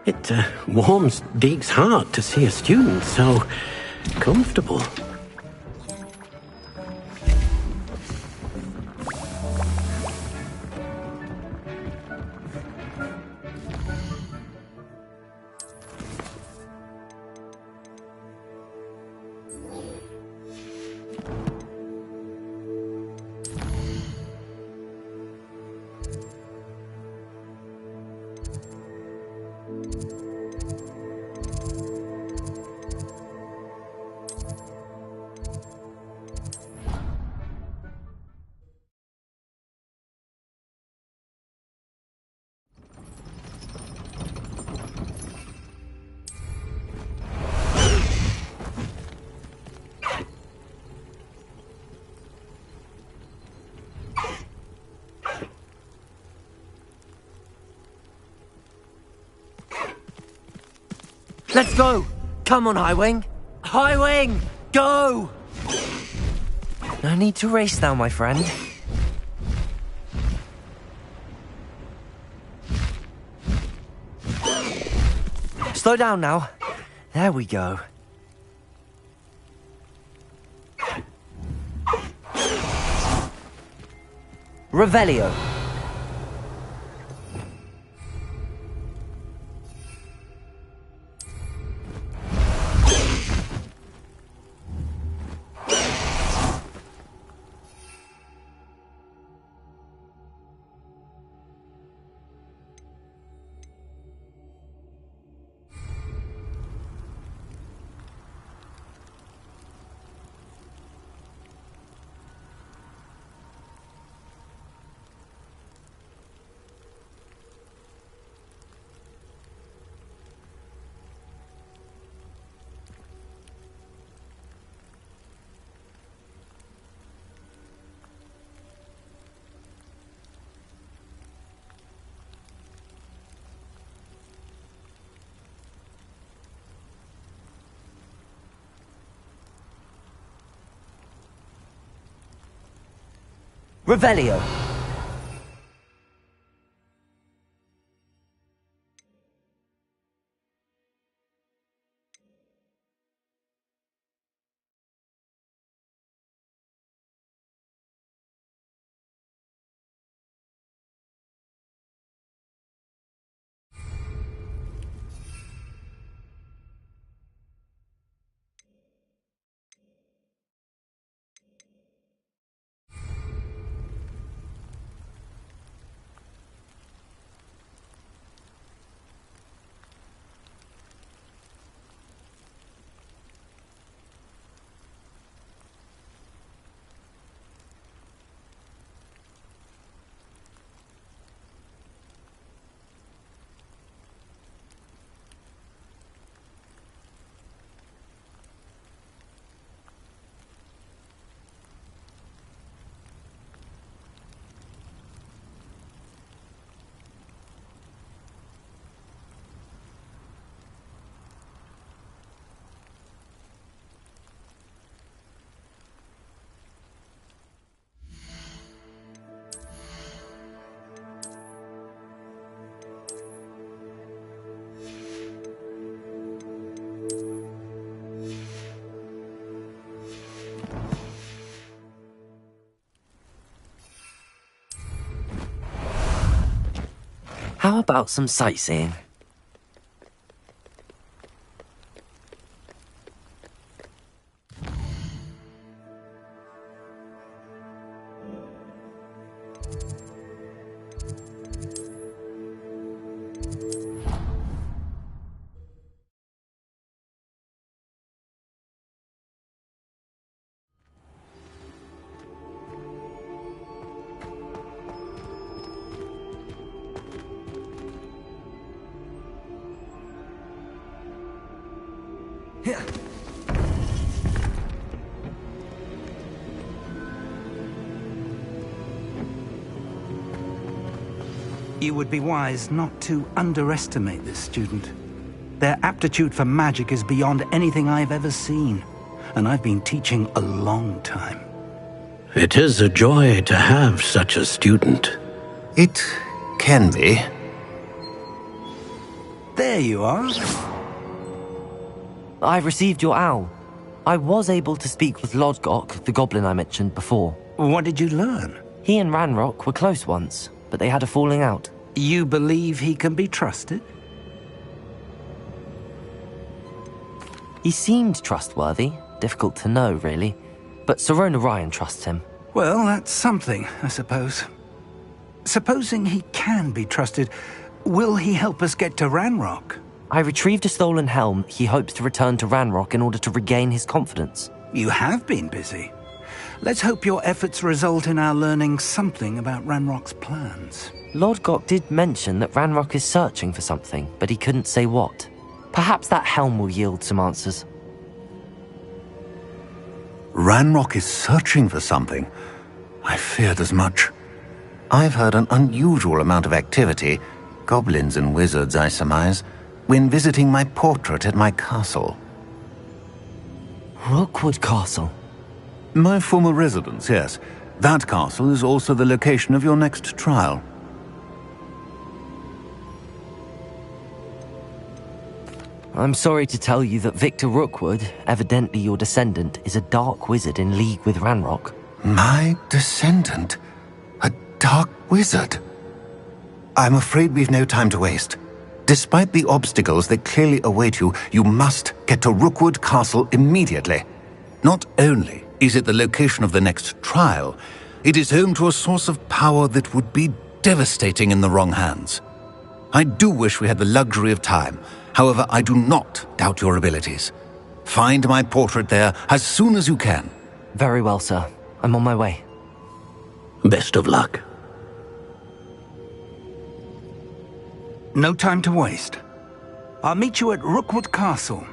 It warms Deke's heart to see a student so comfortable. Let's go! Come on, Highwing! Highwing! Go! No need to race now, my friend. Slow down now. There we go. Revelio. Revelio. How about some sightseeing? You would be wise not to underestimate this student. Their aptitude for magic is beyond anything I've ever seen, and I've been teaching a long time. It is a joy to have such a student. It can be. There you are. I received your owl. I was able to speak with Lodgok, the goblin I mentioned before. What did you learn? He and Ranrock were close once, but they had a falling out. You believe he can be trusted? He seemed trustworthy. Difficult to know, really. But Sirona Ryan trusts him. Well, that's something, I suppose. Supposing he can be trusted, will he help us get to Ranrock? I retrieved a stolen helm he hopes to return to Ranrock in order to regain his confidence. You have been busy. Let's hope your efforts result in our learning something about Ranrock's plans. Lodgok did mention that Ranrock is searching for something, but he couldn't say what. Perhaps that helm will yield some answers. Ranrock is searching for something. I feared as much. I've heard an unusual amount of activity, goblins and wizards, I surmise, when visiting my portrait at my castle. Rookwood Castle? My former residence, yes. That castle is also the location of your next trial. I'm sorry to tell you that Victor Rookwood, evidently your descendant, is a dark wizard in league with Ranrock. My descendant? A dark wizard? I'm afraid we've no time to waste. Despite the obstacles that clearly await you, you must get to Rookwood Castle immediately. Not only is it the location of the next trial, it is home to a source of power that would be devastating in the wrong hands. I do wish we had the luxury of time. However, I do not doubt your abilities. Find my portrait there as soon as you can. Very well, sir. I'm on my way. Best of luck. No time to waste. I'll meet you at Rookwood Castle.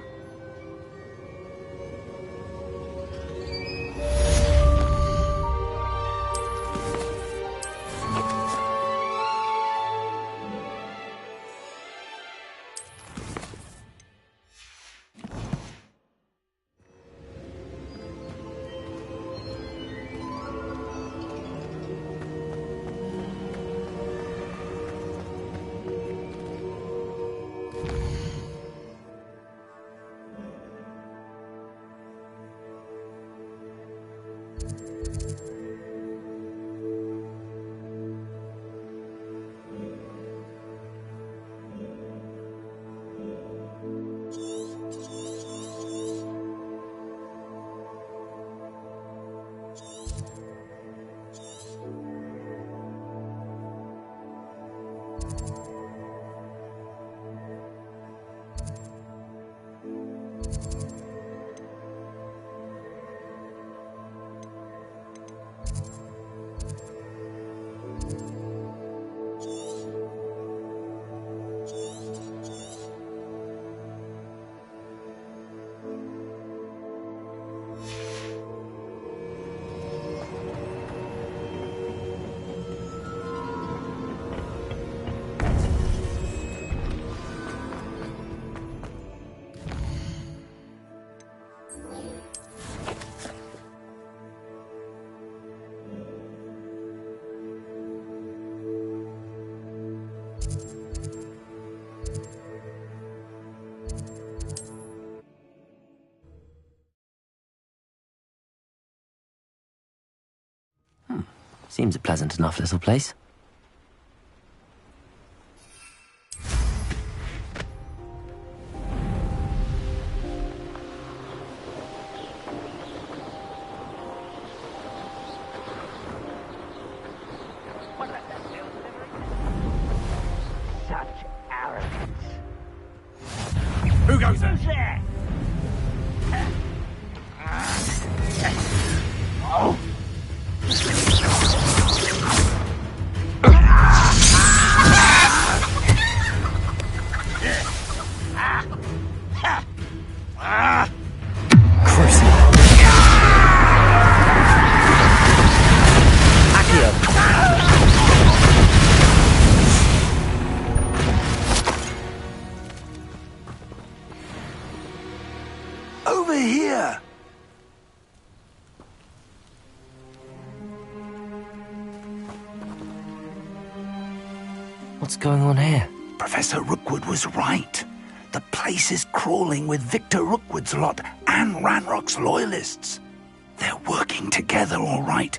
Seems a pleasant enough little place. Leviosa! Over here! What's going on here? Professor Rookwood was right. The place is crawling with Victor Rookwood's lot and Ranrock's loyalists. They're working together, all right,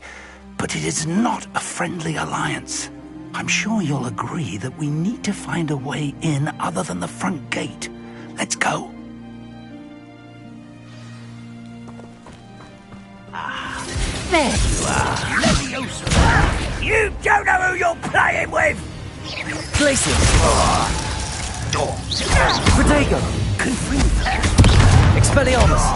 but it is not a friendly alliance. I'm sure you'll agree that we need to find a way in other than the front gate. Let's go. There you are. Leviosa. You don't know who you're playing with. Glacier. Protego. Confringo. Expelliarmus.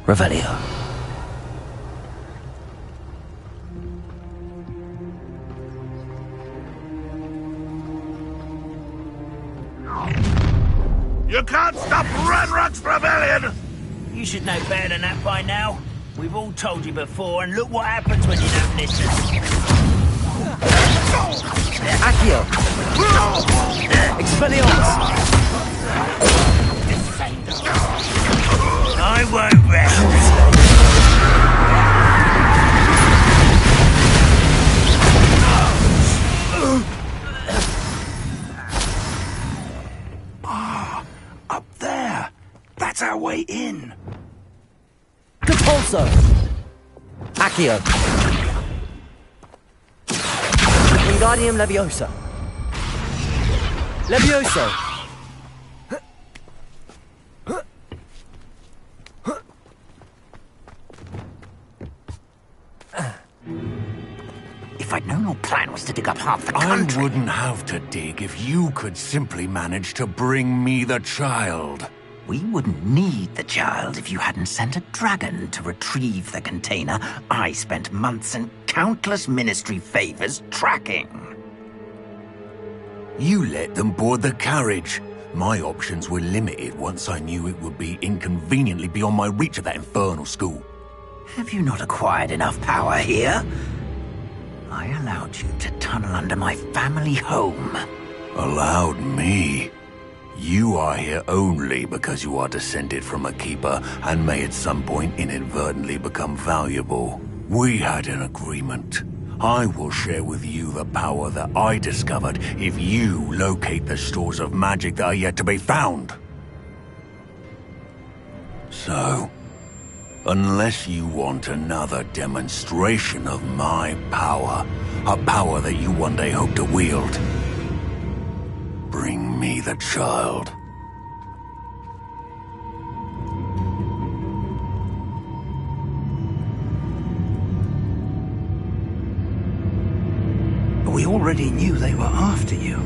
Revelio. You can't stop Ranrock's rebellion! You should know better than that by now. We've all told you before, and look what happens when you don't listen. Accio. Expelliarmus. I won't rest. Up there. That's our way in. Capulso. Accio. Wingardium Leviosa. Levioso. If I'd known your plan was to dig up half the country... I wouldn't have to dig if you could simply manage to bring me the child. We wouldn't need the child if you hadn't sent a dragon to retrieve the container I spent months and countless ministry favors tracking. You let them board the carriage. My options were limited once I knew it would be inconveniently beyond my reach at that infernal school. Have you not acquired enough power here? I allowed you to tunnel under my family home. Allowed me? You are here only because you are descended from a keeper and may at some point inadvertently become valuable. We had an agreement. I will share with you the power that I discovered if you locate the stores of magic that are yet to be found. So, unless you want another demonstration of my power, a power that you one day hope to wield, bring me the child. We already knew they were after you,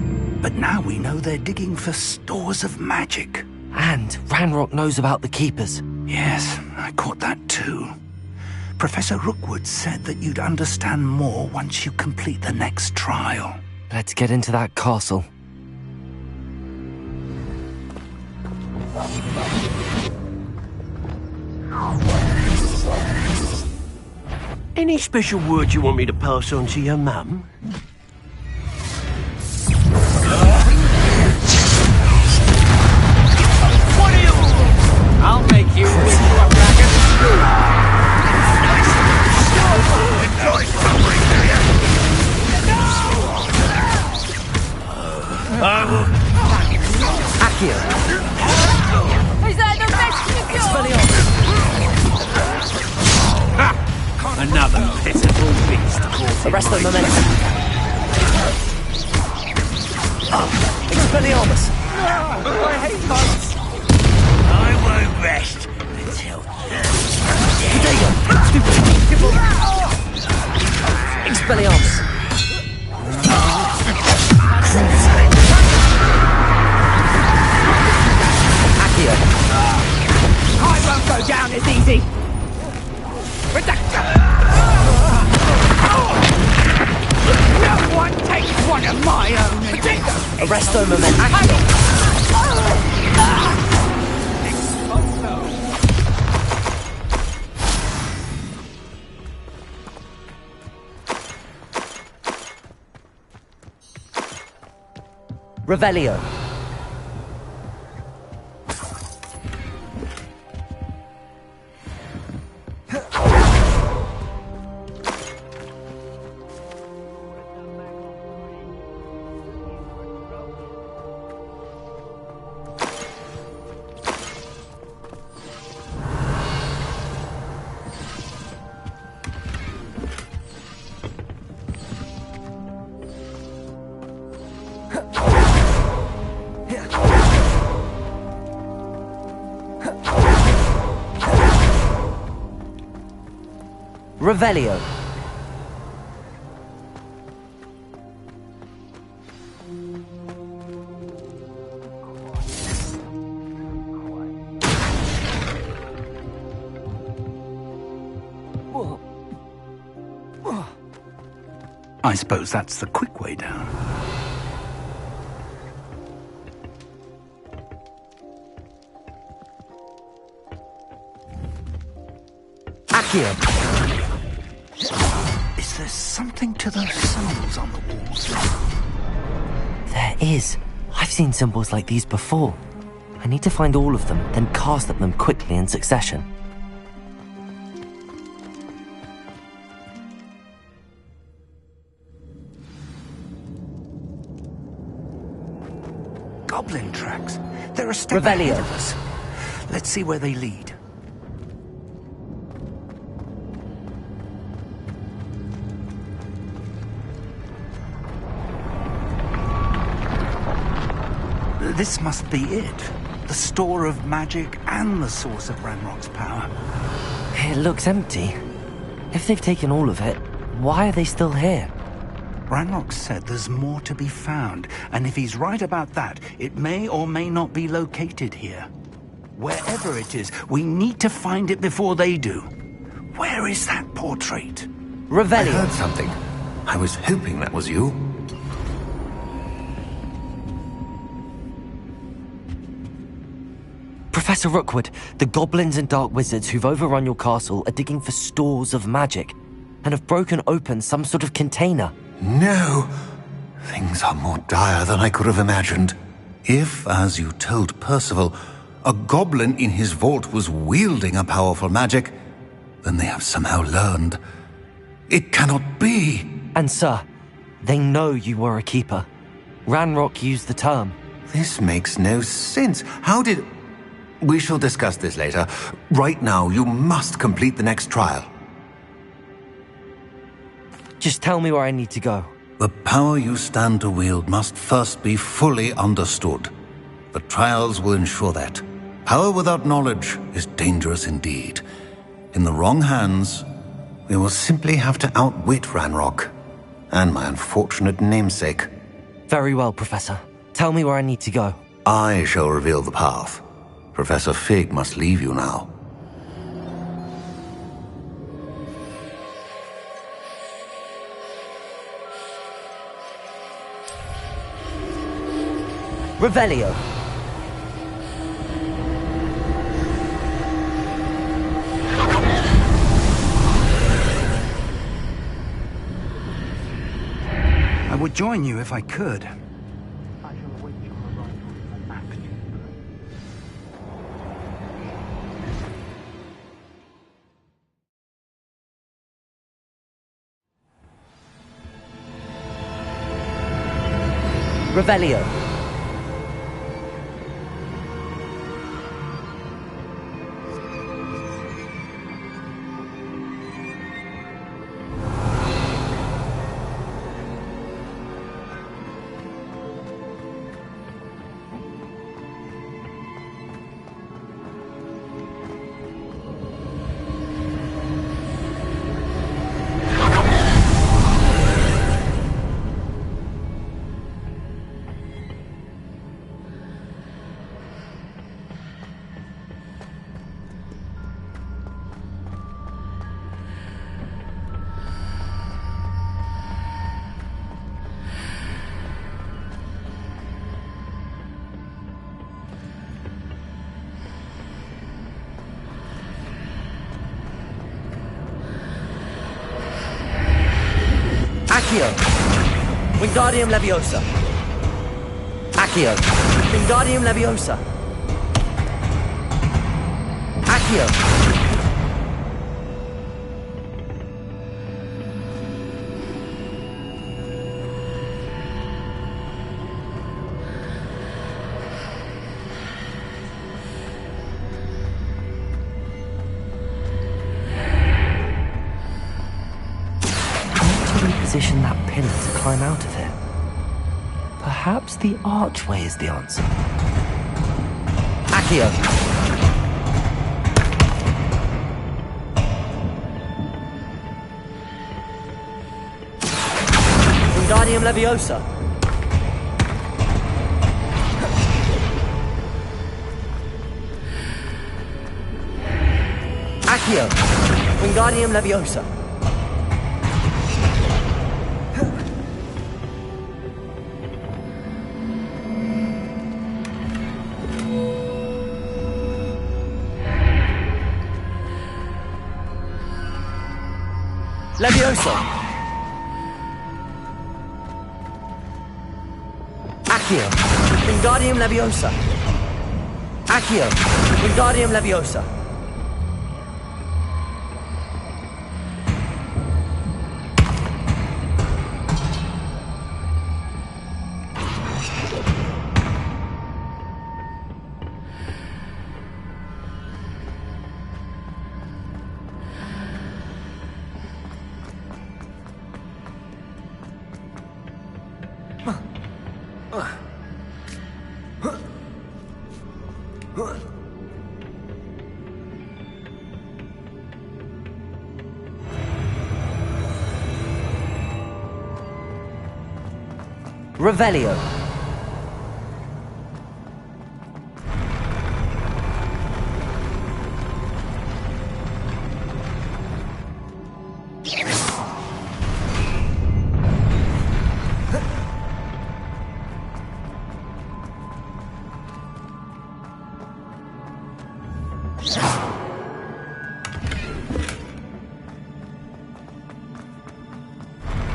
but now we know they're digging for stores of magic. And Ranrock knows about the Keepers. Yes, I caught that too. Professor Rookwood said that you'd understand more once you complete the next trial. Let's get into that castle. Any special words you want me to pass on to your mum? What are you? I'll make you wish you were back at school. Enjoy suffering, do you? I will... Accio. Is that the best you got? Expelliarmus. Another pitiful beast. Arrest them, momentum. Expelliarmus! I hate bugs. I won't rest until... Expelliarmus! Accio! I won't go down as easy. No one takes one of my own. Arresto momentum. Revelio. Revelio. I suppose that's the quick way down. Accio. Is there something to those symbols on the walls? There is. I've seen symbols like these before. I need to find all of them, then cast at them quickly in succession. Goblin tracks. They're a step Revelio. ahead of us. Let's see where they lead. This must be it. The store of magic and the source of Ranrock's power. It looks empty. If they've taken all of it, why are they still here? Ranrock said there's more to be found, and if he's right about that, it may or may not be located here. Wherever it is, we need to find it before they do. Where is that portrait? Revelio. I heard something. I was hoping that was you. Professor Rookwood, the goblins and dark wizards who've overrun your castle are digging for stores of magic and have broken open some sort of container. No! Things are more dire than I could have imagined. If, as you told Percival, a goblin in his vault was wielding a powerful magic, then they have somehow learned. It cannot be! And sir, they know you were a keeper. Ranrock used the term. This makes no sense. How did... We shall discuss this later. Right now, you must complete the next trial. Just tell me where I need to go. The power you stand to wield must first be fully understood. The trials will ensure that. Power without knowledge is dangerous indeed. In the wrong hands, we will simply have to outwit Ranrock and my unfortunate namesake. Very well, Professor. Tell me where I need to go. I shall reveal the path. Professor Fig must leave you now. Revelio. I would join you if I could. Revelio. Accio! Wingardium Leviosa! Accio! Wingardium Leviosa! Accio! Position that pillar to climb out of here. Perhaps the archway is the answer. Accio! Wingardium Leviosa! Accio! Wingardium Leviosa! Leviosa! Accio! Wingardium Leviosa! Accio! Wingardium Leviosa! Revelio.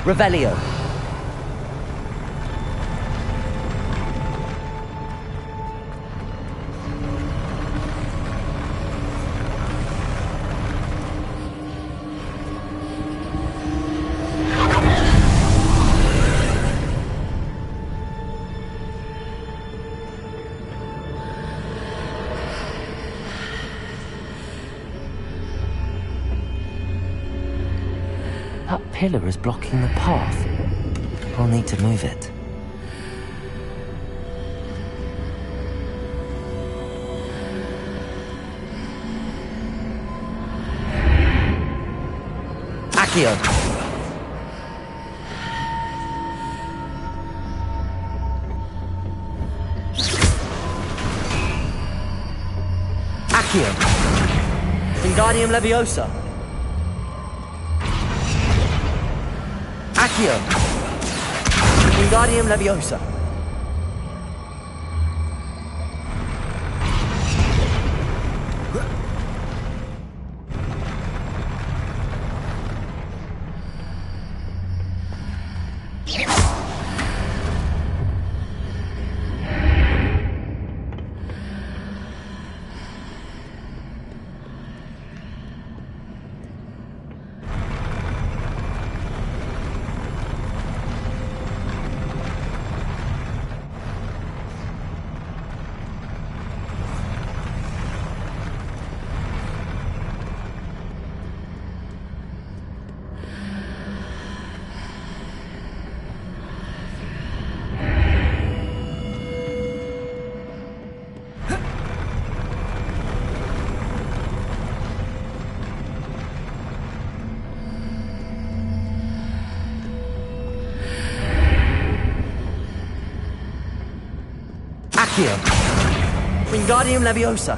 Revelio. That pillar is blocking the path. I'll need to move it. Accio! Accio! Wingardium Leviosa! Accio! Wingardium Leviosa! Accio! Wingardium Leviosa!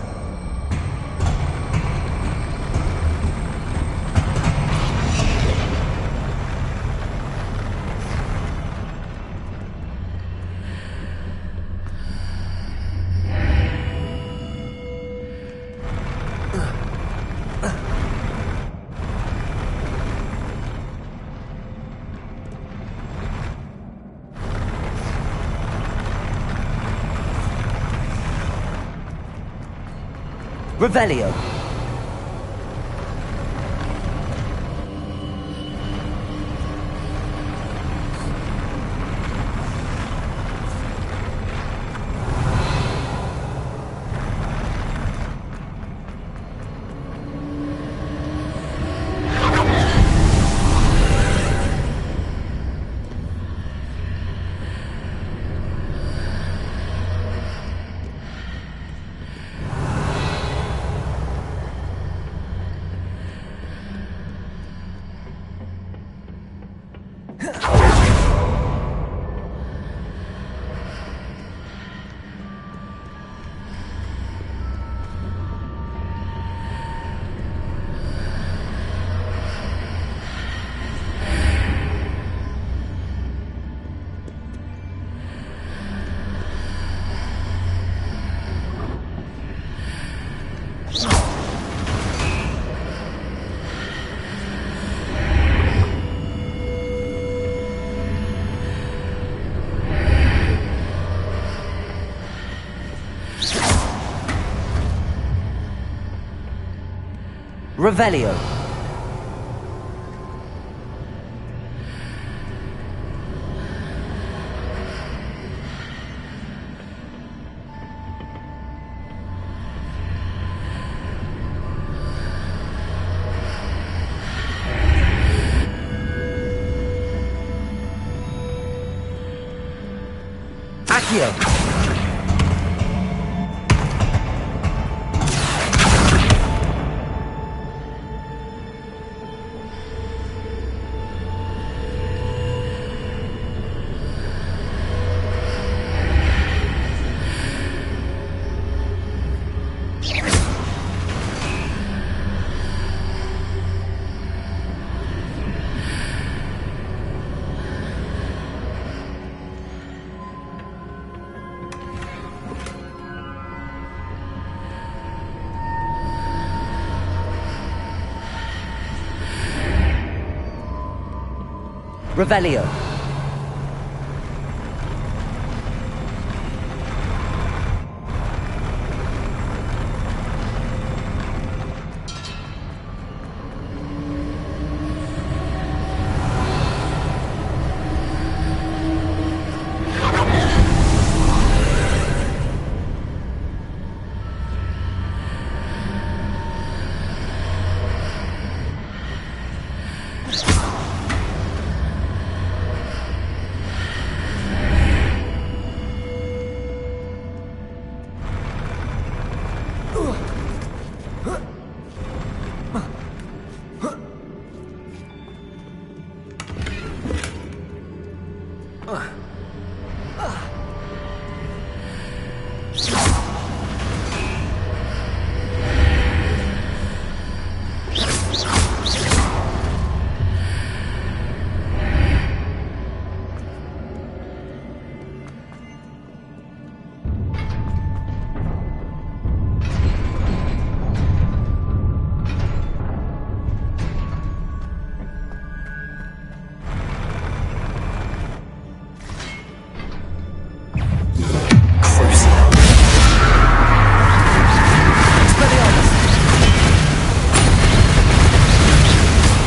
Revelio. Revelio. Accio. Revelio.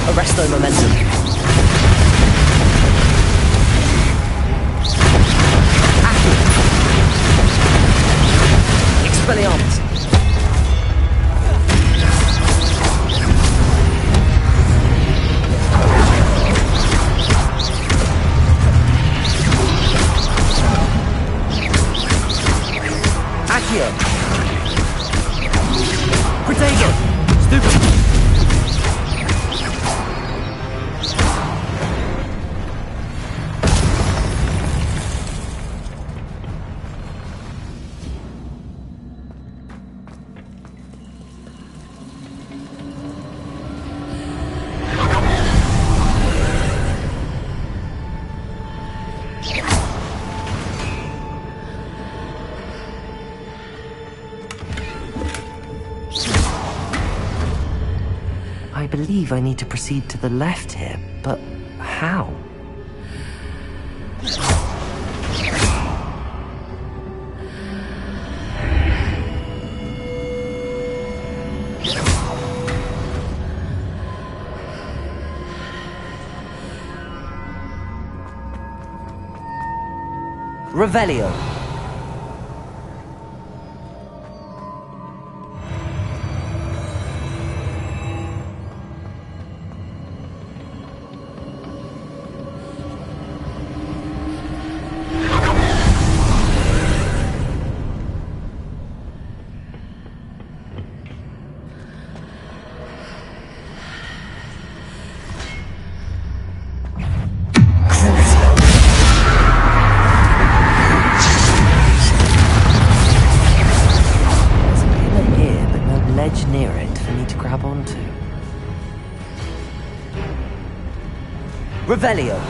Arresto momentum. Accio. Expelliarmus. Accio. Protego. Stupid. I believe I need to proceed to the left here, but how? Revelio. Near it for me to grab onto. Revelio.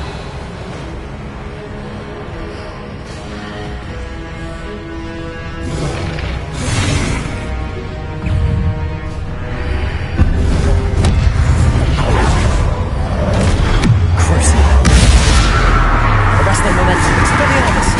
Crucible. Arrest their momentum. Expelliarmus.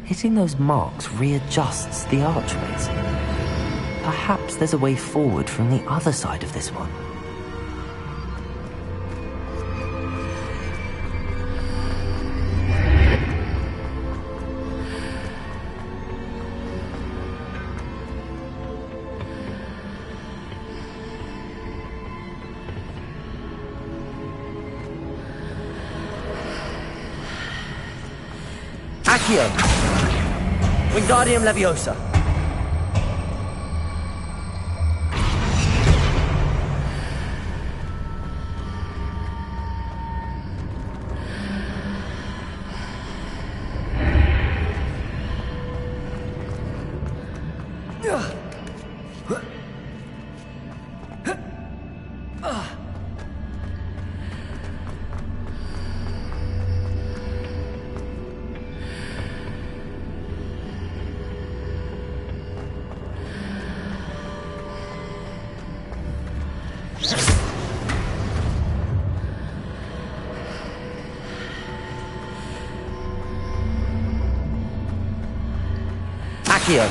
Hitting those marks readjusts the archways. Perhaps there's a way forward from the other side of this one. Accio! Wingardium Leviosa. Accio.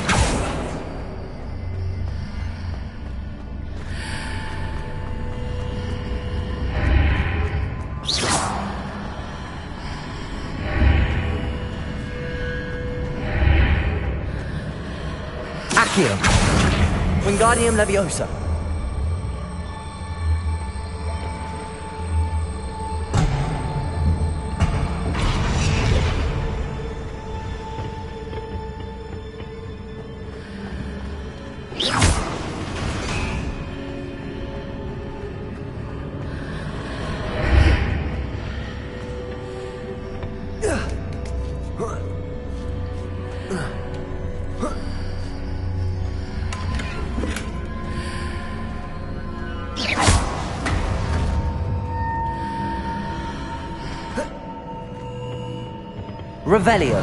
Accio. Wingardium Leviosa. Revelio.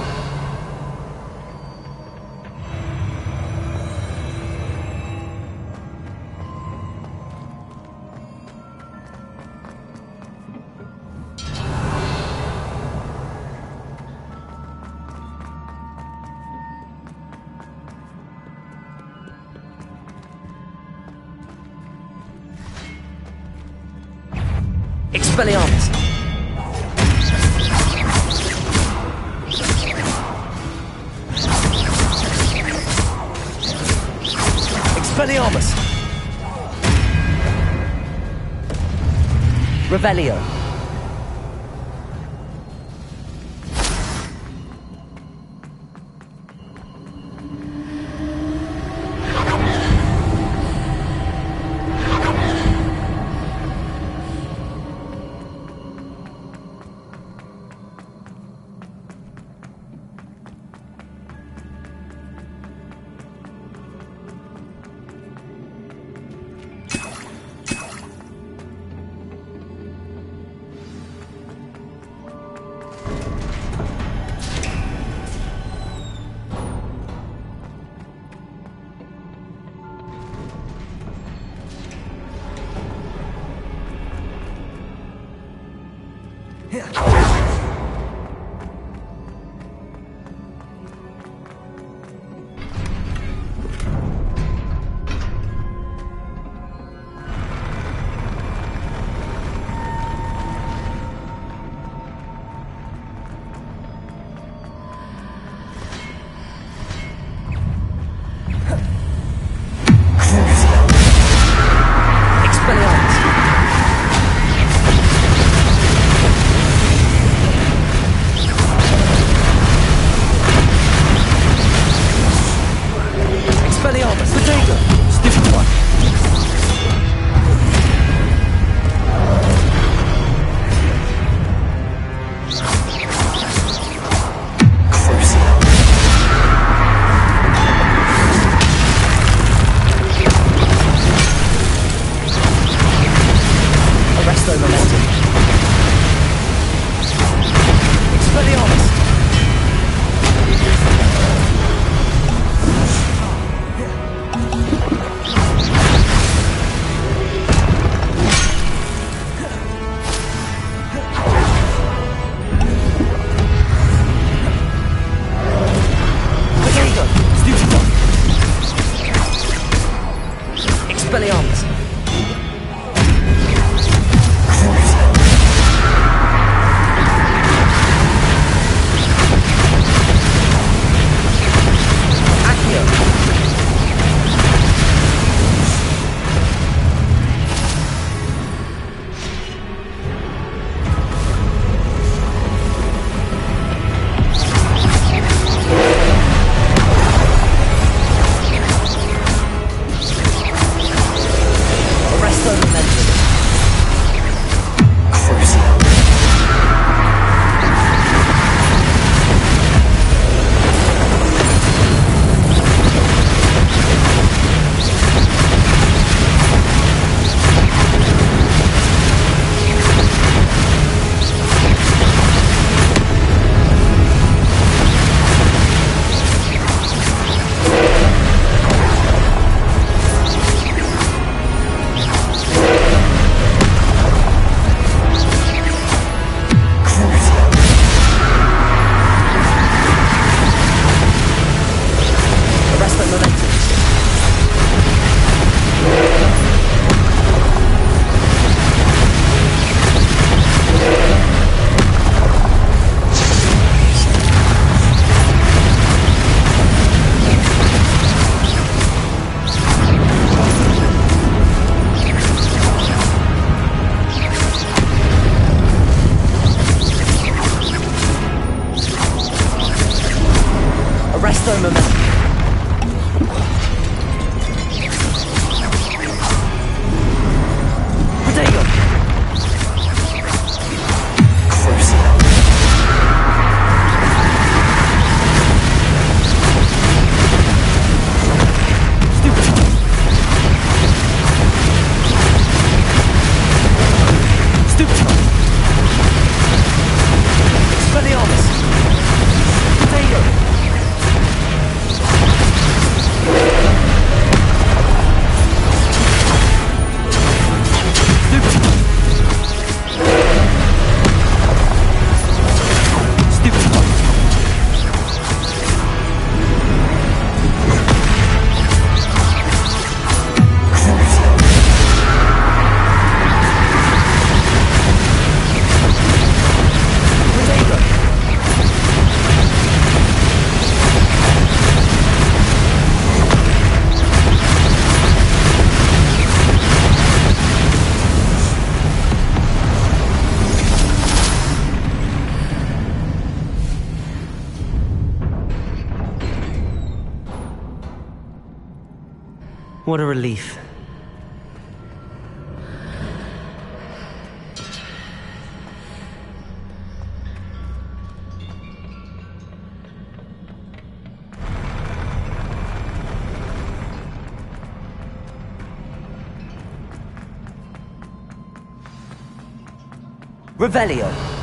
Expelliarmus. Expelliarmus. Revelio. What a relief. Revelio.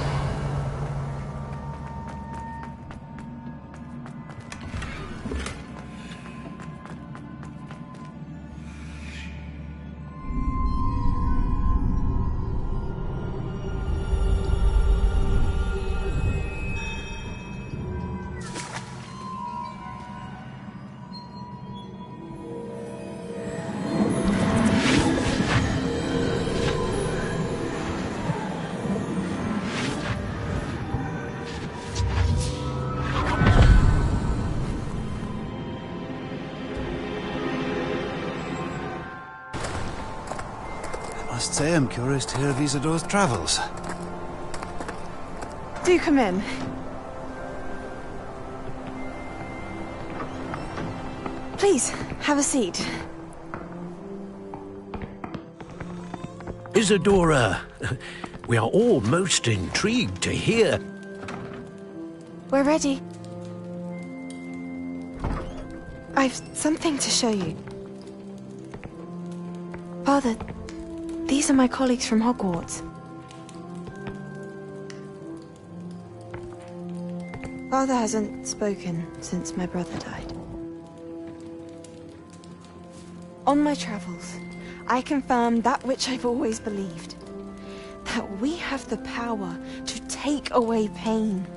must say I'm curious to hear of Isadore's travels. Do come in. Please, have a seat. Isadora, we are all most intrigued to hear. We're ready. I've something to show you. Father, these are my colleagues from Hogwarts. Father hasn't spoken since my brother died. On my travels, I confirmed that which I've always believed. That we have the power to take away pain.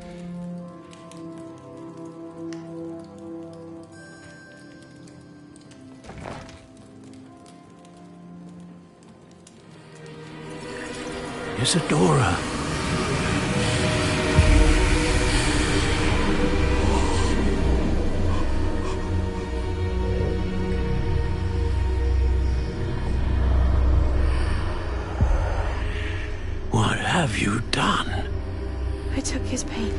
Isadora. What have you done? I took his pain.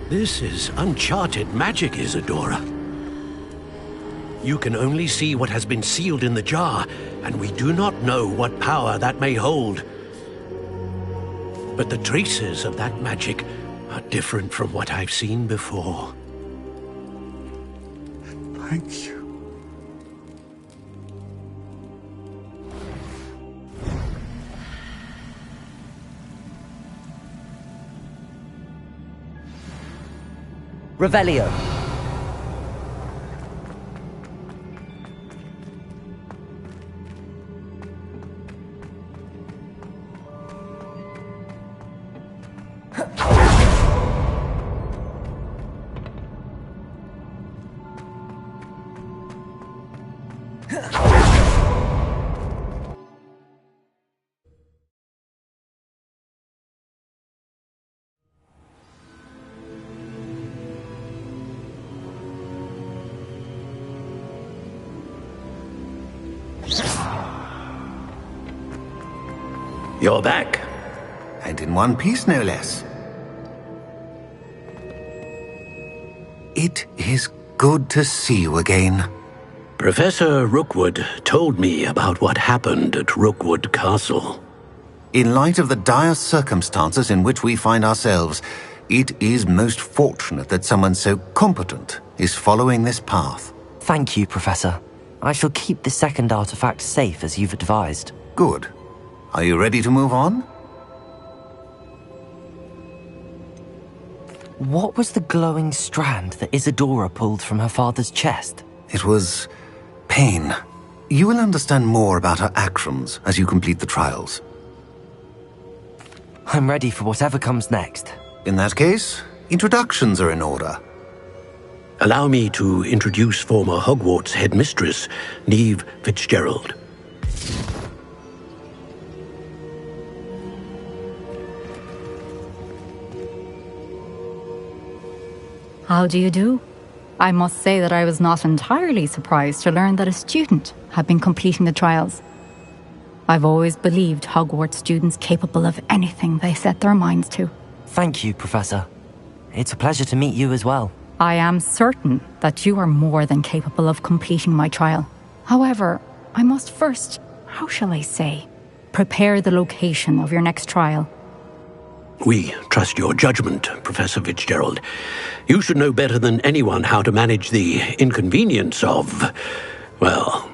This is uncharted magic, Isadora. You can only see what has been sealed in the jar, and we do not know what power that may hold. But the traces of that magic are different from what I've seen before. Thank you. Revelio. You're back. And in one piece, no less. It is good to see you again. Professor Rookwood told me about what happened at Rookwood Castle. In light of the dire circumstances in which we find ourselves, it is most fortunate that someone so competent is following this path. Thank you, Professor. I shall keep the second artifact safe as you've advised. Good. Are you ready to move on? What was the glowing strand that Isadora pulled from her father's chest? It was pain. You will understand more about her actions as you complete the trials. I'm ready for whatever comes next. In that case, introductions are in order. Allow me to introduce former Hogwarts headmistress, Neve Fitzgerald. How do you do? I must say that I was not entirely surprised to learn that a student had been completing the trials. I've always believed Hogwarts students capable of anything they set their minds to. Thank you, Professor. It's a pleasure to meet you as well. I am certain that you are more than capable of completing my trial. However, I must first, how shall I say, prepare the location of your next trial. We trust your judgment, Professor Fitzgerald. You should know better than anyone how to manage the inconvenience of, well...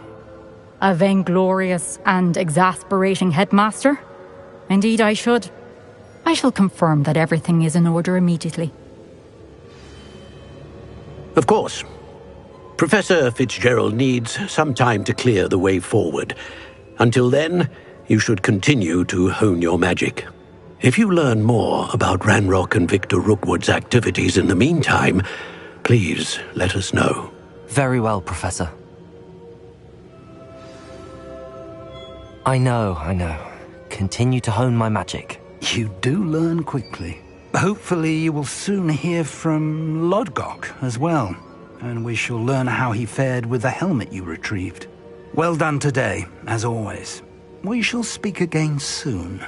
A vainglorious and exasperating headmaster? Indeed I should. I shall confirm that everything is in order immediately. Of course. Professor Fitzgerald needs some time to clear the way forward. Until then, you should continue to hone your magic. If you learn more about Ranrock and Victor Rookwood's activities in the meantime, please let us know. Very well, Professor. I know. Continue to hone my magic. You do learn quickly. Hopefully you will soon hear from Lodgok as well. and we shall learn how he fared with the helmet you retrieved. Well done today, as always. We shall speak again soon.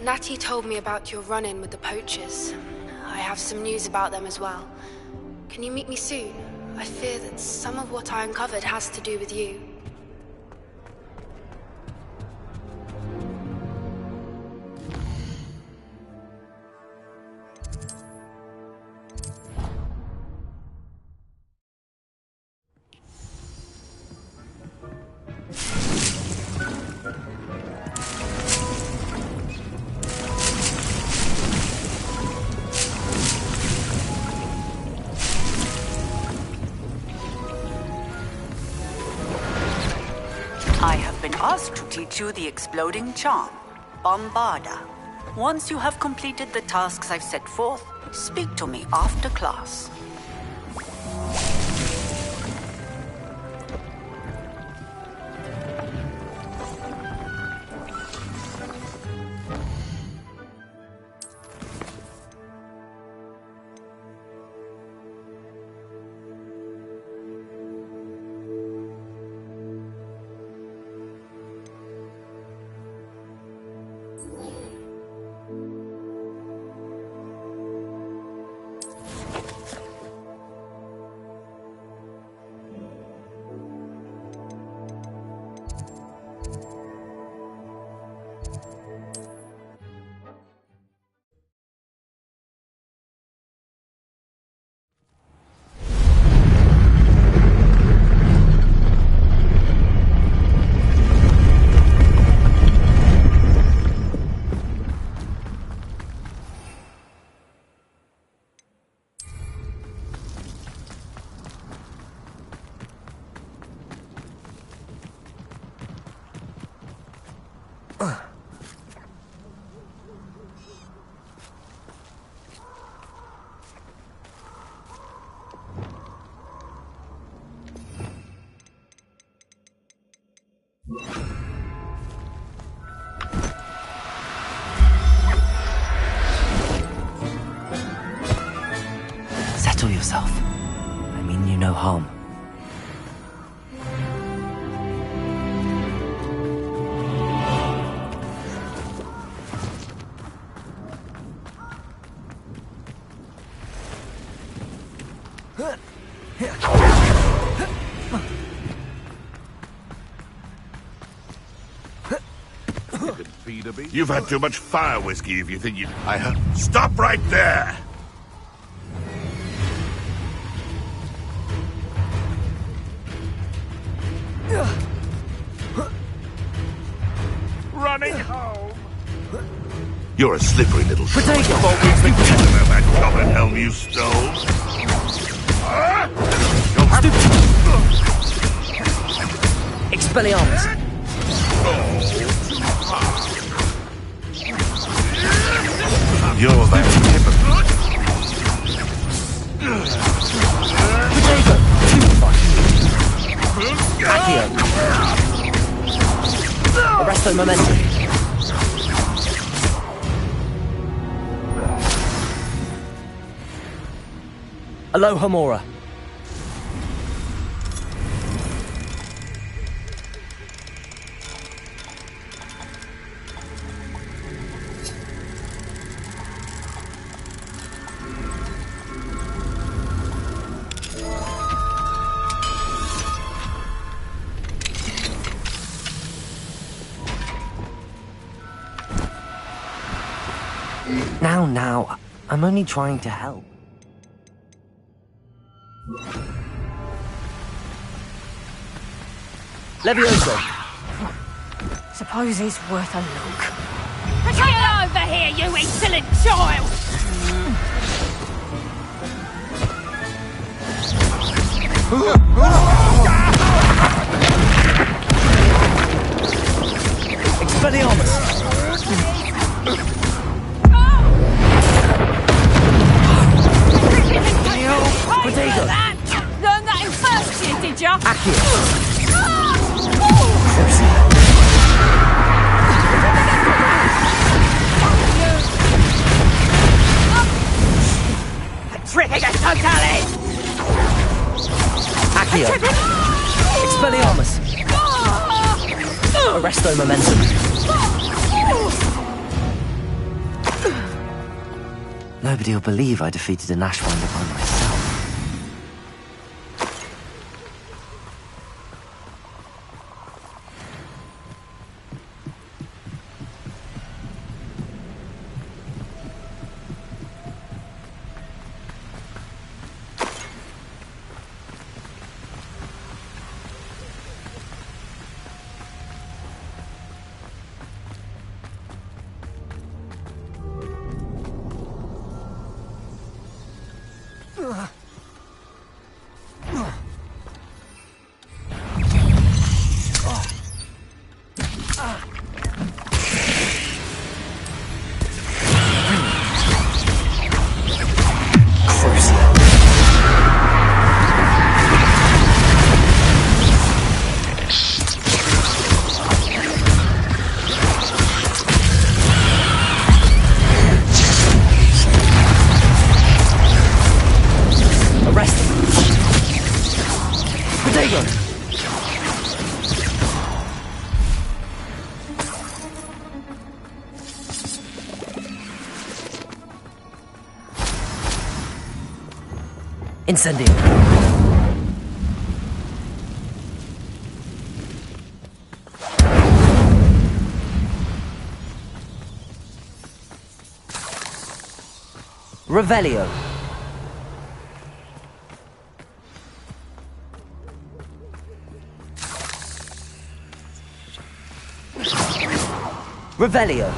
Natty told me about your run-in with the poachers. I have some news about them as well. Can you meet me soon? I fear that some of what I uncovered has to do with you. I have been asked to teach you the exploding charm, Bombarda. Once you have completed the tasks I've set forth, speak to me after class. Settle yourself. I mean you no harm. You've had too much fire whiskey if you think you... I have... Stop right there! Running home! You're a slippery little shit. Thought we'd forget about that goblin helm you stole. Expelliarmus! You're that hypocrite. Accio! Arresto momentum. Aloha Mora. Now, I'm only trying to help. Levioso! Suppose he's worth a look. Get over here, you insolent child! Expelliarmus! Potato! Learned that in first year, did ya? Trick totally! Accio! Expelliarmus! Arresto momentum! Nobody will believe I defeated an Ashwinder by myself. Incendio. Revelio. Revelio.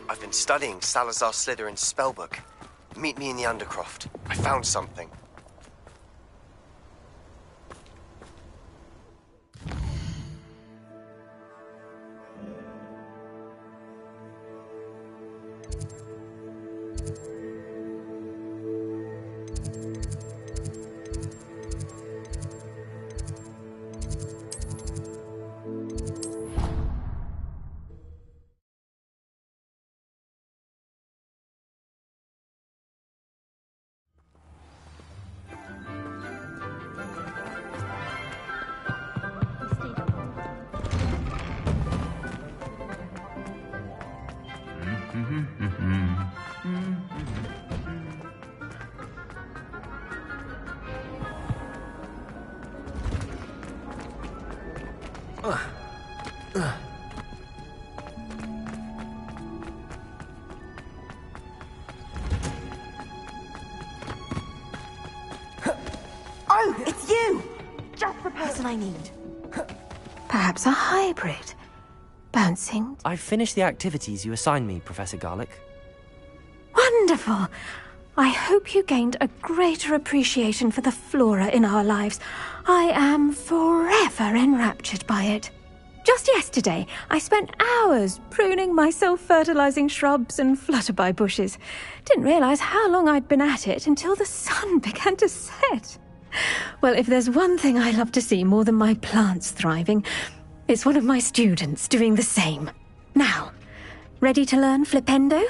I've been studying Salazar Slytherin's spellbook. Meet me in the Undercroft. I found something. Oh, it's you! Just the person I need. Perhaps a hybrid. Bouncing. I've finished the activities you assigned me, Professor Garlick. Wonderful! I hope you gained a greater appreciation for the flora in our lives. I am forever enraptured by it. Just yesterday, I spent hours pruning my self-fertilizing shrubs and flutterby bushes. Didn't realize how long I'd been at it until the sun began to set. Well, if there's one thing I love to see more than my plants thriving, it's one of my students doing the same. Now, ready to learn Flipendo?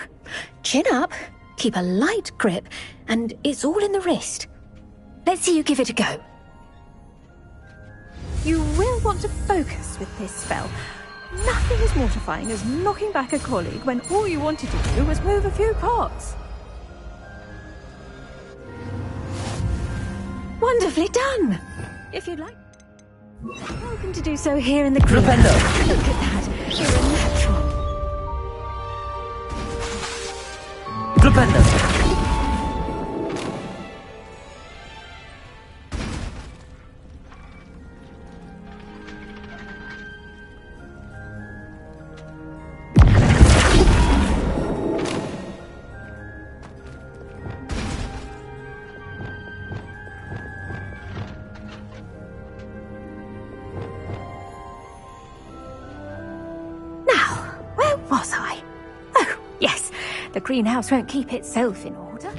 Chin up, keep a light grip, and it's all in the wrist. Let's see you give it a go. You will want to focus with this spell. Nothing as mortifying as knocking back a colleague when all you wanted to do was move a few pots. Wonderfully done! If you'd like... Welcome to do so here in the greenhouse. Look at that. You're a natural. Glupendo! Was I? Oh, yes. The greenhouse won't keep itself in order.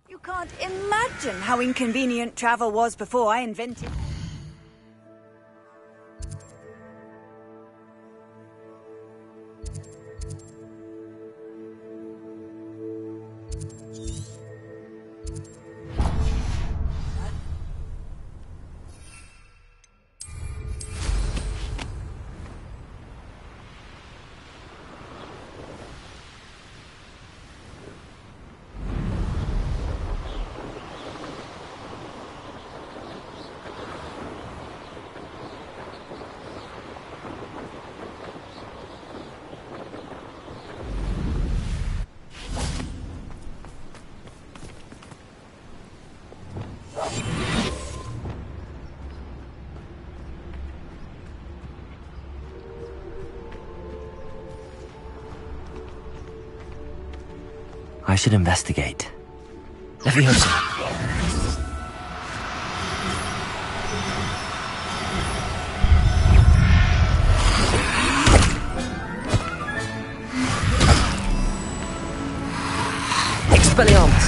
You can't imagine how inconvenient travel was before I invented... I should investigate. Leviosa. Expelliarmus.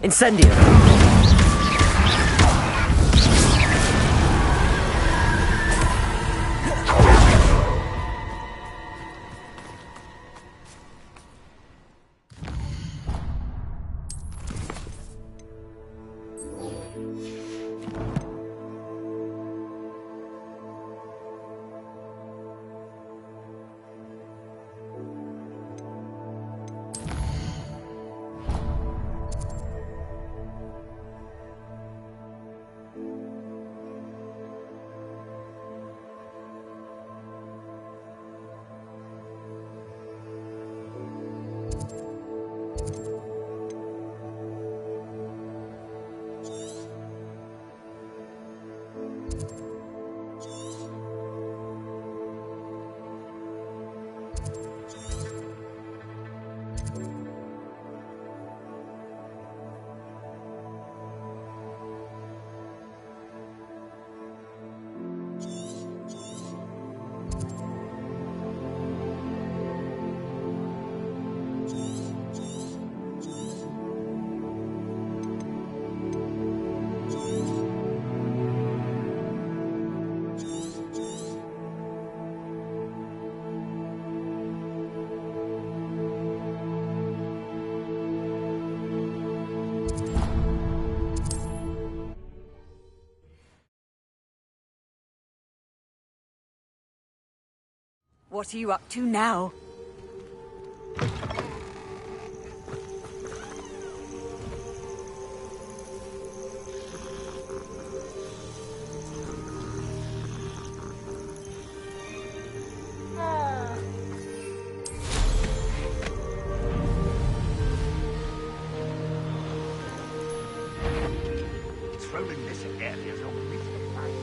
Incendio. What are you up to now? Patrolling this area is a waste of time.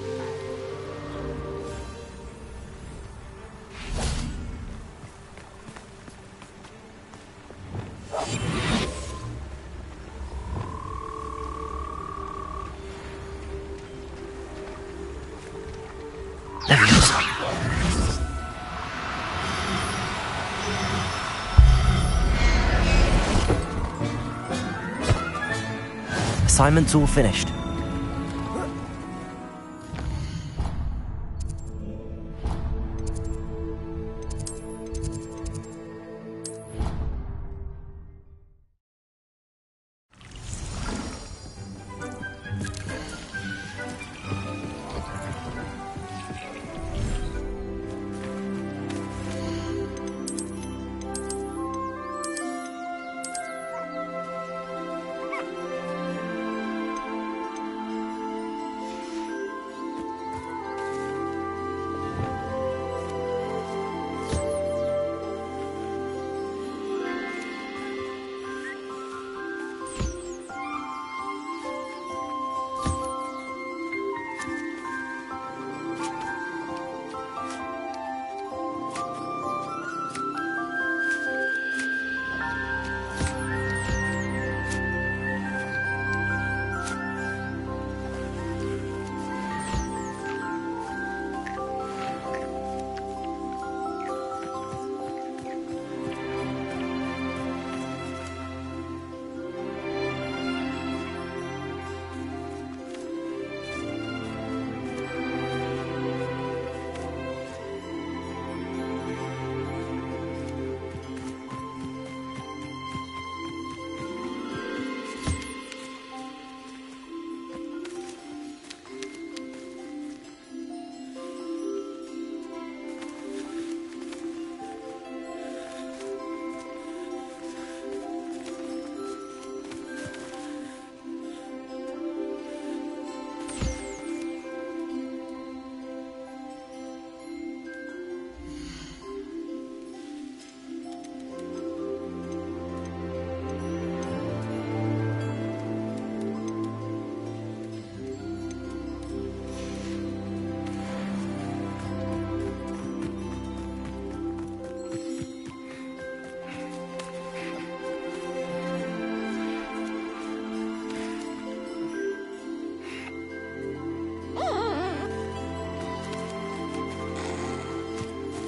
Assignment's all finished.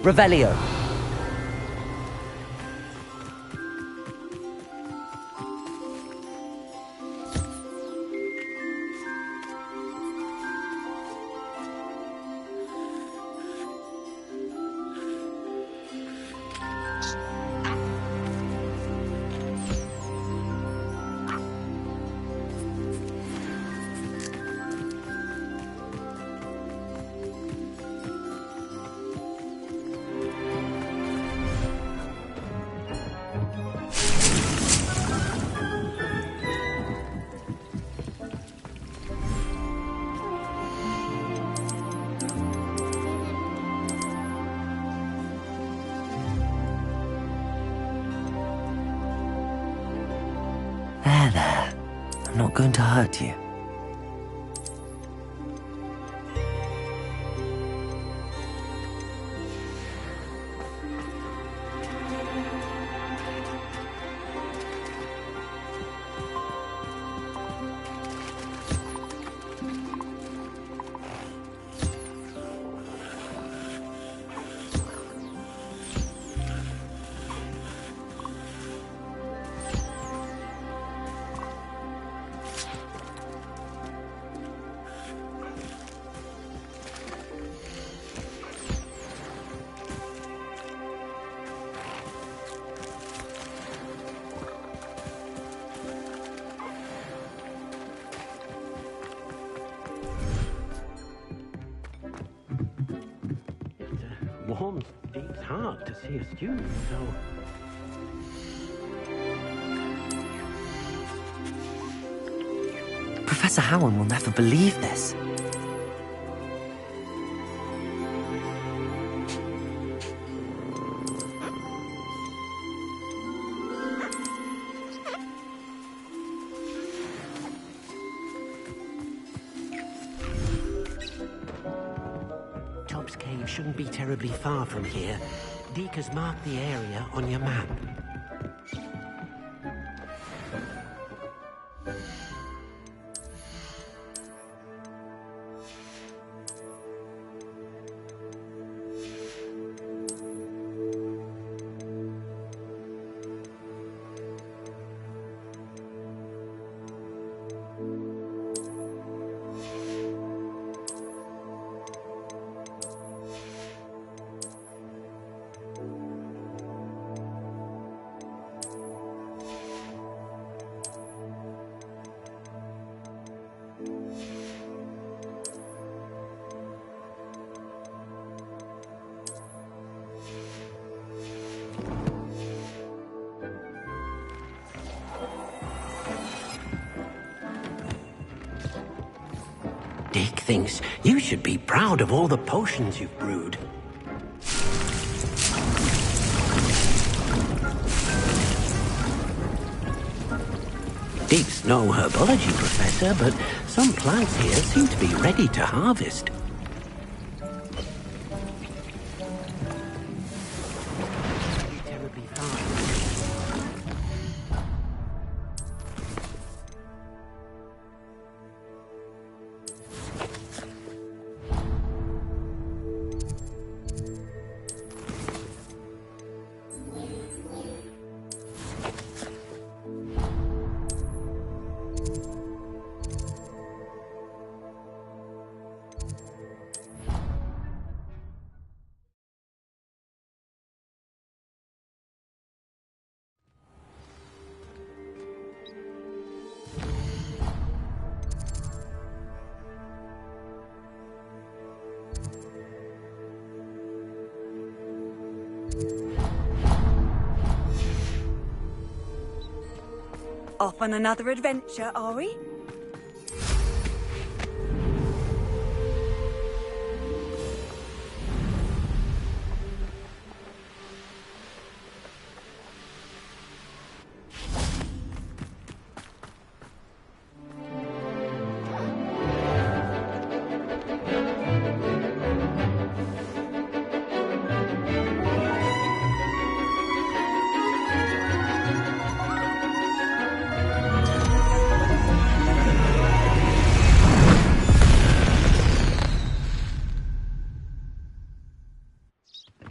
Revelio. There. I'm not going to hurt you. warms Deep's heart to see a student so... Professor Howard will never believe this. Tobbs Cave shouldn't be terribly far from here. Deke has marked the area on your map. Deke thinks you should be proud of all the potions you've brewed. Deke's no herbology professor, but some plants here seem to be ready to harvest. Off on another adventure, are we?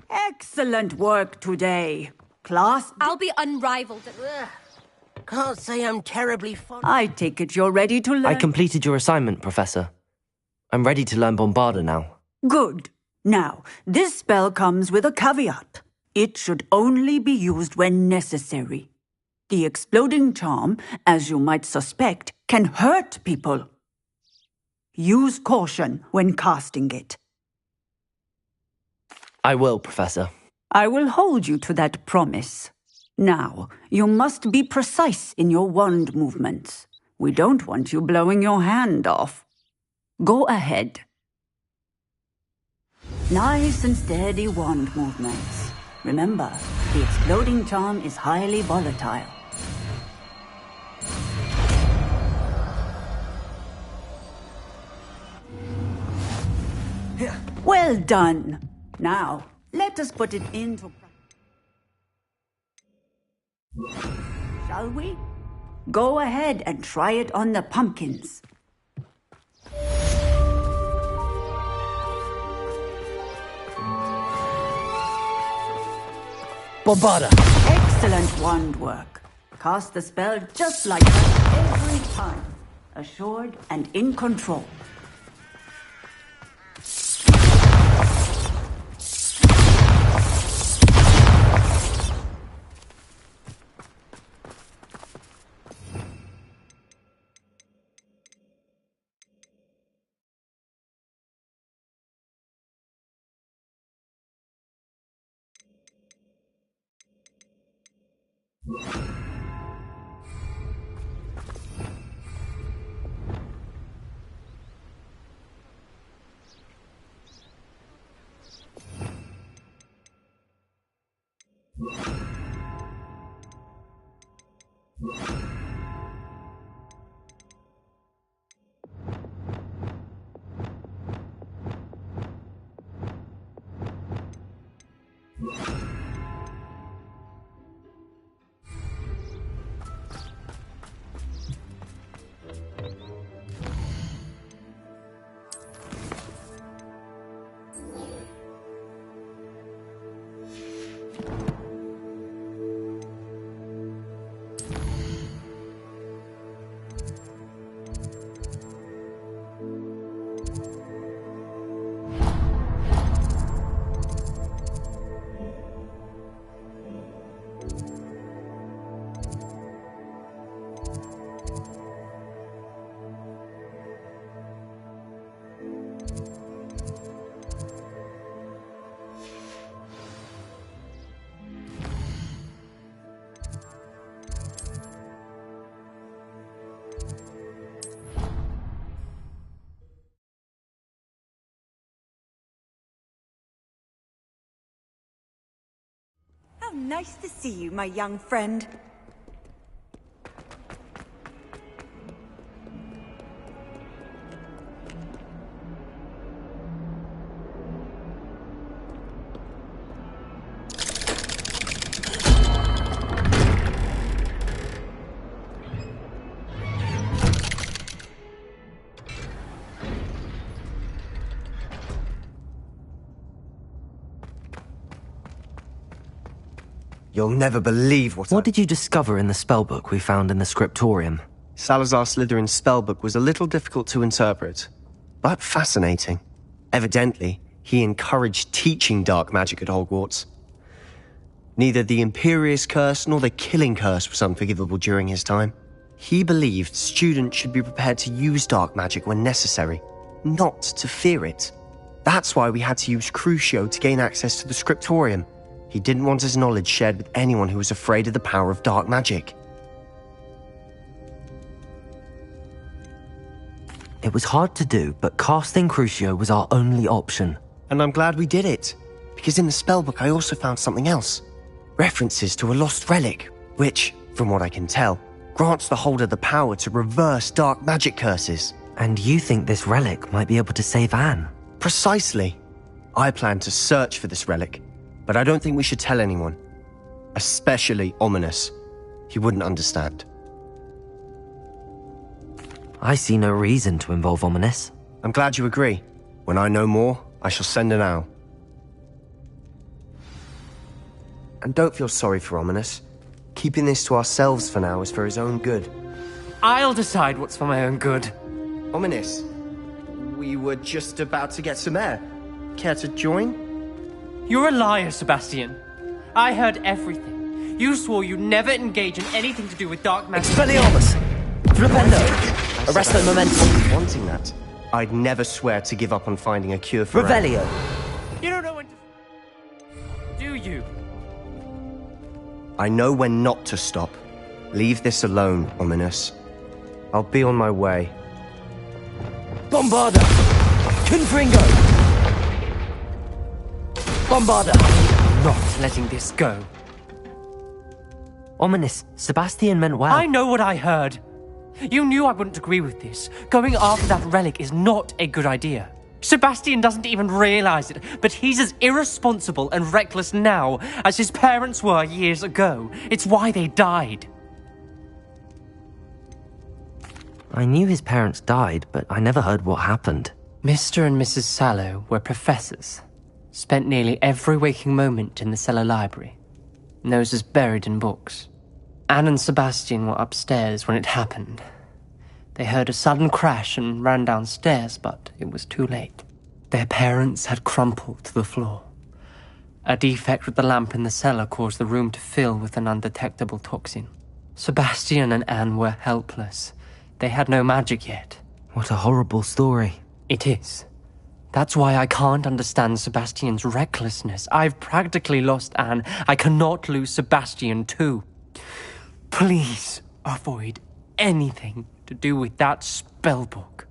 Excellent work today. Class, I'll be unrivaled. Can't say I'm terribly fond. I take it you're ready to learn. I completed your assignment, Professor. I'm ready to learn Bombarda now. Good. Now, this spell comes with a caveat. It should only be used when necessary. The exploding charm, as you might suspect, can hurt people. Use caution when casting it. I will, Professor. I will hold you to that promise. Now, you must be precise in your wand movements. We don't want you blowing your hand off. Go ahead. Nice and steady wand movements. Remember, the exploding charm is highly volatile. Well done. Now, let us put it into practice. Shall we? Go ahead and try it on the pumpkins. Bombarda! Excellent wand work. Cast the spell just like that every time. Assured and in control. How nice to see you, my young friend. You'll never believe What did you discover in the spellbook we found in the scriptorium? Salazar Slytherin's spellbook was a little difficult to interpret, but fascinating. Evidently, he encouraged teaching dark magic at Hogwarts. Neither the Imperious Curse nor the Killing Curse was unforgivable during his time. He believed students should be prepared to use dark magic when necessary, not to fear it. That's why we had to use Crucio to gain access to the scriptorium. He didn't want his knowledge shared with anyone who was afraid of the power of dark magic. It was hard to do, but casting Crucio was our only option. And I'm glad we did it, because in the spellbook I also found something else. References to a lost relic, which, from what I can tell, grants the holder the power to reverse dark magic curses. And you think this relic might be able to save Anne? Precisely. I plan to search for this relic, but I don't think we should tell anyone. Especially Ominous. He wouldn't understand. I see no reason to involve Ominous. I'm glad you agree. When I know more, I shall send an owl. And don't feel sorry for Ominous. Keeping this to ourselves for now is for his own good. I'll decide what's for my own good. Ominous, we were just about to get some air. Care to join? You're a liar, Sebastian. I heard everything. You swore you'd never engage in anything to do with dark magic. Expelliarmus! Flipendo! Arresto Momentum! Wanting that, I'd never swear to give up on finding a cure for Revelio! You don't know when to... Do you? I know when not to stop. Leave this alone, Ominous. I'll be on my way. Bombarda! Confringo! Bombarda! Not letting this go. Ominous, Sebastian meant well. I know what I heard. You knew I wouldn't agree with this. Going after that relic is not a good idea. Sebastian doesn't even realize it, but he's as irresponsible and reckless now as his parents were years ago. It's why they died. I knew his parents died, but I never heard what happened. Mr. and Mrs. Sallow were professors. Spent nearly every waking moment in the cellar library. Noses buried in books. Anne and Sebastian were upstairs when it happened. They heard a sudden crash and ran downstairs, but it was too late. Their parents had crumpled to the floor. A defect with the lamp in the cellar caused the room to fill with an undetectable toxin. Sebastian and Anne were helpless. They had no magic yet. What a horrible story. It is. That's why I can't understand Sebastian's recklessness. I've practically lost Anne. I cannot lose Sebastian too. Please avoid anything to do with that spellbook.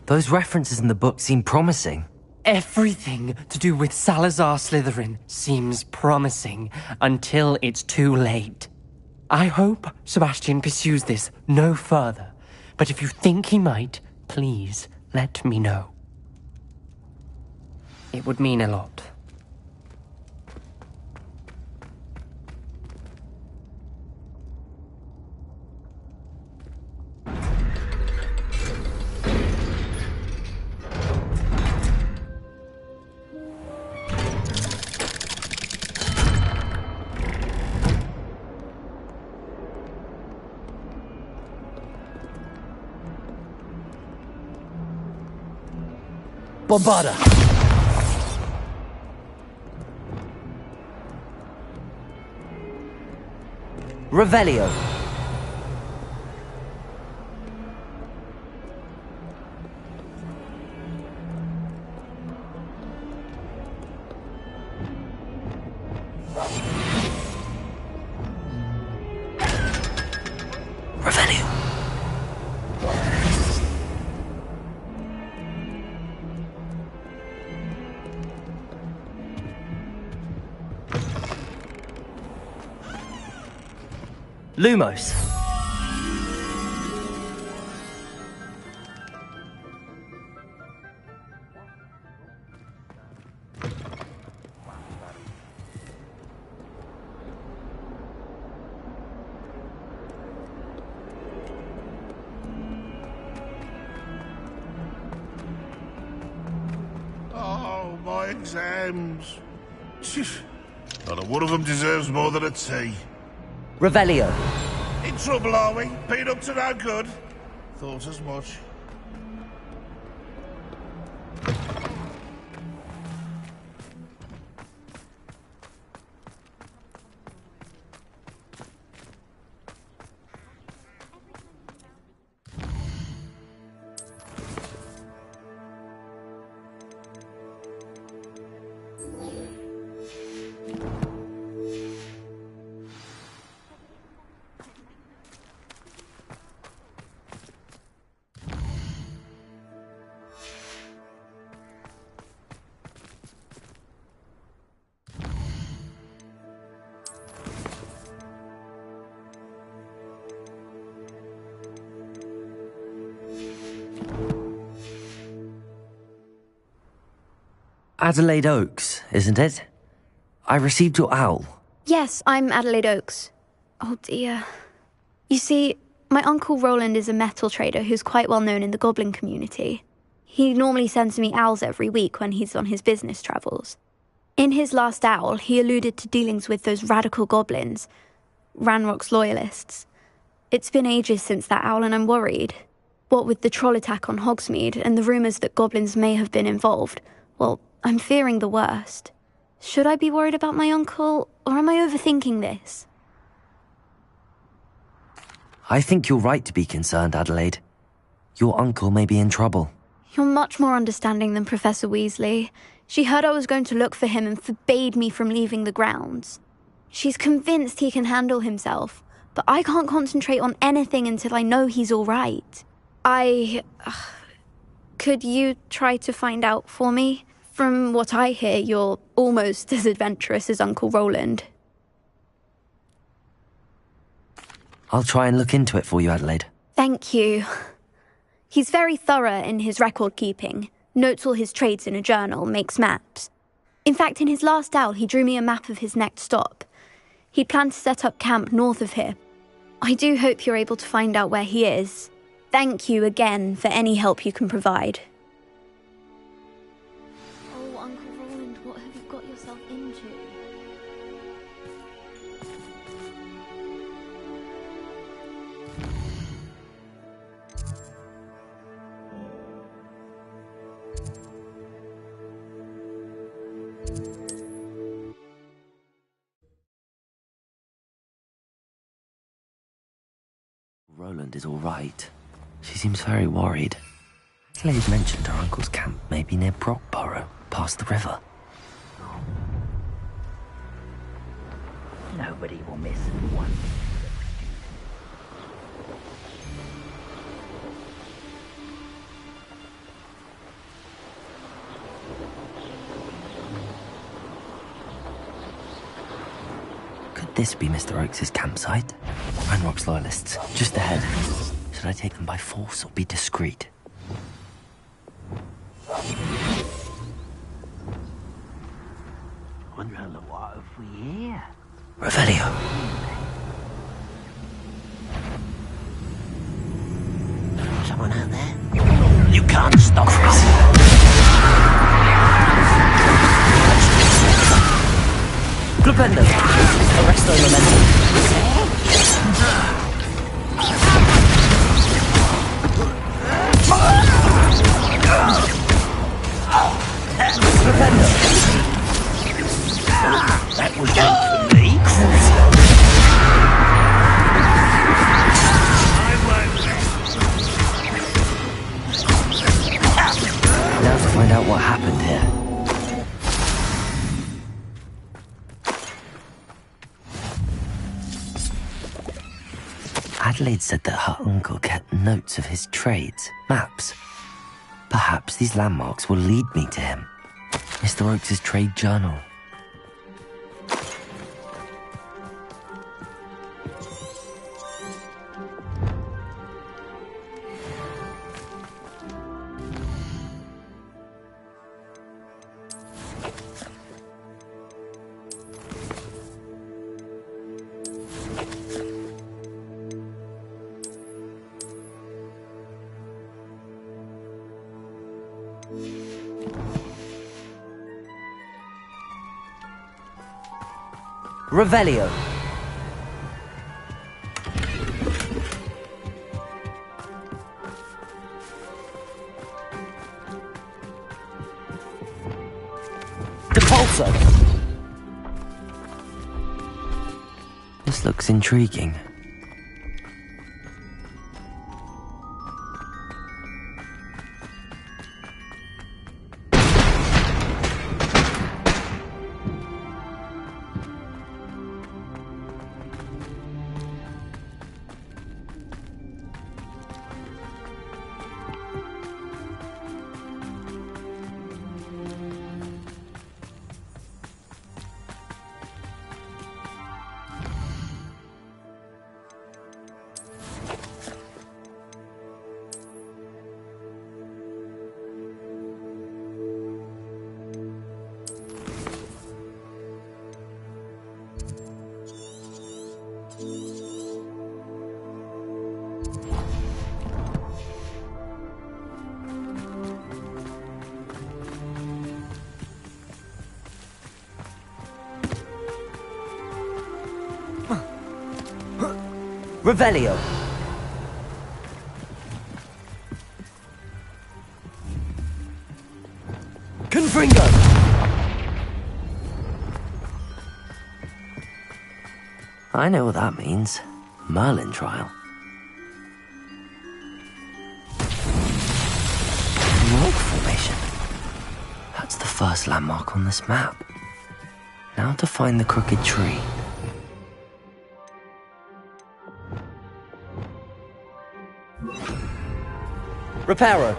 Those references in the book seem promising. Everything to do with Salazar Slytherin seems promising until it's too late. I hope Sebastian pursues this no further, but if you think he might, please let me know. It would mean a lot. Bombarda! Revelio! Revelio! Lumos. Oh, my exams. Not one of them deserves more than a T. Revelio. In trouble, are we? Been up to no good? Thought as much. Adelaide Oaks, isn't it? I received your owl. Yes, I'm Adelaide Oaks. Oh dear. You see, my Uncle Roland is a metal trader who's quite well known in the goblin community. He normally sends me owls every week when he's on his business travels. In his last owl, he alluded to dealings with those radical goblins, Ranrock's loyalists. It's been ages since that owl and I'm worried. What with the troll attack on Hogsmeade and the rumours that goblins may have been involved, well, I'm fearing the worst. Should I be worried about my uncle, or am I overthinking this? I think you're right to be concerned, Adelaide. Your uncle may be in trouble. You're much more understanding than Professor Weasley. She heard I was going to look for him and forbade me from leaving the grounds. She's convinced he can handle himself, but I can't concentrate on anything until I know he's all right. Could you try to find out for me? From what I hear, you're almost as adventurous as Uncle Roland. I'll try and look into it for you, Adelaide. Thank you. He's very thorough in his record keeping, notes all his trades in a journal, makes maps. In fact, in his last owl, he drew me a map of his next stop. He planned to set up camp north of here. I do hope you're able to find out where he is. Thank you again for any help you can provide. Oh, Uncle Roland, what have you got yourself into? Roland is all right. She seems very worried. Adelaide mentioned her uncle's camp may be near Brockborough, past the river. Nobody will miss one. Could this be Mr. Oakes' campsite? Ranrock's loyalists, just ahead. Should I take them by force or be discreet? Wonder what have we here? Revelio. Someone out there? You can't stop us. Glupendo! Arresto Memento. Glupendo! That was meant for me. Now to find out what happened here. Adelaide said that her uncle kept notes of his trades, maps. Perhaps these landmarks will lead me to him. Mr. Oakes' trade journal. Revelio. Depulso. This looks intriguing. Revelio. Confringo. I know what that means. Merlin trial. Rock formation. That's the first landmark on this map. Now to find the crooked tree. Reparo.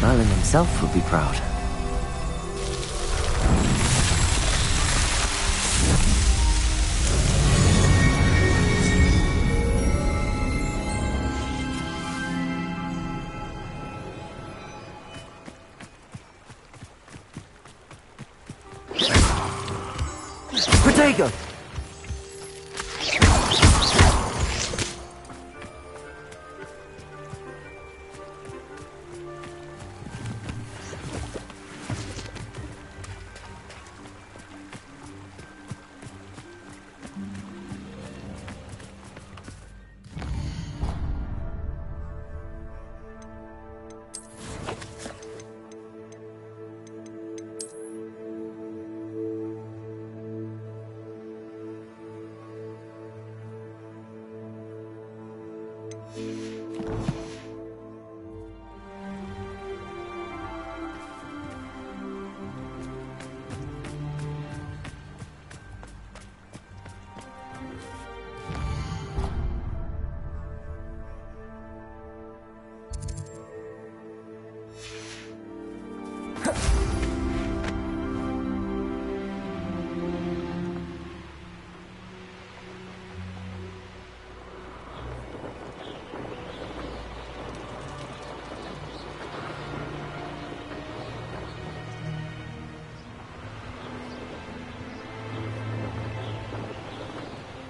Merlin himself would be proud. Protego!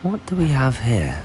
What do we have here?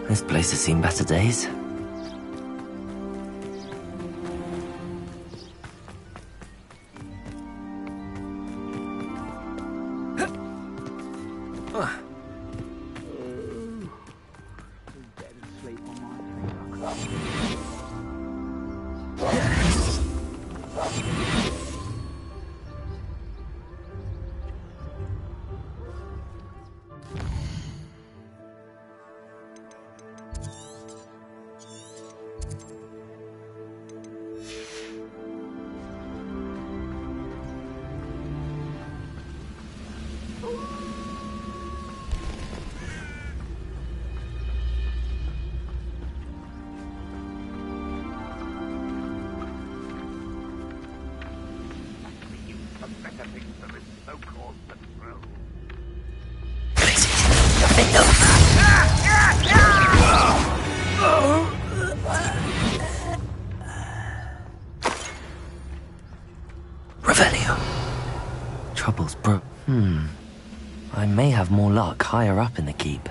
This place has seen better days. Revelio. Trouble's broke. I may have more luck higher up in the keep.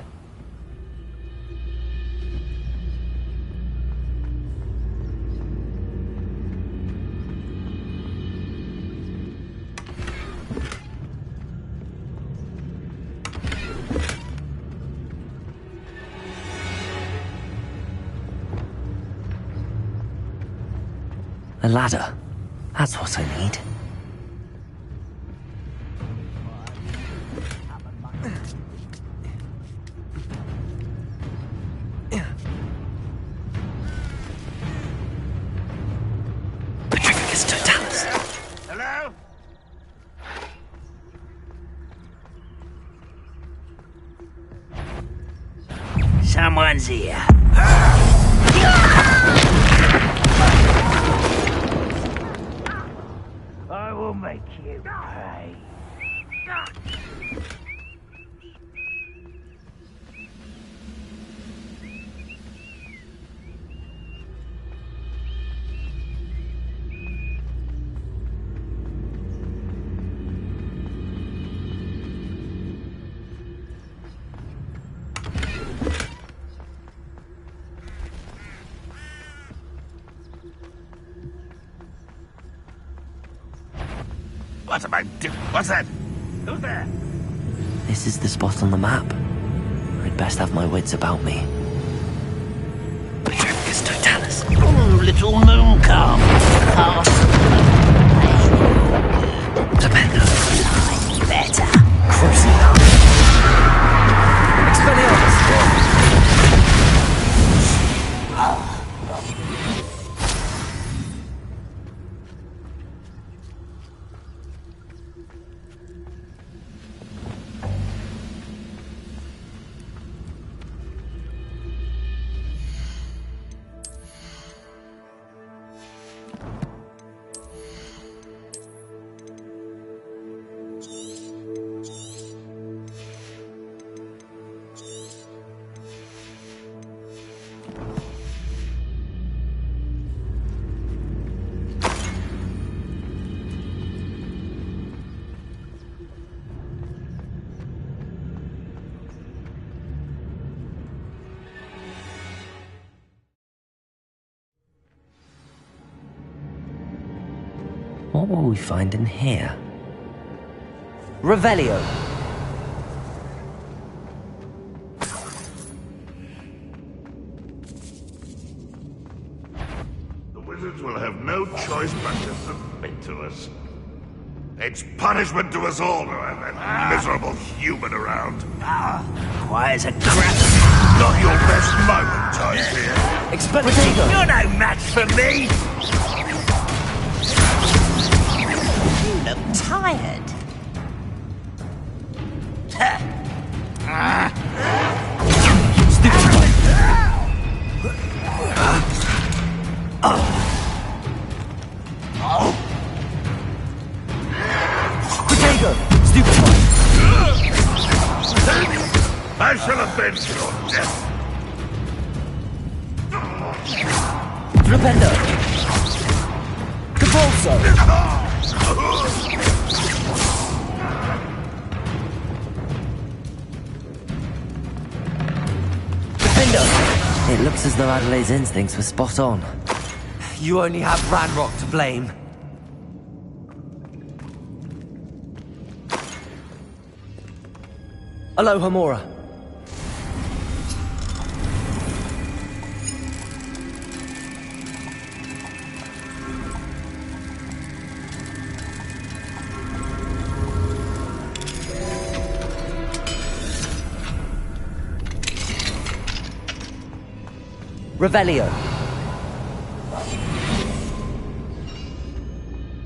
A ladder. That's what I need. Petrificus totalis. Hello? Someone's here. I will make you pay. What's that? Who's there? This is the spot on the map. I'd best have my wits about me. Petrificus totalis. Oh, little moon calf. Tremendo. Better. Crucial. Expelliarmus. What will we find in here? Revelio. The wizards will have no choice but to submit to us. It's punishment to us all to have that miserable human around. Quiet as a crap. Not your best moment, I fear. Expectago. You're no match for me. You look tired. Potato! Stupefy! I shall avenge your death. Flipendo! Capulso! Defendo! It looks as though Adelaide's instincts were spot on. You only have Ranrock to blame. Aloha Mora. Revelio.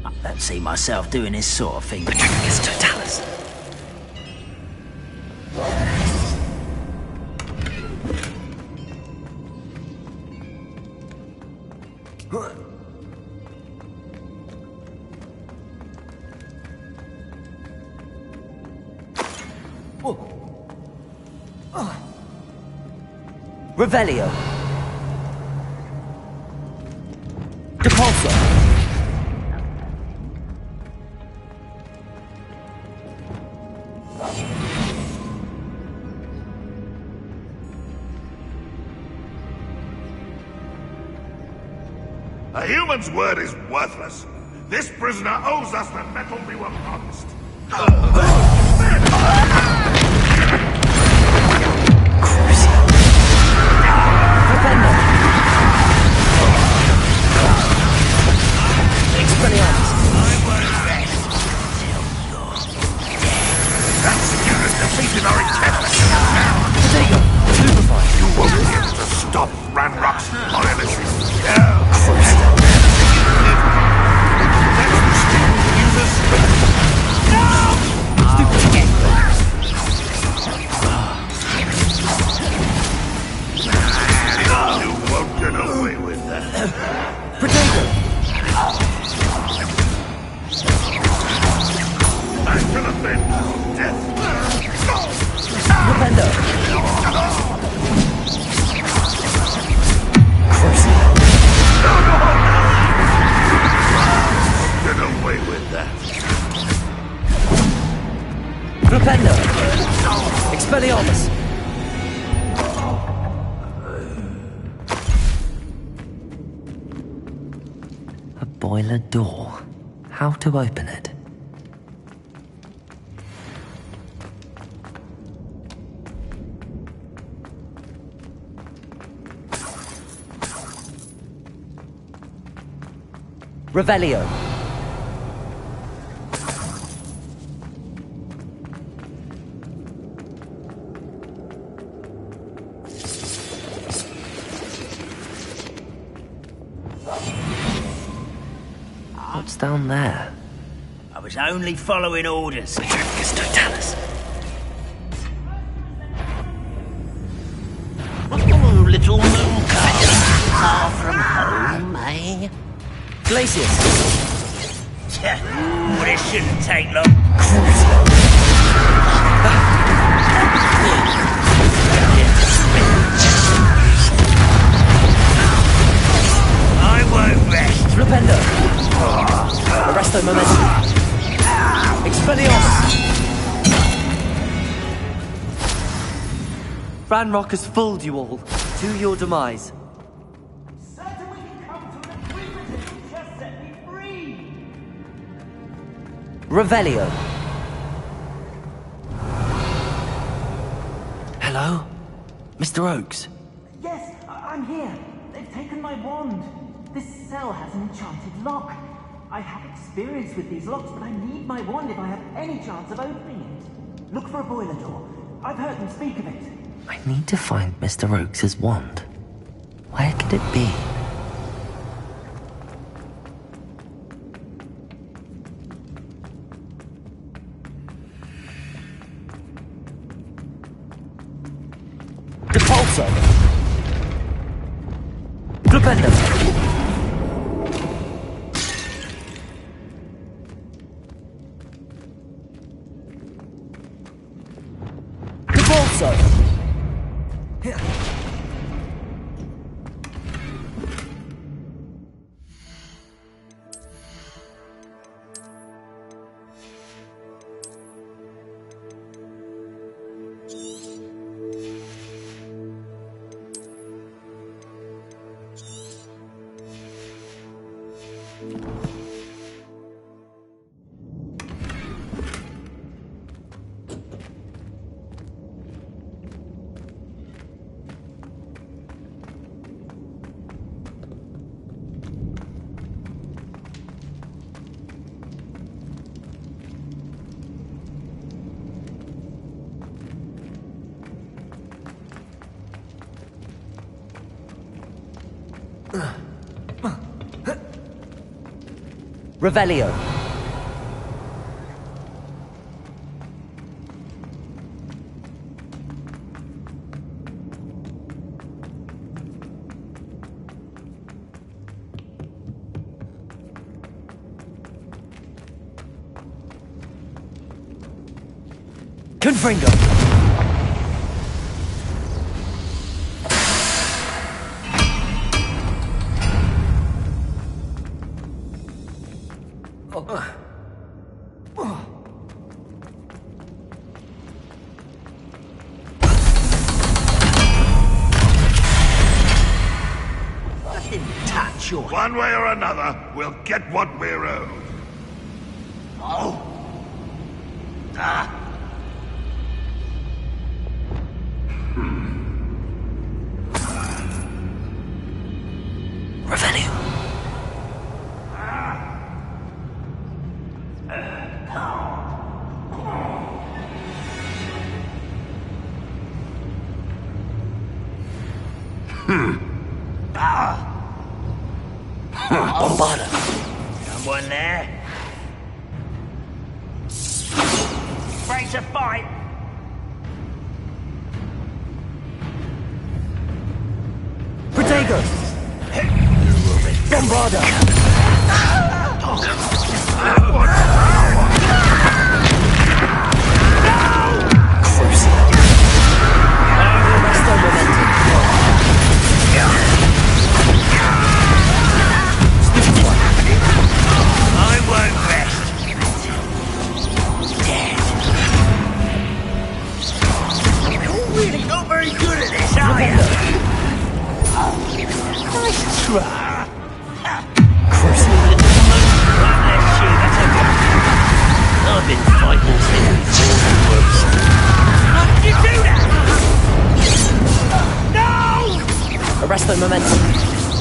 I don't see myself doing this sort of thing. Petrificus totalis. Revelio. Depulso. A human's word is worthless. This prisoner owes us the metal we were promised. Defeated our intent. You won't be able to stop Ranrock's loyalists. You won't get away with that. I shall avenge death. Get away with that. Flipendo! Expelliarmus! A boiler door. How to open it? Revelio. What's down there? I was only following orders. Totalis. Oh, little moon far from home, eh? Glacius. This shouldn't take long. I won't rest. Flipendo. Arresto momentum. Expelliarmus. Ranrock has fooled you all. To your demise. Revelio. Hello? Mr. Oakes? Yes, I'm here. They've taken my wand. This cell has an enchanted lock. I have experience with these locks, but I need my wand if I have any chance of opening it. Look for a boiler door. I've heard them speak of it. I need to find Mr. Oakes' wand. Where could it be? Depulso! Flipendo! Depulso! Revelio. Confringo. One way or another, we'll get what we're owed. Oh. Ah. Revelio. Bombarda. Someone there? Ready to fight? Protego. Bombarda. I won't rest. Dead. You're really not very good at this, are you? Nice try. I've been fighting since before the worst. How did you do that? No! Arresto momentum.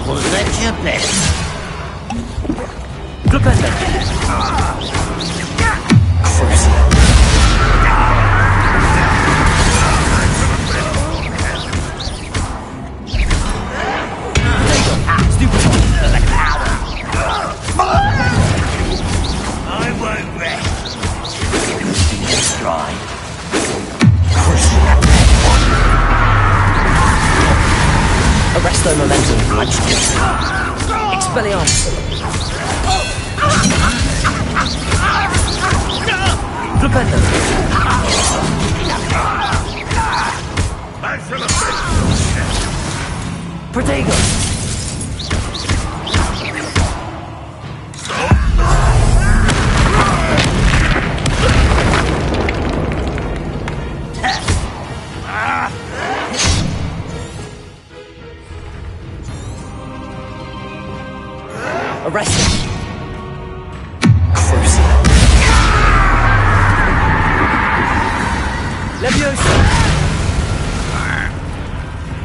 Wasn't that your best? I won't rest. Destroy. Arresto momentum. Expelliarmus. Flipendo. Protego. Arrest him. Crucial. Leviosa.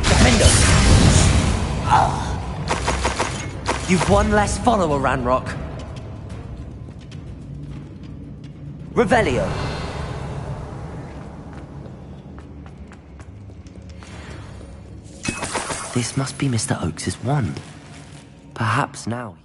Defendo. You've one less follower, Ranrock. Revelio. This must be Mr. Oakes' wand. Perhaps now.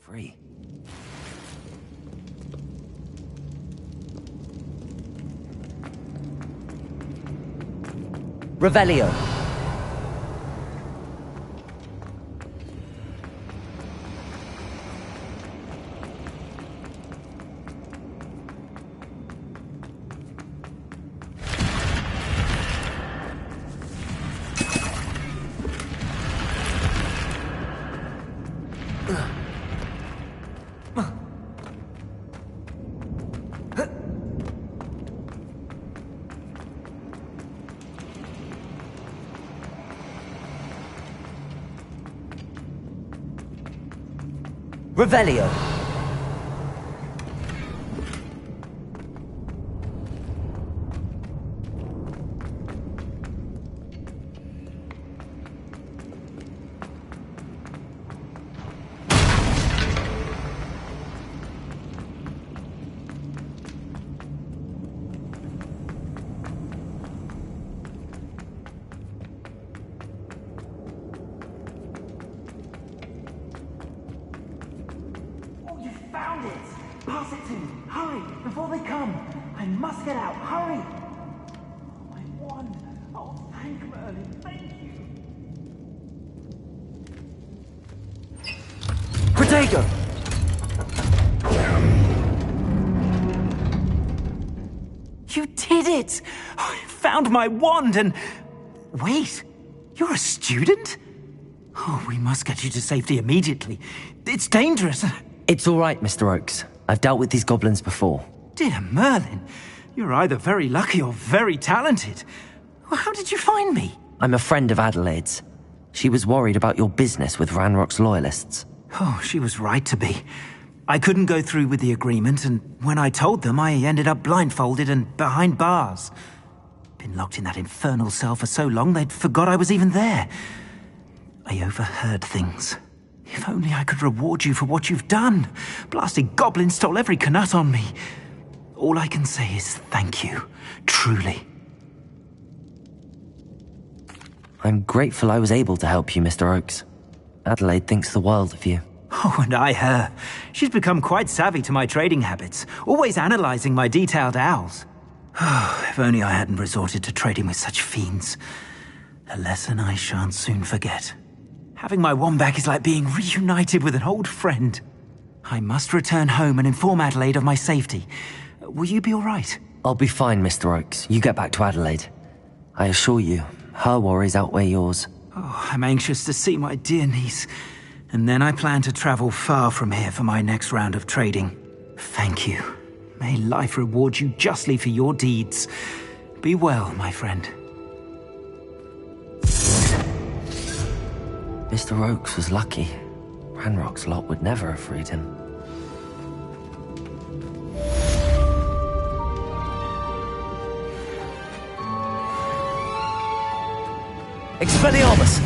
Free. Revelio. Revelio. Found it! Pass it to me! Hurry! Before they come! I must get out! Hurry! Oh, my wand! Oh, thank Merlin! Thank you! Protego! You did it! I found my wand and... Wait! You're a student? Oh, we must get you to safety immediately. It's dangerous. It's all right, Mr. Oakes. I've dealt with these goblins before. Dear Merlin, you're either very lucky or very talented. Well, how did you find me? I'm a friend of Adelaide's. She was worried about your business with Ranrock's loyalists. Oh, she was right to be. I couldn't go through with the agreement, and when I told them, I ended up blindfolded and behind bars. Been locked in that infernal cell for so long, they'd forgot I was even there. I overheard things. If only I could reward you for what you've done. Blasted goblins stole every Knut on me. All I can say is thank you. Truly. I'm grateful I was able to help you, Mr. Oakes. Adelaide thinks the world of you. Oh, and I her. She's become quite savvy to my trading habits, always analyzing my detailed owls. Oh, if only I hadn't resorted to trading with such fiends. A lesson I shan't soon forget. Having my wand back is like being reunited with an old friend. I must return home and inform Adelaide of my safety. Will you be all right? I'll be fine, Mr. Oakes. You get back to Adelaide. I assure you, her worries outweigh yours. Oh, I'm anxious to see my dear niece. And then I plan to travel far from here for my next round of trading. Thank you. May life reward you justly for your deeds. Be well, my friend. Mr. Oakes was lucky. Ranrock's lot would never have freed him. Expelliarmus!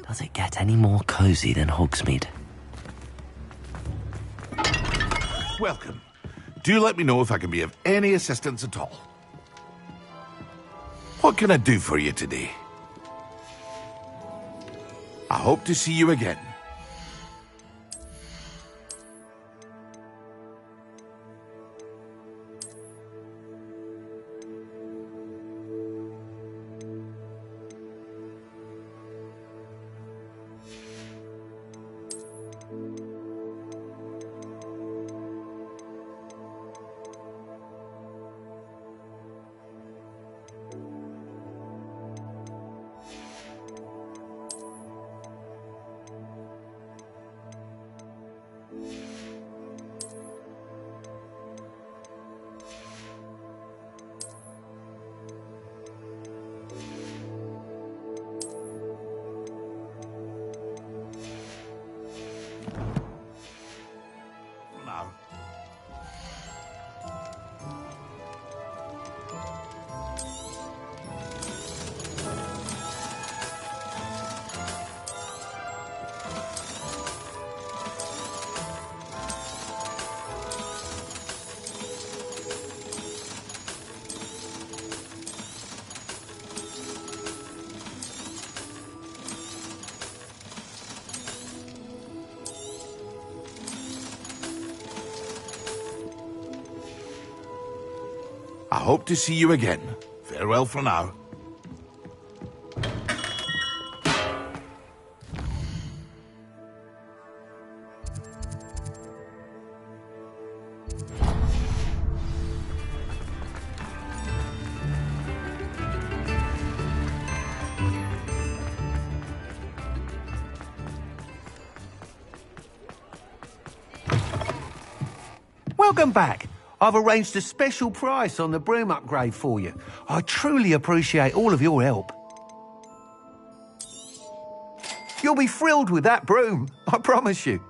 Does it get any more cozy than Hogsmeade? Welcome. Do let me know if I can be of any assistance at all. What can I do for you today? I hope to see you again. I hope to see you again. Farewell for now. Welcome back. I've arranged a special price on the broom upgrade for you. I truly appreciate all of your help. You'll be thrilled with that broom, I promise you.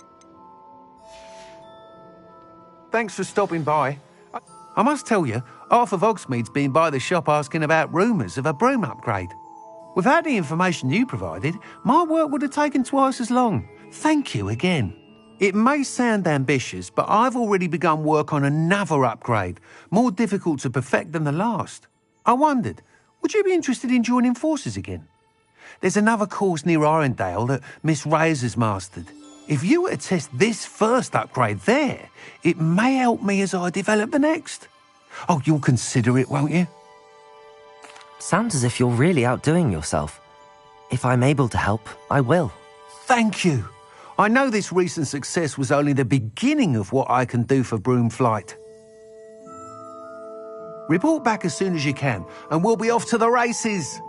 Thanks for stopping by. I must tell you, half of Hogsmeade's been by the shop asking about rumours of a broom upgrade. Without the information you provided, my work would have taken twice as long. Thank you again. It may sound ambitious, but I've already begun work on another upgrade, more difficult to perfect than the last. I wondered, would you be interested in joining forces again? There's another course near Arendelle that Miss Reyes has mastered. If you were to test this first upgrade there, it may help me as I develop the next. Oh, you'll consider it, won't you? Sounds as if you're really outdoing yourself. If I'm able to help, I will. Thank you. I know this recent success was only the beginning of what I can do for broom flight. Report back as soon as you can, and we'll be off to the races.